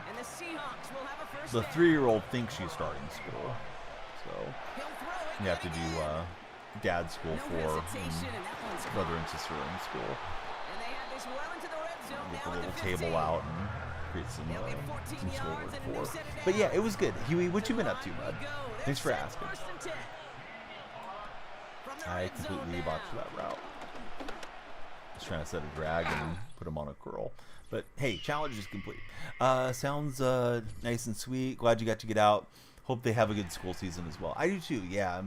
The 3-year-old thinks she's starting school, so you have to do dad's school for brother and sister in school. Get the little table out and create some schoolwork for. But yeah, it was good. Huey, what you been up to, bud? Thanks for asking. I completely botched that route. Just trying to set a drag and put him on a curl. But hey, challenge is complete. Sounds nice and sweet. Glad you got to get out. Hope they have a good school season as well. I do too. Yeah,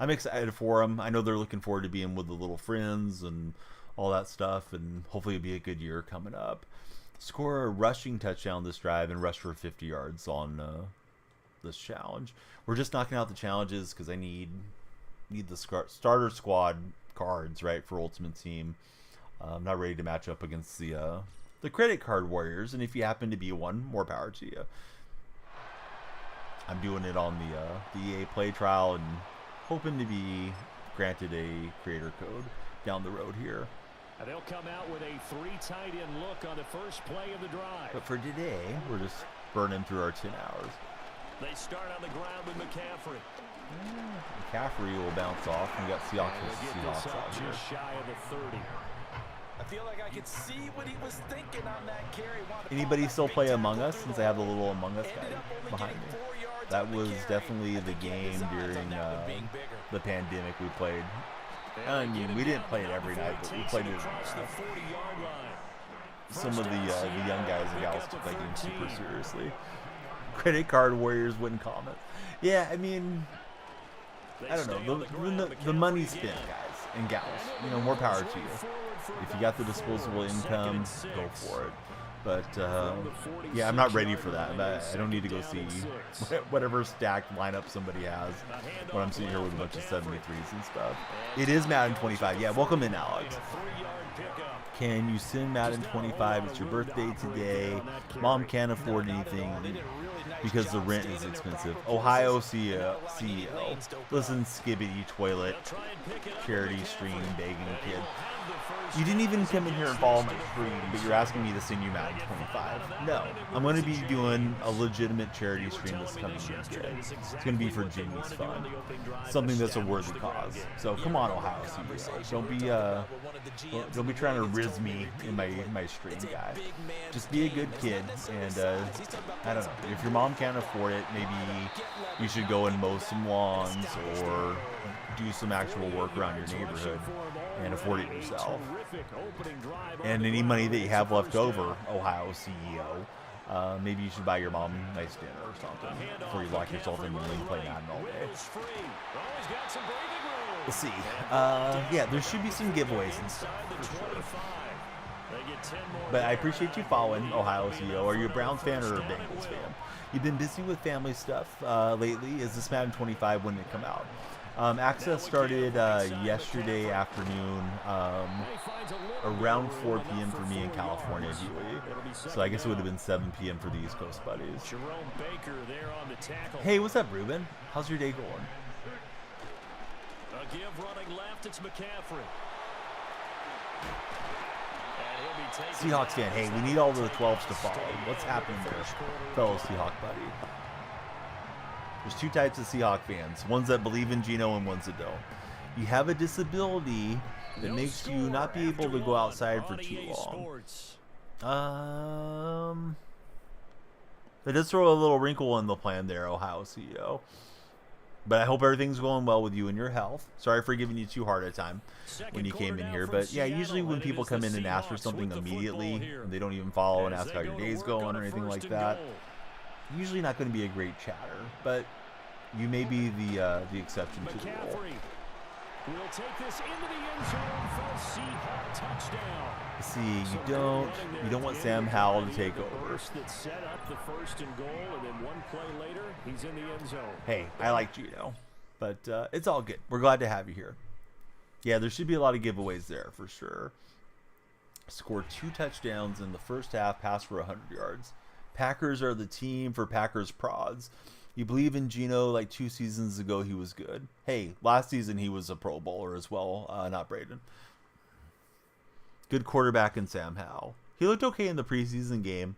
I'm excited for them. I know they're looking forward to being with the little friends and all that stuff, and hopefully it'll be a good year coming up. Score a rushing touchdown this drive and rush for 50 yards on this challenge. We're just knocking out the challenges because I need the starter squad cards, right, for Ultimate Team. I'm not ready to match up against the credit card warriors, and if you happen to be one, more power to you. I'm doing it on the EA Play Trial and hoping to be granted a creator code down the road here. And they'll come out with a 3 tight end look on the first play of the drive. But for today, we're just burning through our 10 hours. They start on the ground with McCaffrey. McCaffrey will bounce off. We got Seahawks out here. Just shy of the 30. I feel like I could see what he was thinking on that carry. Anybody still play Among Us, since I have the little Among Us guy behind me? That was definitely the game during the pandemic we played. I mean, we didn't play it every night, but we played it. Some of the young guys and gals took that game super seriously. Credit card warriors wouldn't comment. Yeah, I mean, I don't know. The money's spent, guys and gals. More power to you. If you got the disposable income, go for it. But yeah, I'm not ready for that. I don't need to go see whatever stacked lineup somebody has when I'm sitting here with a bunch of 73s and stuff. It is Madden 25. Yeah, welcome in, Alex. Can you send Madden 25? It's your birthday today. Mom can't afford anything because the rent is expensive. Ohio CEO. Listen, skibbity toilet charity stream begging kid. You didn't even come in here and follow my stream, but you're asking me to send you Madden 25. No, I'm going to be doing a legitimate charity stream this coming weekend. It's going to be for Jimmy's fun, something that's a worthy cause. So come on, Ohio CEO. Don't be trying to riz me in my stream, guy. Just be a good kid, and I don't know. If your mom can't afford it, maybe you should go and mow some lawns or do some actual work around your neighborhood and afford it yourself. And any money that you have left over, Ohio CEO, maybe you should buy your mom a nice dinner or something before you lock yourself in the room and play Madden all day. Let's see. Yeah, there should be some giveaways and stuff for sure. But I appreciate you following, Ohio CEO. Are you a Browns fan or a Bengals fan? You've been busy with family stuff lately. Is this Madden 25 when it come out? Access started yesterday afternoon, around 4 p.m. for me in California, Huey. So I guess it would have been 7 p.m. for the East Coast buddies. Hey, what's up, Ruben? How's your day going? A give running left, it's McCaffrey. Seahawks fan, hey, we need all the 12s to follow. What's happening there, fellow Seahawk buddy? There's 2 types of Seahawk fans, ones that believe in Geno and ones that don't. You have a disability that makes you not be able to go outside for too long. That does throw a little wrinkle in the plan there, Ohio CEO. But I hope everything's going well with you and your health. Sorry for giving you too hard a time when you came in here. But yeah, usually when people come in and ask for something immediately, and they don't even follow and ask how your day's going or anything like that, usually not going to be a great chatter. But you may be the exception to the rule. We'll take this into the end zone for a Seahawk touchdown. See, you don't want Sam Howell to take over. That set up the first and goal, and then one play later, he's in the end zone. Hey, I like Gino, but it's all good. We're glad to have you here. Yeah, there should be a lot of giveaways there for sure. Scored 2 touchdowns in the first half, passed for 100 yards. Packers are the team for Packers prods. You believe in Gino like 2 seasons ago he was good. Hey, last season he was a Pro Bowler as well, not Braden. Good quarterback in Sam Howell. He looked okay in the preseason game.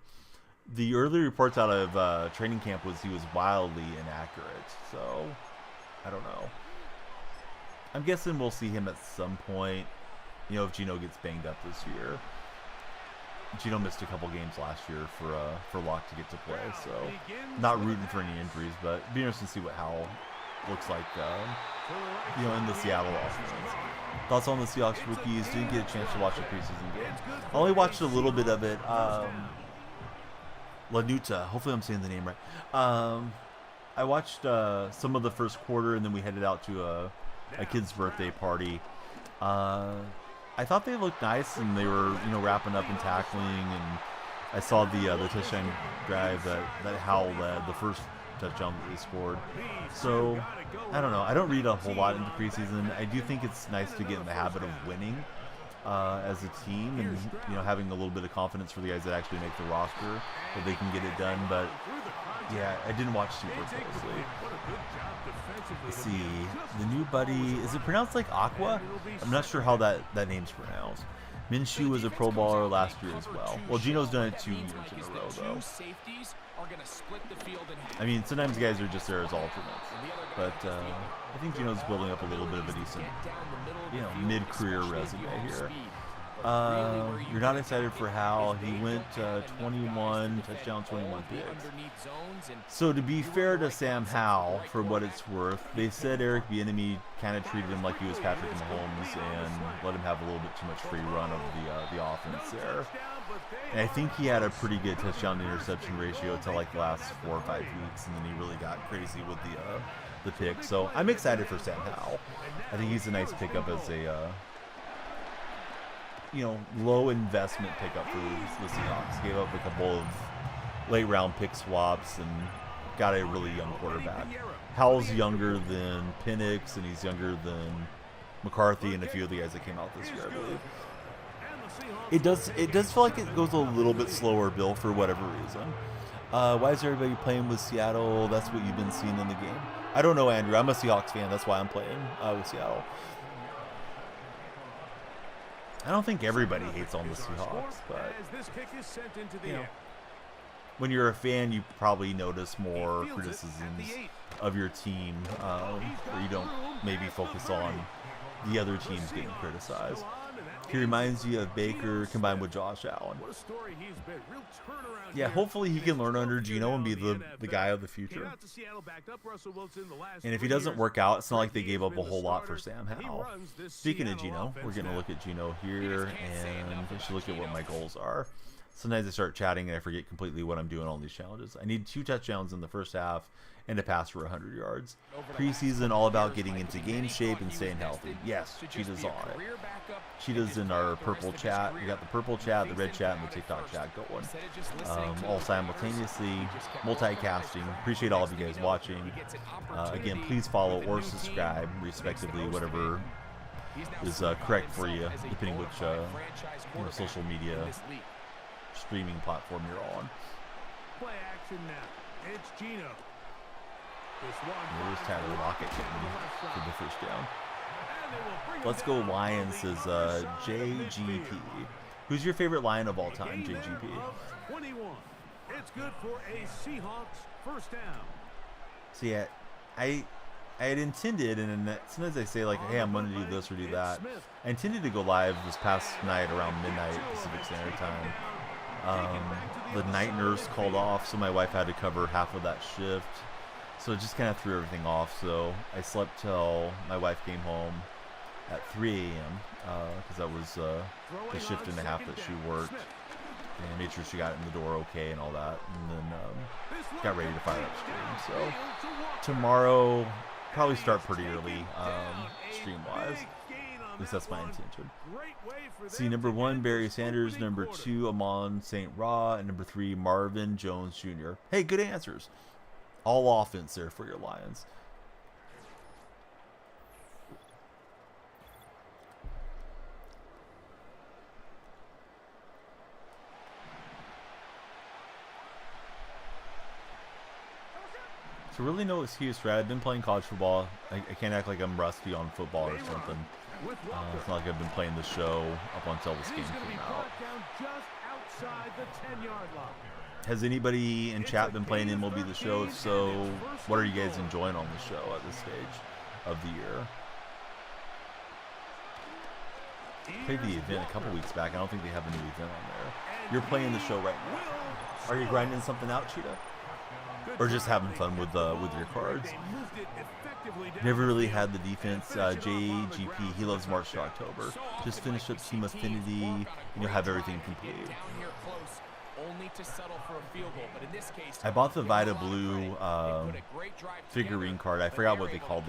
The early reports out of training camp was he was wildly inaccurate. So, I don't know. I'm guessing we'll see him at some point, you know, if Gino gets banged up this year. Gino missed a couple games last year for Locke to get to play, so not rooting for any injuries, but it'd be interesting to see what Howell looks like, you know, in the Seattle offense. Thoughts on the Seahawks rookies? Didn't get a chance to watch the preseason game. I only watched a little bit of it. Lanuta, hopefully I'm saying the name right. I watched some of the first quarter, and then we headed out to a kid's birthday party. I thought they looked nice, and they were, you know, wrapping up and tackling, and I saw the touchdown drive that Howell led, the first touchdown that they scored. So, I don't know. I don't read a whole lot into preseason. I do think it's nice to get in the habit of winning as a team, and, you know, having a little bit of confidence for the guys that actually make the roster, that they can get it done. But yeah, I didn't watch super closely. Let's see, the new buddy, is it pronounced like Aqua? I'm not sure how that name's pronounced. Minshew was a Pro Bowler last year as well. Well, Gino's done it 2 years in a row, though. I mean, sometimes guys are just there as alternates. But I think Gino's building up a little bit of a decent, you know, mid-career resume here. You're not excited for Hal. He went 21 touchdown, 21 picks. So to be fair to Sam Howell, for what it's worth, they said Eric Bieniemy kind of treated him like he was Patrick Mahomes and let him have a little bit too much free run of the offense there. And I think he had a pretty good touchdown to interception ratio until like the last 4 or 5 weeks, and then he really got crazy with the pick. So I'm excited for Sam Howell. I think he's a nice pickup as a you know, low investment pickup for the Seahawks. Gave up a couple of late round pick swaps and got a really young quarterback. Howell's younger than Penix, and he's younger than McCarthy and a few of the guys that came out this year, I believe. It does feel like it goes a little bit slower, Bill, for whatever reason. Why is everybody playing with Seattle? That's what you've been seeing in the game. I don't know, Andrew. I'm a Seahawks fan. That's why I'm playing with Seattle. I don't think everybody hates on the Seahawks, but you know, when you're a fan, you probably notice more criticisms of your team, where you don't maybe focus on the other teams getting criticized. He reminds you of Baker combined with Josh Allen. Yeah, hopefully he can learn under Gino and be the guy of the future. And if he doesn't work out, it's not like they gave up a whole lot for Sam Howell. Speaking of Gino, we're going to look at Gino here, and I should look at what my goals are. Sometimes I start chatting and I forget completely what I'm doing on these challenges. I need 2 touchdowns in the first half and a pass for 100 yards. Preseason, all about getting into game shape and staying healthy. Yes, Cheetah's on it. Cheetah's in our purple chat. We got the purple chat, the red chat, and the TikTok chat going. All simultaneously, multicasting. Appreciate all of you guys watching. Again, please follow or subscribe, respectively, whatever is correct for you, depending which you know, social media streaming platform you're on. Play action now. It's Gino. There's Tyler Lockett getting for the first down. Let's go Lions, says JGP. Who's your favorite Lion of all time, JGP? 21. It's good for a Seahawks first down. So yeah, I had intended, and sometimes I say like, hey, I'm going to do this or do that. I intended to go live this past night around midnight Pacific Standard Time. the night nurse called off, so my wife had to cover half of that shift. So it just kind of threw everything off. So I slept till my wife came home at 3 a.m. Because that was the shift and a half that she worked. And made sure she got in the door okay and all that. And then got ready to fire up stream. So tomorrow, probably start pretty early stream-wise. At least that's my intention. See, number 1, Barry Sanders. Number 2, Amon St. Ra. And number 3, Marvin Jones Jr. Hey, good answers. All offense there for your Lions. So really no excuse, right? I've been playing college football. I can't act like I'm rusty on football or something. It's not like I've been playing the show up until this game came out. Has anybody in chat been playing MLB The Show? If so, what are you guys enjoying on the show at this stage of the year? Played the event a couple weeks back. I don't think they have a new event on there. You're playing the show right now. Are you grinding something out, Cheetah? Or just having fun with your cards? Never really had the defense. JGP, he loves March to October. Just finished up Team Affinity, and you'll have everything complete. I bought the Vita Blue figurine card. I forgot what they called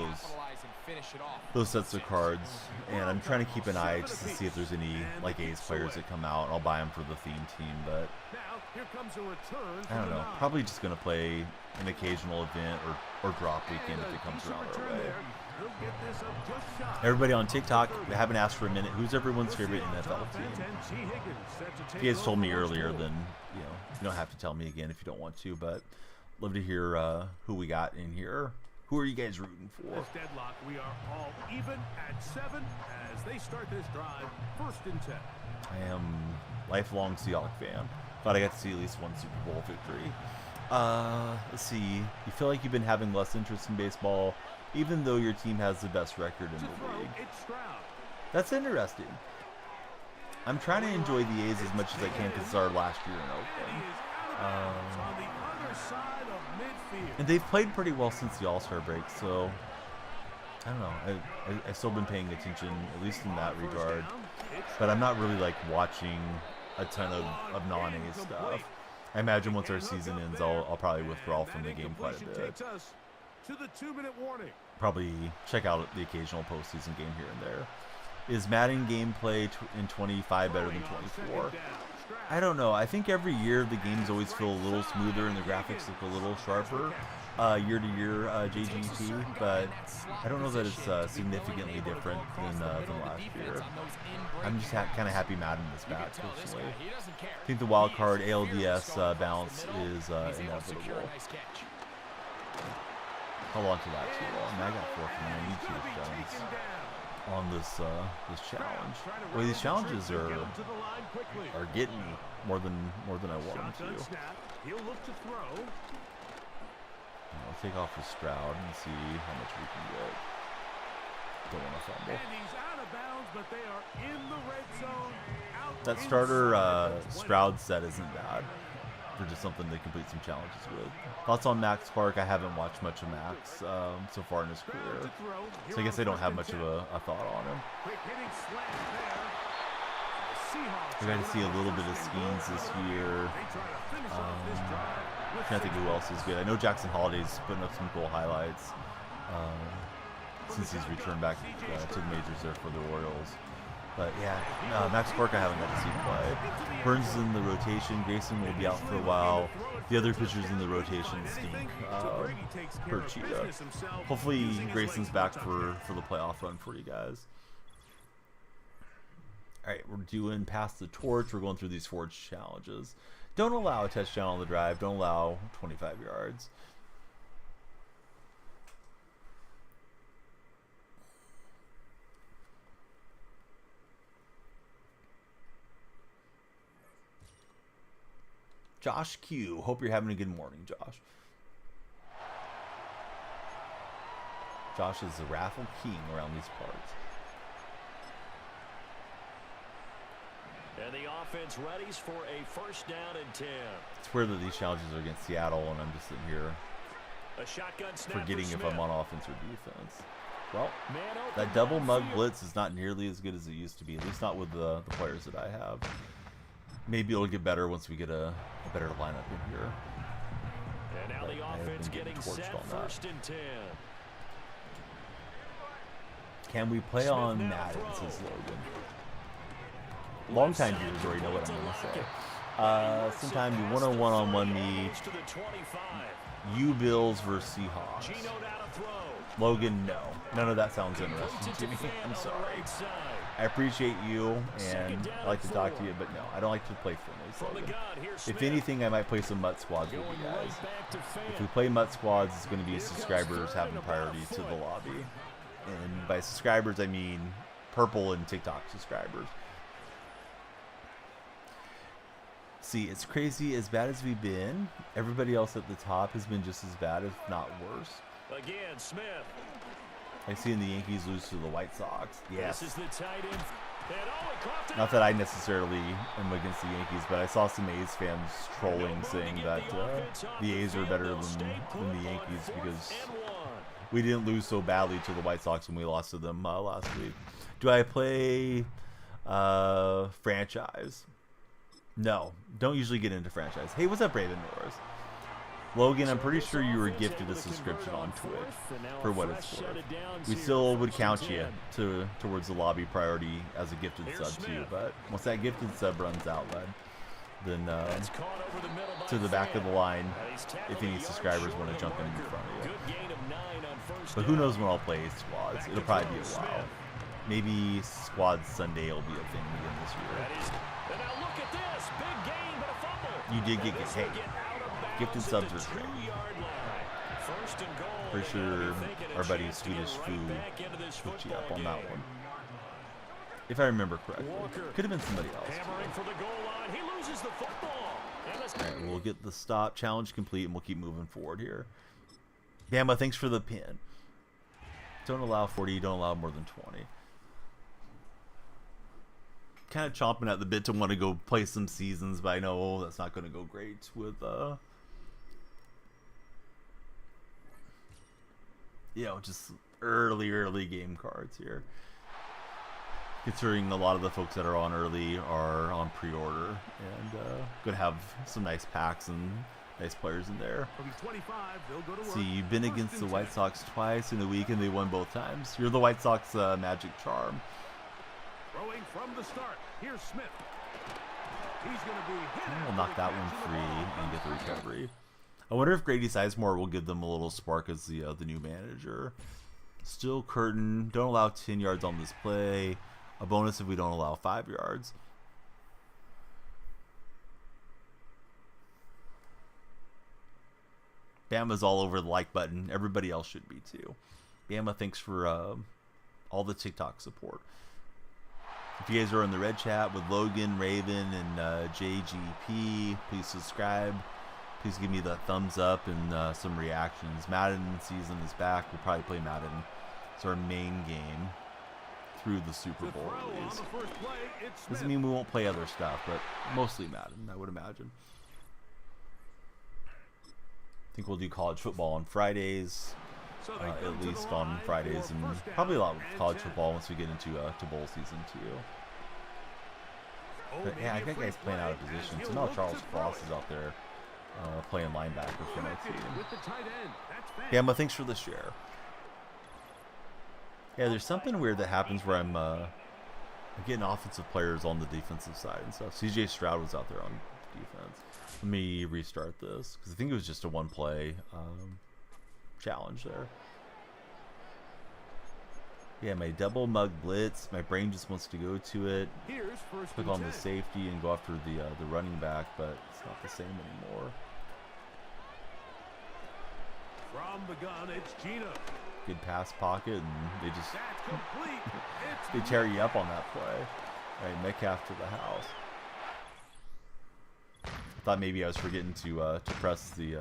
those sets of cards, and I'm trying to keep an eye just to see if there's any like A's players that come out. I'll buy them for the theme team, but I don't know. Probably just gonna play an occasional event or drop weekend if it comes around our way. Everybody on TikTok, I haven't asked for a minute. Who's everyone's favorite NFL team? If you guys told me earlier, then you don't have to tell me again if you don't want to. But love to hear who we got in here. Who are you guys rooting for? This deadlock, we are all even at 7 as they start this drive. 1st and 10. I am lifelong Seahawks fan. Thought I got to see at least one Super Bowl victory. Let's see. You feel like you've been having less interest in baseball, even though your team has the best record in the league. That's interesting. I'm trying to enjoy the A's as much as I can because it's our last year in Oakland. And they've played pretty well since the All-Star break, so I don't know. I've still been paying attention, at least in that regard. But I'm not really like watching a ton of non-A stuff. I imagine once our season ends, I'll probably withdraw from the game quite a bit. Probably check out the occasional postseason game here and there. Is Madden gameplay in 25 better than 24? I don't know. I think every year the games always feel a little smoother and the graphics look a little sharper year to year, JGT, but I don't know that it's significantly different than last year. I'm just kind of happy Madden is back, personally. I think the wild card ALDS balance is inevitable. Hold on to that too long. I got 4 from I need 2 defense on this challenge. Well, these challenges are getting me more than I want them to. I'll take off with Stroud and see how much we can get. Don't want to fumble. That starter Stroud set isn't bad for just something to complete some challenges with. Thoughts on Max Clark? I haven't watched much of Max so far in his career, so I guess I don't have much of a thought on him. I got to see a little bit of schemes this year. I can't think who else is good. I know Jackson Holliday's putting up some cool highlights since he's returned back to the majors there for the Orioles. But yeah, Max Clark I haven't got to see play. Burns is in the rotation. Grayson will be out for a while. The other pitchers in the rotation stink per Cheetah. Hopefully Grayson's back for the playoff run for you guys. All right, we're doing Pass the Torch. We're going through these Forge challenges. Don't allow a touchdown on the drive. Don't allow 25 yards. Josh Q. Hope you're having a good morning, Josh. Josh is the raffle king around these parts. And the offense readies for a first down and 10. It's weird that these challenges are against Seattle, and I'm just sitting here A shotgun snap forgetting for if Smith. I'm on offense or defense. Well, Man open that double mug downfield. blitz is not nearly as good as it used to be, at least not with the players that I have. Maybe it'll get better once we get a better lineup in here. And now But the I have offense been getting getting torched set on that. first and 10. Can we play Smith on now Madden, throws. says Logan. Long-time viewers already know what I'm going to say. Sometime you one-on-one me, To the 25. you Bills versus Seahawks. Gino down to throw. Logan, no. None of that sounds interesting Completes to it me. Fan I'm on the sorry. right side. I appreciate you, and Second down I like to and talk to 4. you, but no, I don't like to play friendlies, From the Logan. gun, here's If Smith. anything, I might play some MUT squads with Going you guys. right back to Fan. If we play MUT squads, it's going to be Here comes subscribers third having and about priority a to the foot. lobby. And by subscribers, I mean purple and TikTok subscribers. See, it's crazy. As bad as we've been, everybody else at the top has been just as bad, if not worse. Again, Smith. I've seen the Yankees lose to the White Sox. Yes. This is the tight end. And he caught it. Not that I necessarily am against the Yankees, but I saw some A's fans trolling saying that the A's are better than the Yankees because we didn't lose so badly to the White Sox when we lost to them last week. Do I play franchise? No, don't usually get into franchise. Hey, what's up, Raven Norris? Logan, I'm pretty sure you were gifted a subscription on Twitch, for what it's worth. We still would count you towards the lobby priority as a gifted sub to you, but once that gifted sub runs out, then to the back of the line, if any subscribers want to jump in front of you. But who knows when I'll play squads? It'll probably be a while. Maybe Squad Sunday will be a thing again this year. And now look at this. Big gain, but a fumble. You did get paid. Gifted subs are great. First and goal. Pretty sure our buddy Swedish Foo hooked you up on that one. If I remember correctly. Could have been somebody else. Hammering for the goal line. He loses the football. Alright, we'll get the stop challenge complete and we'll keep moving forward here. Bama, thanks for the pin. Don't allow 40, don't allow more than 20. Kind of chomping at the bit to want to go play some seasons, but I know that's not going to go great with just early game cards here. Considering a lot of the folks that are on early are on pre-order and going to have some nice packs and nice players in there. From 25, they'll go to work. See, you've been First against and the 10. White Sox twice in a week and they won both times. You're the White Sox magic charm. Throwing from the start. Here's Smith. He's going to be hit. We'll knock that one free and get the recovery. I wonder if Grady Sizemore will give them a little spark as the new manager. Still Curtin. Don't allow 10 yards on this play. A bonus if we don't allow 5 yards. Bama's all over the like button. Everybody else should be too. Bama, thanks for all the TikTok support. If you guys are in the red chat with Logan, Raven, and JGP, please subscribe. Please give me that thumbs up and some reactions. Madden season is back. We'll probably play Madden. It's our main game through the Super The Bowl throw on release. the first play, it's Smith. Doesn't mean we won't play other stuff, but mostly Madden, I would imagine. I think we'll do college football on Fridays, So they come at to the least on line Fridays, for and first down probably a lot of and college 10. football once we get into to bowl season too. But yeah, I got guys playing out of position. So now Charles Cross is out there playing linebacker for my team. With the tight end. That's fast. Yeah, thanks for the share. Yeah, there's something weird that happens where I'm getting offensive players on the defensive side and stuff. CJ Stroud was out there on defense. Let me restart this because I think it was just a one-play challenge there. Yeah, my double mug blitz. My brain just wants to go to it. Here's first Click and on the 10. safety and go after the running back, but it's not the same anymore. From the gun, it's Gino. Good pass pocket, and they just That's complete. It's they tear you up on that play. Right, Metcalf to the house. I thought maybe I was forgetting to press the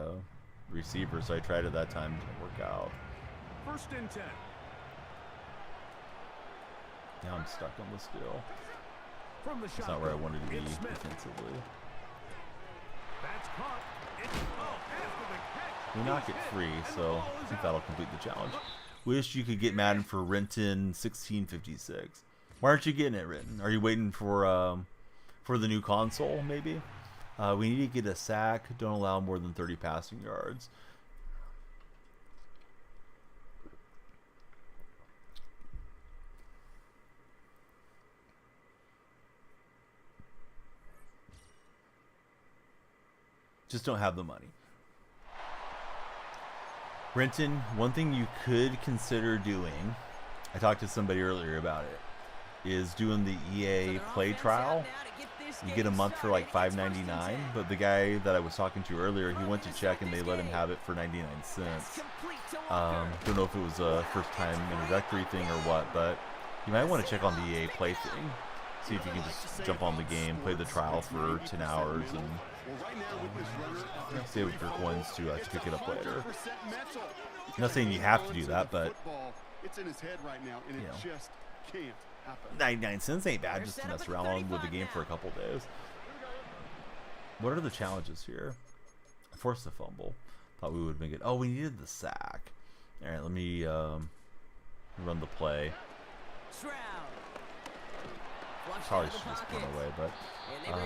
receiver, so I tried it that time. Didn't work out. first and 10. Now I'm stuck on this deal. From the That's shot. not where I wanted to be It's Smith. defensively. That's caught. It's after the catch. We knock He's it hit, free, and the so ball I is think out. that'll complete the challenge. Wish you could get Madden for Renton 1656. Why aren't you getting it written? Are you waiting for the new console, maybe? We need to get a sack. Don't allow more than 30 passing yards. Just don't have the money. Renton, one thing you could consider doing, I talked to somebody earlier about it, is doing the EA play trial. You get a month for like $5.99, but the guy that I was talking to earlier, he went to check and they let him have it for 99 cents. Don't know if it was a first time introductory thing or what, but you might want to check on the EA play thing. See if you can just jump on the game, play the trial for 10 hours, and save up your coins to pick it up later. I'm not saying you have to do that, but it's in his head right now, and it just can't happen. 99 cents ain't bad just to mess around with the game for a couple days. What are the challenges here? Force the fumble. Thought we would make it. Oh, we needed the sack. All right, let me run the play. Probably should just run away, but yeah,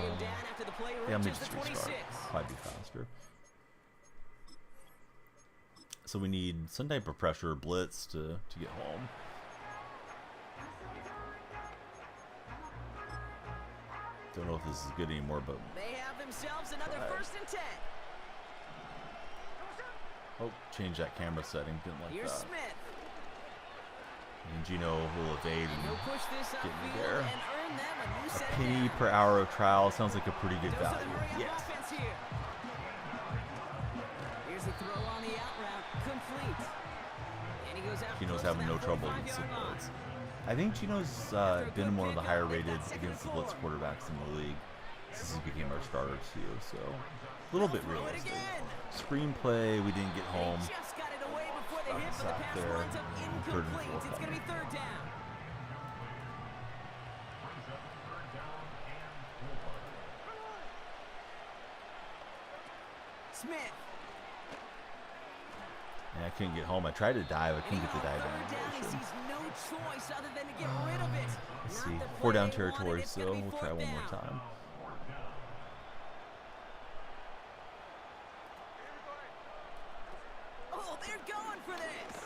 let me just restart. Probably be faster. So we need some type of pressure blitz to get home. Don't know if this is good anymore, but they have themselves another 1st and 10. Oh, change that camera setting. Didn't like Here's that. Smith. And Gino will evade and He'll push this get me upfield there. and earn them a new A set of penny downs. per hour of trial sounds like a pretty good Those are the value. hurry-up Yes. offense here. Here's a throw on the out route, complete. And he goes out Gino's close to having that no trouble 45-yard against the line. blitz. I think Gino's been one of the higher rated against the blitz quarterbacks in the league since he became our starter too. So a little bit Throw it realistic. again. Screenplay, we didn't get home. They just got it away before the hit, but the Sack pass there. winds up Third and incomplete. four It's going to be coming. 3rd down. Smith. And I couldn't get home. I tried to dive. I And couldn't he get the on dive 3rd down, he animation. sees no choice other than to get rid of it. Let's Not see. the 4 play down they territory, wanted. It's so gonna be we'll try 4th one more down. time. Oh, they're going for this.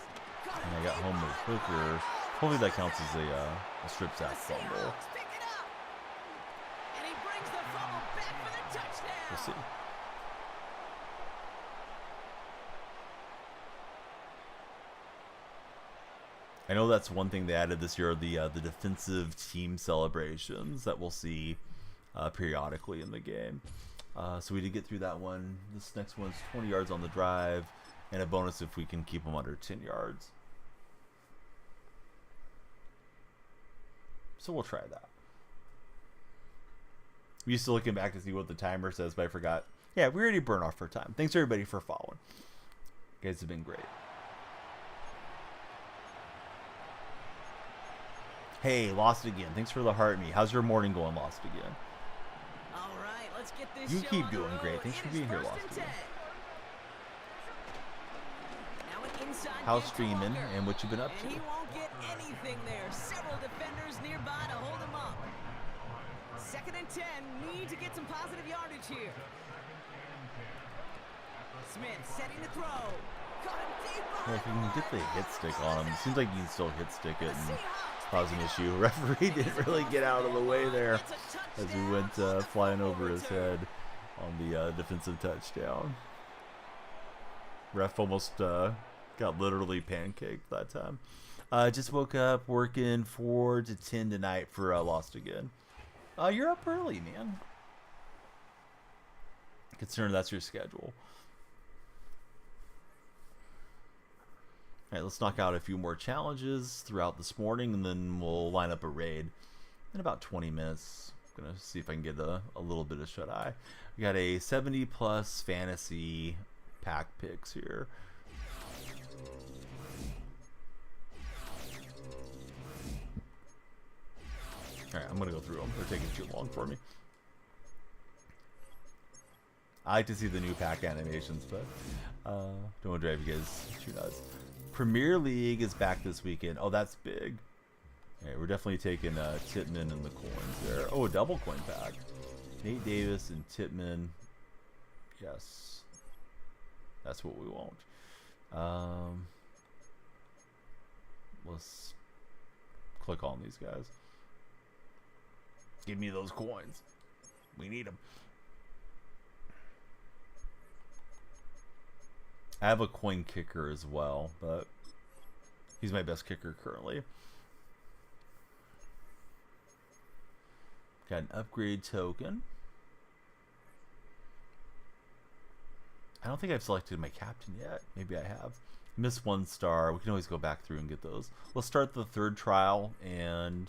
And I got home with Hooker. Hopefully that counts as a strip The sack fumble. Seahawks pick it up. And he brings the fumble back for the touchdown. We'll see. I know that's one thing they added this year, the defensive team celebrations that we'll see periodically in the game. So we did get through that one. This next one's 20 yards on the drive, and a bonus if we can keep them under 10 yards. So we'll try that. I'm used to looking back to see what the timer says, but I forgot. Yeah, we already burned off our time. Thanks everybody for following. You guys have been great. Hey, Lost Again. Thanks for the heart me. How's your morning going, Lost Again? All right, let's get this You show keep on the doing road. great. Thanks It for is being here, 1st Lost and Again. 10. Now an inside How's give to streaming Walker. and what you been up And he to? won't get anything there. Several defenders nearby to hold him up. 2nd and 10. Need to get some positive yardage here. Smith setting the throw. Caught him deep Well, if you can get the hit stick on him, it seems like you can still hit stick it and Seahawks cause an issue. Referee didn't really get out of the way there as we went flying over his head on the defensive touchdown. Ref almost got literally pancaked that time. Just woke up working 4 to 10 tonight for Lost Again. You're up early, man. Considering that's your schedule. Alright, let's knock out a few more challenges throughout this morning, and then we'll line up a raid in about 20 minutes. I'm going to see if I can get a little bit of shut-eye. We got a 70-plus fantasy pack picks here. Alright, I'm gonna go through them. They're taking too long for me. I like to see the new pack animations, but don't want to drive you guys too nuts. Premier League is back this weekend. Oh, that's big. Alright, we're definitely taking Titman and the coins there. Oh, a double coin pack. Nate Davis and Titman. Yes. That's what we want. Let's click on these guys. Give me those coins. We need them. I have a coin kicker as well, but he's my best kicker currently. Got an upgrade token. I don't think I've selected my captain yet. Maybe I have. Missed 1 star. We can always go back through and get those. Let's start the 3rd trial, and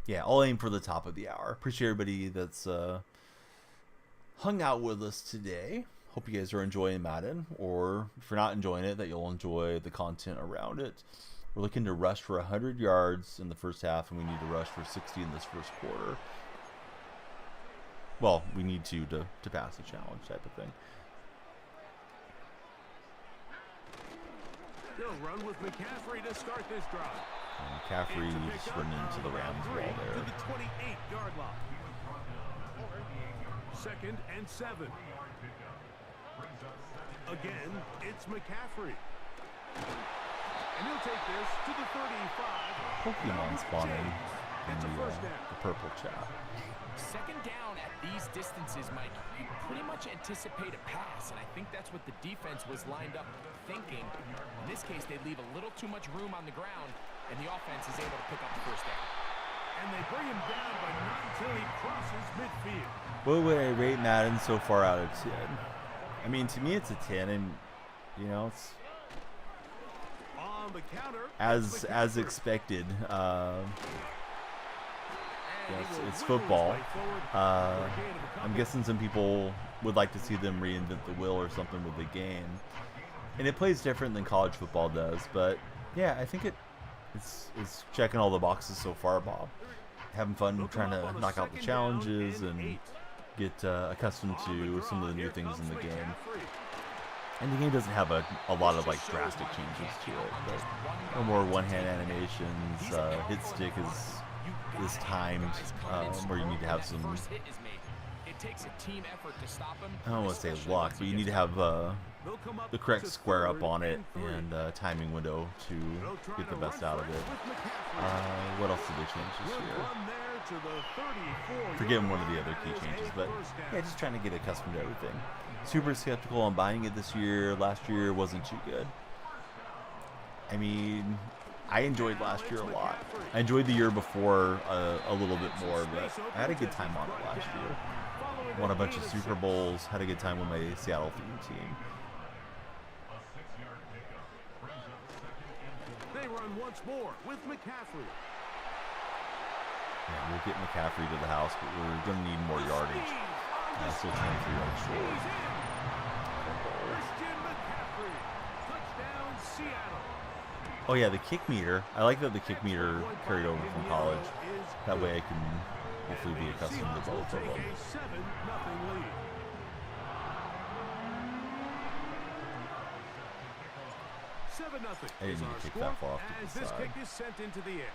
yeah, I'll aim for the top of the hour. Appreciate everybody that's hung out with us today. Hope you guys are enjoying Madden, or if you're not enjoying it, that you'll enjoy the content around it. We're looking to rush for 100 yards in the first half, and we need to rush for 60 in this first quarter. Well, we need to pass the challenge type of thing. They'll run with McCaffrey to start this drive. And McCaffrey just running into the Rams wall there. To the 28-yard line. 2nd and 7. Again, it's McCaffrey. And he'll take this to the 35. Pokemon spawning in It's a first the down. purple chat. 2nd down at these distances, Mike, you pretty much anticipate a pass, and I think that's what the defense was lined up thinking. In this case, they leave a little too much room on the ground, and the offense is able to pick up the first down. And they bring him down, but not until he crosses midfield. What would I rate Madden so far out of 10? I mean, to me, it's a 10, and you know, it's On the counter, as expected. Yes, it's football. I'm guessing some people would like to see them reinvent the wheel or something with the game, and it plays different than college football does. But yeah, I think it's checking all the boxes so far, Bob. Having fun trying to knock out the challenges and get accustomed to some of the new things in the game. And the game doesn't have a lot of like drastic changes to it, but no more one-hand animations. Hit stick is timed, where you need to have some, I don't want to say luck, but you need to have the correct square up on it and timing window to get the best out of it. What else did they change this year? Forgetting one of the other key changes, but yeah, just trying to get accustomed to everything. Super skeptical on buying it this year. Last year wasn't too good. I mean, I enjoyed last year a lot. I enjoyed the year before a little bit more, but I had a good time on it last year. Won a bunch of Super Bowls, had a good time with my Seattle team. They run once more with McCaffrey. Yeah, we'll get McCaffrey to the house, but we're going to need more yardage. Still 23 yards short. Christian McCaffrey. Touchdown, Seattle. Oh yeah, the kick meter. I like that the kick meter carried over from college. That way I can hopefully be accustomed to both of them. A 7-0 lead. I didn't need to kick that far off to the This side. kick is sent into the air.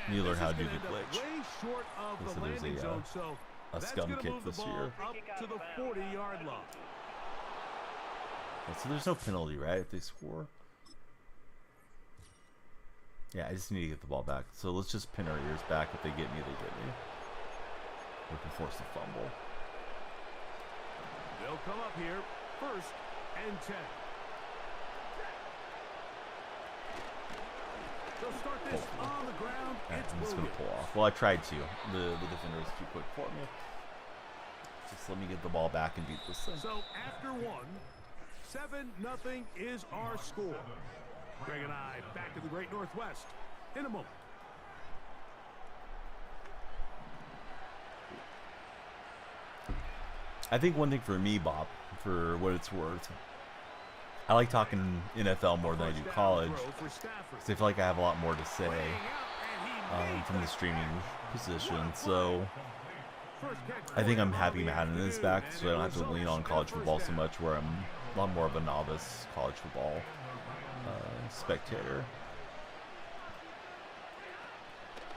You And learn this how is to do gonna the end up glitch. way short of So the there's landing a, zone, so a that's scum gonna kick move the this ball year. up to the 40-yard line. Yeah, so there's no penalty, right, if they score? Yeah, I just need to get the ball back. So let's just pin our ears back. If they get me, they get me. We can force the fumble. They'll come up here, 1st and 10. They'll start this on the ground. Alright, It's I'm just going to Williams. pull off. Well, I tried to. The defender was too quick for me. Just let me get the ball back and beat this thing. So after 1, 7-0 is our score. Greg and I back to the Great Northwest in a moment. I think one thing for me, Bob, for what it's worth, I like talking NFL more than I do college, because I feel like I have a lot more to say. from the streaming position. So I think I'm happy Madden is back, so I don't have to lean on college football so much, where I'm a lot more of a novice college football spectator.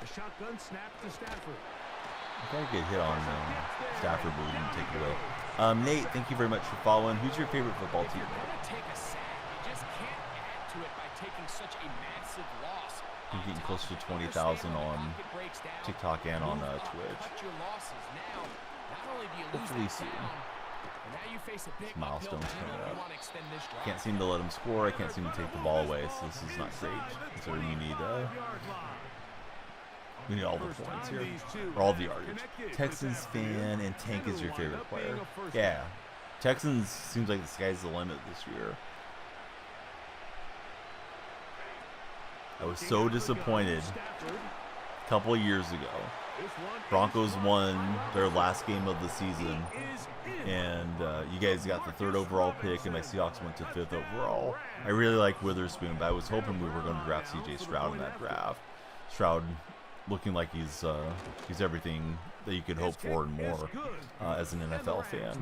The shotgun snap to Stafford. I gotta get hit on Stafford, but we didn't take it away. Nate, thank you very much for following. Who's your favorite football team? Take a sack. You just can't add to it by taking such a massive loss. I'm getting close to 20,000 on TikTok and on Twitch. Hopefully soon. Milestones coming up. Can't seem to let him score. I can't seem to take the ball away, so this is not great. Considering you need all the points here, or all the yardage. Texans fan, and Tank is your favorite player. Yeah, Texans seems like the sky's the limit this year. I was so disappointed a couple of years ago. Broncos won their last game of the season, and you guys got the 3rd overall pick, and my Seahawks went to 5th overall. I really like Witherspoon, but I was hoping we were going to draft C.J. Stroud in that draft. Stroud looking like he's everything that you could hope for and more as an NFL fan.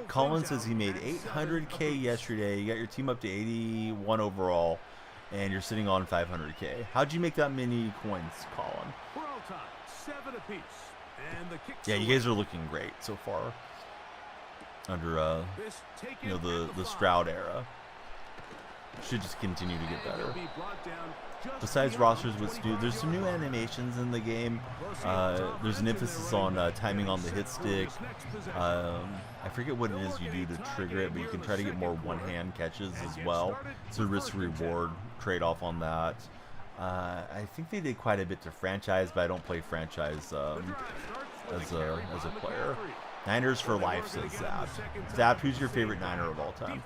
Colin says he made $800K yesterday. You got your team up to 81 overall, and you're sitting on $500K. How'd you make that many coins, Colin? We're all tied, 7 apiece. And the kick's Yeah, you guys are looking great so far under the Stroud era. Should just continue to get better. Besides rosters, what's new? There's some new animations in the game. There's an emphasis on timing on the hit stick. I forget what it is you do to trigger it, but you can try to get more one-hand catches as well. It's a risk-reward trade-off on that. I think they did quite a bit to franchise, but I don't play franchise as a player. Niners for life, says Zap. Zap, who's your favorite Niner of all time?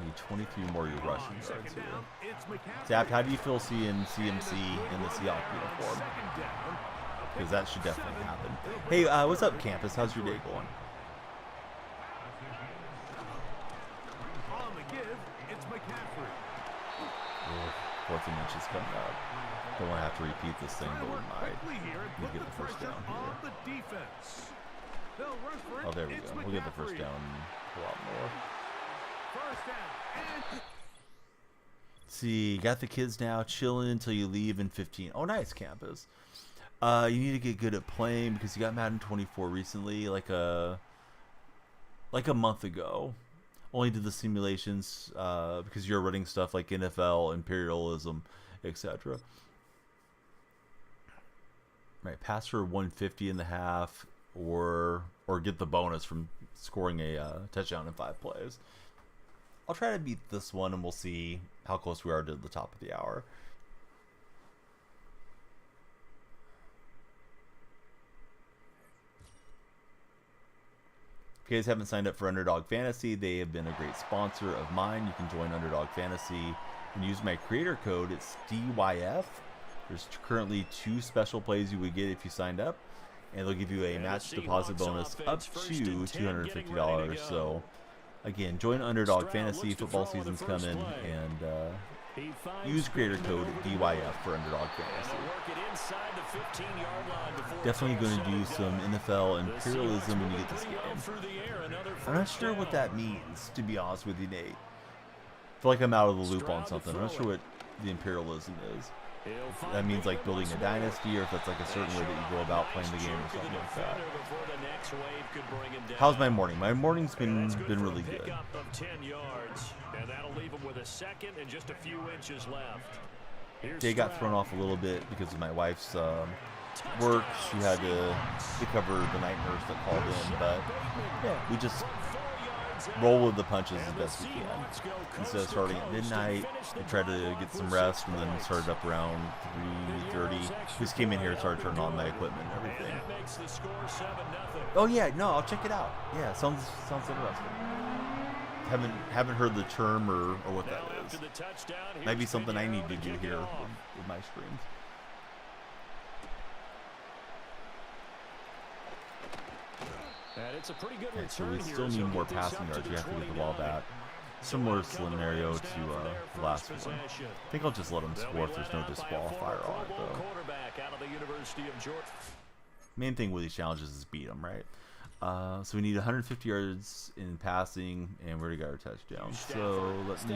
Need 23 more your rushing yards here. Zap, how do you feel seeing CMC in the Seahawks uniform? Because that should definitely happen. Hey, what's up, Campus? How's your day going? On the give, it's McCaffrey. 4th and inches coming up. Don't want to have to repeat this thing, but we might. We get the first down here. Oh, there we go. We'll get the first down a lot more. See, got the kids now, chilling until you leave in 15. Oh, nice, Campus. You need to get good at playing because you got Madden 24 recently, like a month ago. Only did the simulations because you're running stuff like NFL, imperialism, etc. Right, pass for 150.5, or get the bonus from scoring a touchdown in 5 plays. I'll try to beat this one, and we'll see how close we are to the top of the hour. If you guys haven't signed up for Underdog Fantasy, they have been a great sponsor of mine. You can join Underdog Fantasy and use my creator code. It's DYF. There's currently 2 special plays you would get if you signed up, and they'll give you a match deposit bonus up to $250. So, again, join Underdog Fantasy. Football season's coming, and use creator code DYF for Underdog Fantasy. Definitely going to do some NFL imperialism when you get this game. I'm not sure what that means, to be honest with you, Nate. I feel like I'm out of the loop on something. I'm not sure what the imperialism is. If that means like building a dynasty, or if that's like a certain way that you go about playing the game or something like that. How's my morning? My morning's been really good. Day got thrown off a little bit because of my wife's work. She had to cover the night nurse that called in, but yeah, we just roll with the punches as best we can. Instead of starting at midnight, we tried to get some rest, and then started up around 3:30. Just came in here and started turning on my equipment and everything. Oh yeah, no, I'll check it out. Yeah, sounds interesting. Haven't heard the term or what that is. Might be something I need to do here with my streams. And it's a pretty good okay, so we still need more passing yards. We have to get the ball back. similar scenario to the last one. I think I'll just let him score if there's no disqualifier on it, though. Main thing with these challenges is beat them, right? So we need 150 yards in passing, and we already got our touchdown. So let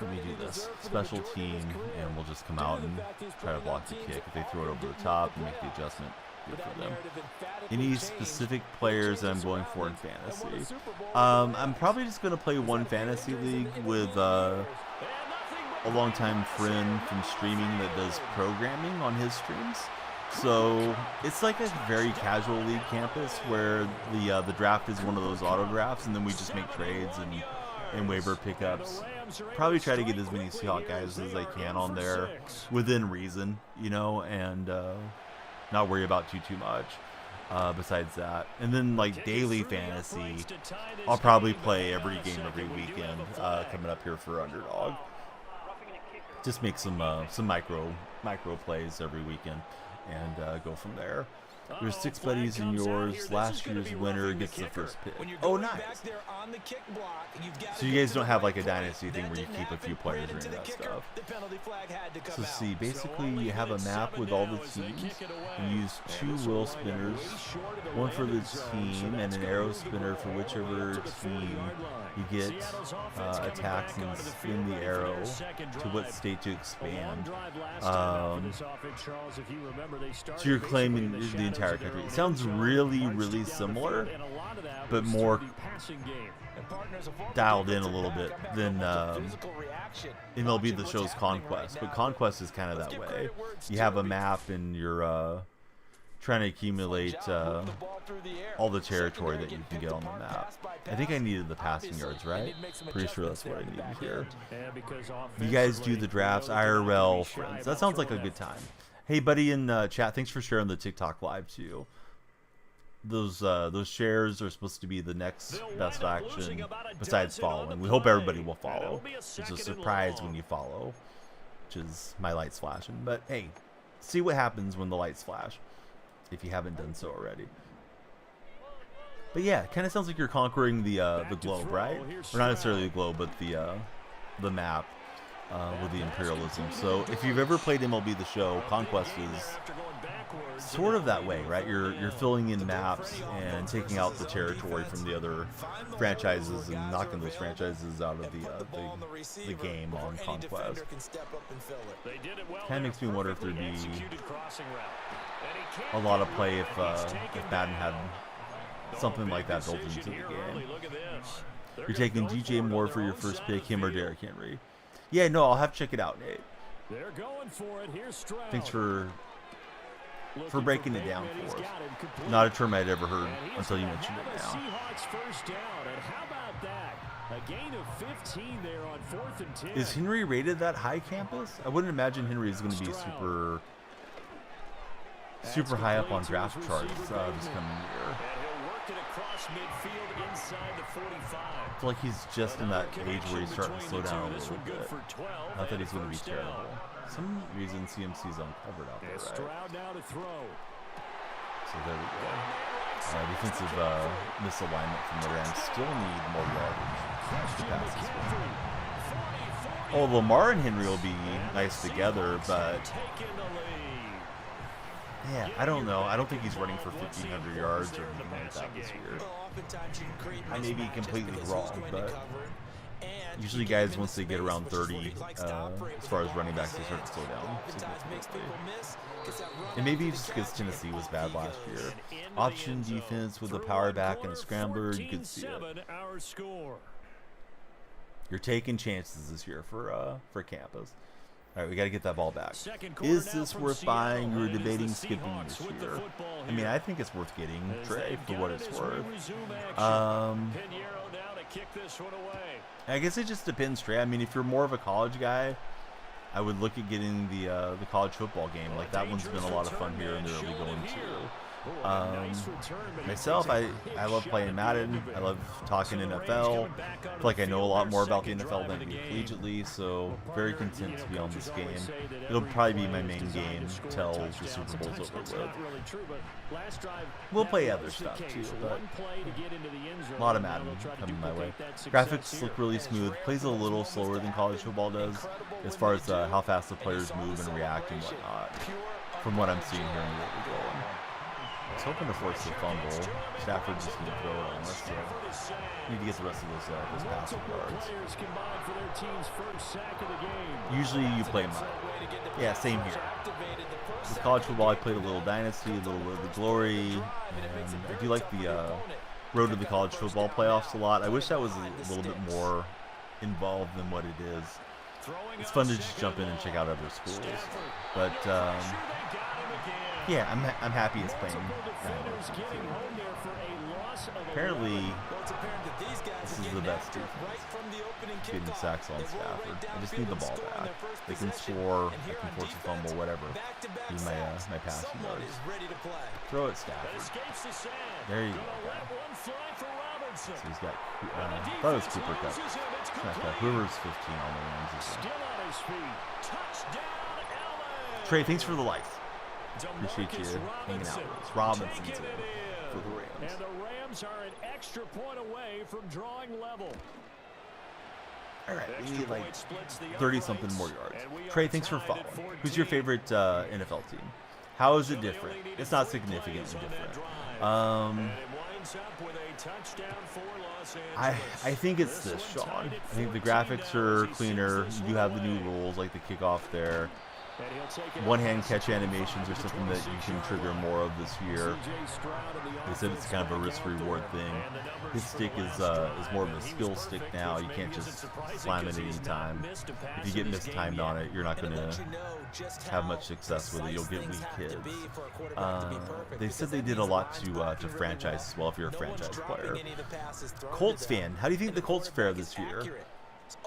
me do this. Special team, and we'll just come out and try to block the kick. If they throw it over the top and make the adjustment, good for them. Any specific players that I'm going for in fantasy? I'm probably just going to play one fantasy league with a longtime friend from streaming that does programming on his streams. So it's like a very casual league campus where the draft is one of those auto drafts, and then we just make trades and waiver pickups. Probably try to get as many Seahawks guys as I can on there within reason, you know, and not worry about too much besides that. And then like daily fantasy, I'll probably play every game every weekend coming up here for Underdog. Just make some micro plays every weekend. And go from there. There's 6 buddies in yours. Last year's winner gets the first pick. Oh, nice. So you guys don't have like a dynasty thing where you keep a few players or any of that stuff. So see, basically you have a map with all the teams. You use 2 wheel spinners, one for the team, and an arrow spinner for whichever team you get attacks, and spin the arrow to what state to expand. So you're claiming the entire country. It sounds really similar, but more dialed in a little bit than MLB The Show's Conquest. But Conquest is kind of that way. You have a map and you're trying to accumulate all the territory that you can get on the map. I think I needed the passing yards, right? Pretty sure that's what I needed here. You guys do the drafts, IRL friends. That sounds like a good time. Hey, buddy in chat, thanks for sharing the TikTok live too. Those shares are supposed to be the next best action besides following. We hope everybody will follow. It's a surprise when you follow, which is my lights flashing. But hey, see what happens when the lights flash if you haven't done so already. But yeah, it kind of sounds like you're conquering the globe, right? Or not necessarily the globe, but the map. With the imperialism. So if you've ever played MLB The Show, Conquest is sort of that way, right? You're filling in maps and taking out the territory from the other franchises and knocking those franchises out of the game on Conquest. Kind of makes me wonder if there'd be a lot of play if Madden had something like that built into the game. You're taking DJ Moore for your first pick, him or Derrick Henry. Yeah, no, I'll have to check it out, Nate. Thanks for breaking it down for us. Not a term I'd ever heard until you mentioned it now. Is Henry rated that high, campus? I wouldn't imagine Henry is going to be super high up on draft charts this coming year. I feel like he's just in that age where he's starting to slow down a little bit. Not that he's going to be terrible. Some reason CMC's uncovered out there, right? So there we go. Defensive misalignment from the Rams. Still need more yardage to pass this one. Oh, Lamar and Henry will be nice together, but yeah, I don't know. I don't think he's running for 1,500 yards or anything like that this year. I may be completely wrong, but usually guys, once they get around 30, as far as running backs, they start to slow down significantly. And maybe just because Tennessee was bad last year. Option defense with a power back and a scrambler, you could see it. You're taking chances this year for campus. All right, we got to get that ball back. Is this worth buying? We were debating skipping this year. I mean, I think it's worth getting, Trey, for what it's worth. I guess it just depends, Trey. I mean, if you're more of a college guy, I would look at getting the college football game. Like, that one's been a lot of fun here, and they're really going to. Myself, I love playing Madden. I love talking NFL. I feel like I know a lot more about the NFL than I do collegiately, so very content to be on this game. It'll probably be my main game till the Super Bowl's over with. We'll play other stuff too, but a lot of Madden coming my way. Graphics look really smooth. Plays a little slower than college football does, as far as how fast the players move and react and whatnot. From what I'm seeing here in the early going. I was hoping to force the fumble. Stafford just need to throw it on us. So need to get the rest of those passing yards. Usually you play mine. Yeah, same here. With college football, I played a little Dynasty, a little Road to Glory, and I do like the Road to the College Football Playoffs a lot. I wish that was a little bit more involved than what it is. It's fun to just jump in and check out other schools, but yeah, I'm happy it's playing. Apparently, this is the best defense. Getting sacks on Stafford. I just need the ball back. They can score. I can force a fumble, whatever. Be my passing yards. Throw it, Stafford. There you go. So he's got. I thought it was Cooper Cup. It's not Cup. Whoever's 15 on the Rams. Trey, thanks for the likes. Appreciate you hanging out with us. Robinson too for the Rams. And the Rams are an extra point away from drawing level. All right, we need like 30-something more yards. Trey, thanks for following. Who's your favorite NFL team? How is it different? It's not significantly different. I think it's this, Sean. I think the graphics are cleaner. You do have the new rules, like the kickoff there. One-hand catch animations are something that you can trigger more of this year. They said it's kind of a risk-reward thing. His stick is more of a skill stick now. You can't just slam it any time. If you get mistimed on it, you're not going to have much success with it. You'll get weak kids. They said they did a lot to franchise as well if you're a franchise player. Colts fan, how do you think the Colts fare this year?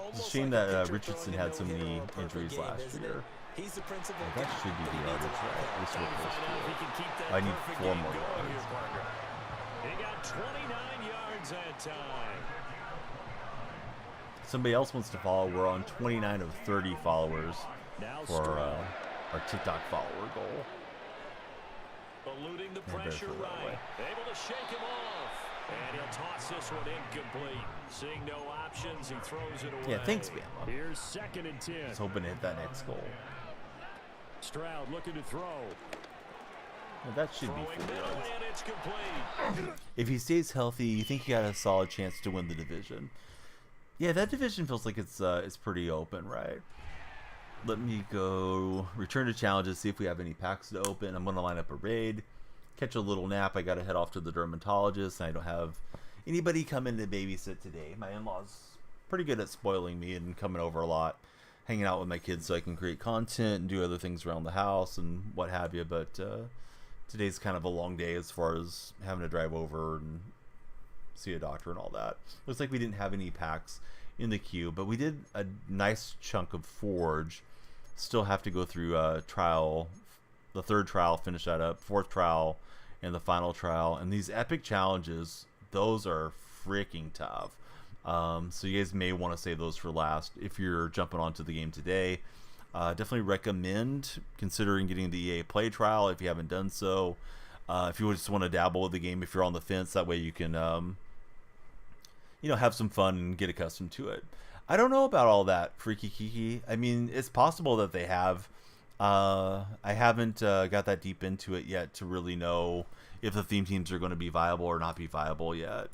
It's a shame that Richardson had so many injuries last year. He's the principal. That should be the yardage, right? At least we're close to it. I need 4 more yards. He got 29 yards that time. Somebody else wants to follow. We're on 29 of 30 followers for our TikTok follower goal. Eluding the pressure right. Able to shake him off. And he'll toss this one incomplete. Seeing no options, he throws it away. Yeah, thanks, Bama. Here's 2nd and 10. Just hoping to hit that next goal. Stroud looking to throw. Well, that should be 4 yards. If he stays healthy, you think he got a solid chance to win the division. Yeah, that division feels like it's pretty open, right? Let me go return to challenges, see if we have any packs to open. I'm going to line up a raid, catch a little nap. I got to head off to the dermatologist, and I don't have anybody come in to babysit today. My in-laws pretty good at spoiling me and coming over a lot, hanging out with my kids so I can create content and do other things around the house and what have you. But today's kind of a long day as far as having to drive over and see a doctor and all that. Looks like we didn't have any packs in the queue, but we did a nice chunk of Forge. Still have to go through trial, the 3rd trial, finish that up, 4th trial, and the final trial. And these epic challenges, those are freaking tough. So you guys may want to save those for last if you're jumping onto the game today. Definitely recommend considering getting the EA Play trial if you haven't done so. If you just want to dabble with the game, if you're on the fence, that way you can have some fun and get accustomed to it. I don't know about all that, Freaky Kiki. I mean, it's possible that they have. I haven't got that deep into it yet to really know if the theme teams are going to be viable or not be viable yet.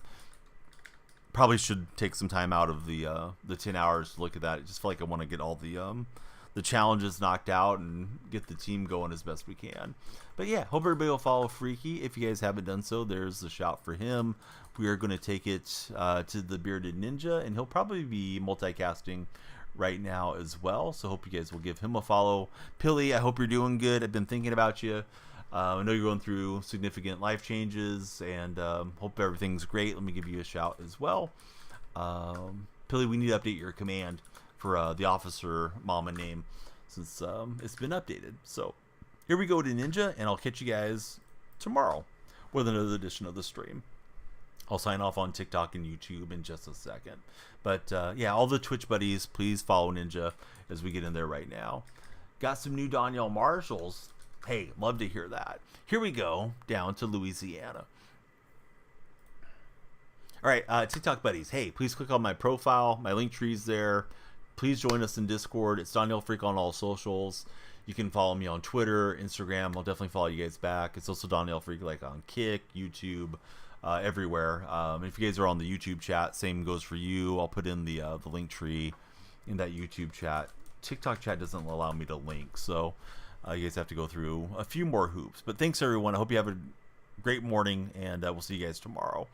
Probably should take some time out of the 10 hours to look at that. I just feel like I want to get all the challenges knocked out and get the team going as best we can. But yeah, hope everybody will follow Freaky. If you guys haven't done so, there's the shout for him. We are going to take it to the Bearded Ninja, and he'll probably be multicasting right now as well. So hope you guys will give him a follow. Pilly, I hope you're doing good. I've been thinking about you. I know you're going through significant life changes, and hope everything's great. Let me give you a shout as well. Pilly, we need to update your command for the officer mama name since it's been updated. So here we go to Ninja, and I'll catch you guys tomorrow with another edition of the stream. I'll sign off on TikTok and YouTube in just a second. But yeah, all the Twitch buddies, please follow Ninja as we get in there right now. Got some new Donnell Marshalls. Hey, love to hear that. Here we go, down to Louisiana. All right, TikTok buddies, hey, please click on my profile. My link tree's there. Please join us in Discord. It's Donnell Freak on all socials. You can follow me on Twitter, Instagram. I'll definitely follow you guys back. It's also Donnell Freak like on Kick, YouTube, everywhere. If you guys are on the YouTube chat, same goes for you. I'll put in the link tree in that YouTube chat. TikTok chat doesn't allow me to link, so you guys have to go through a few more hoops. But thanks, everyone. I hope you have a great morning, and we'll see you guys tomorrow.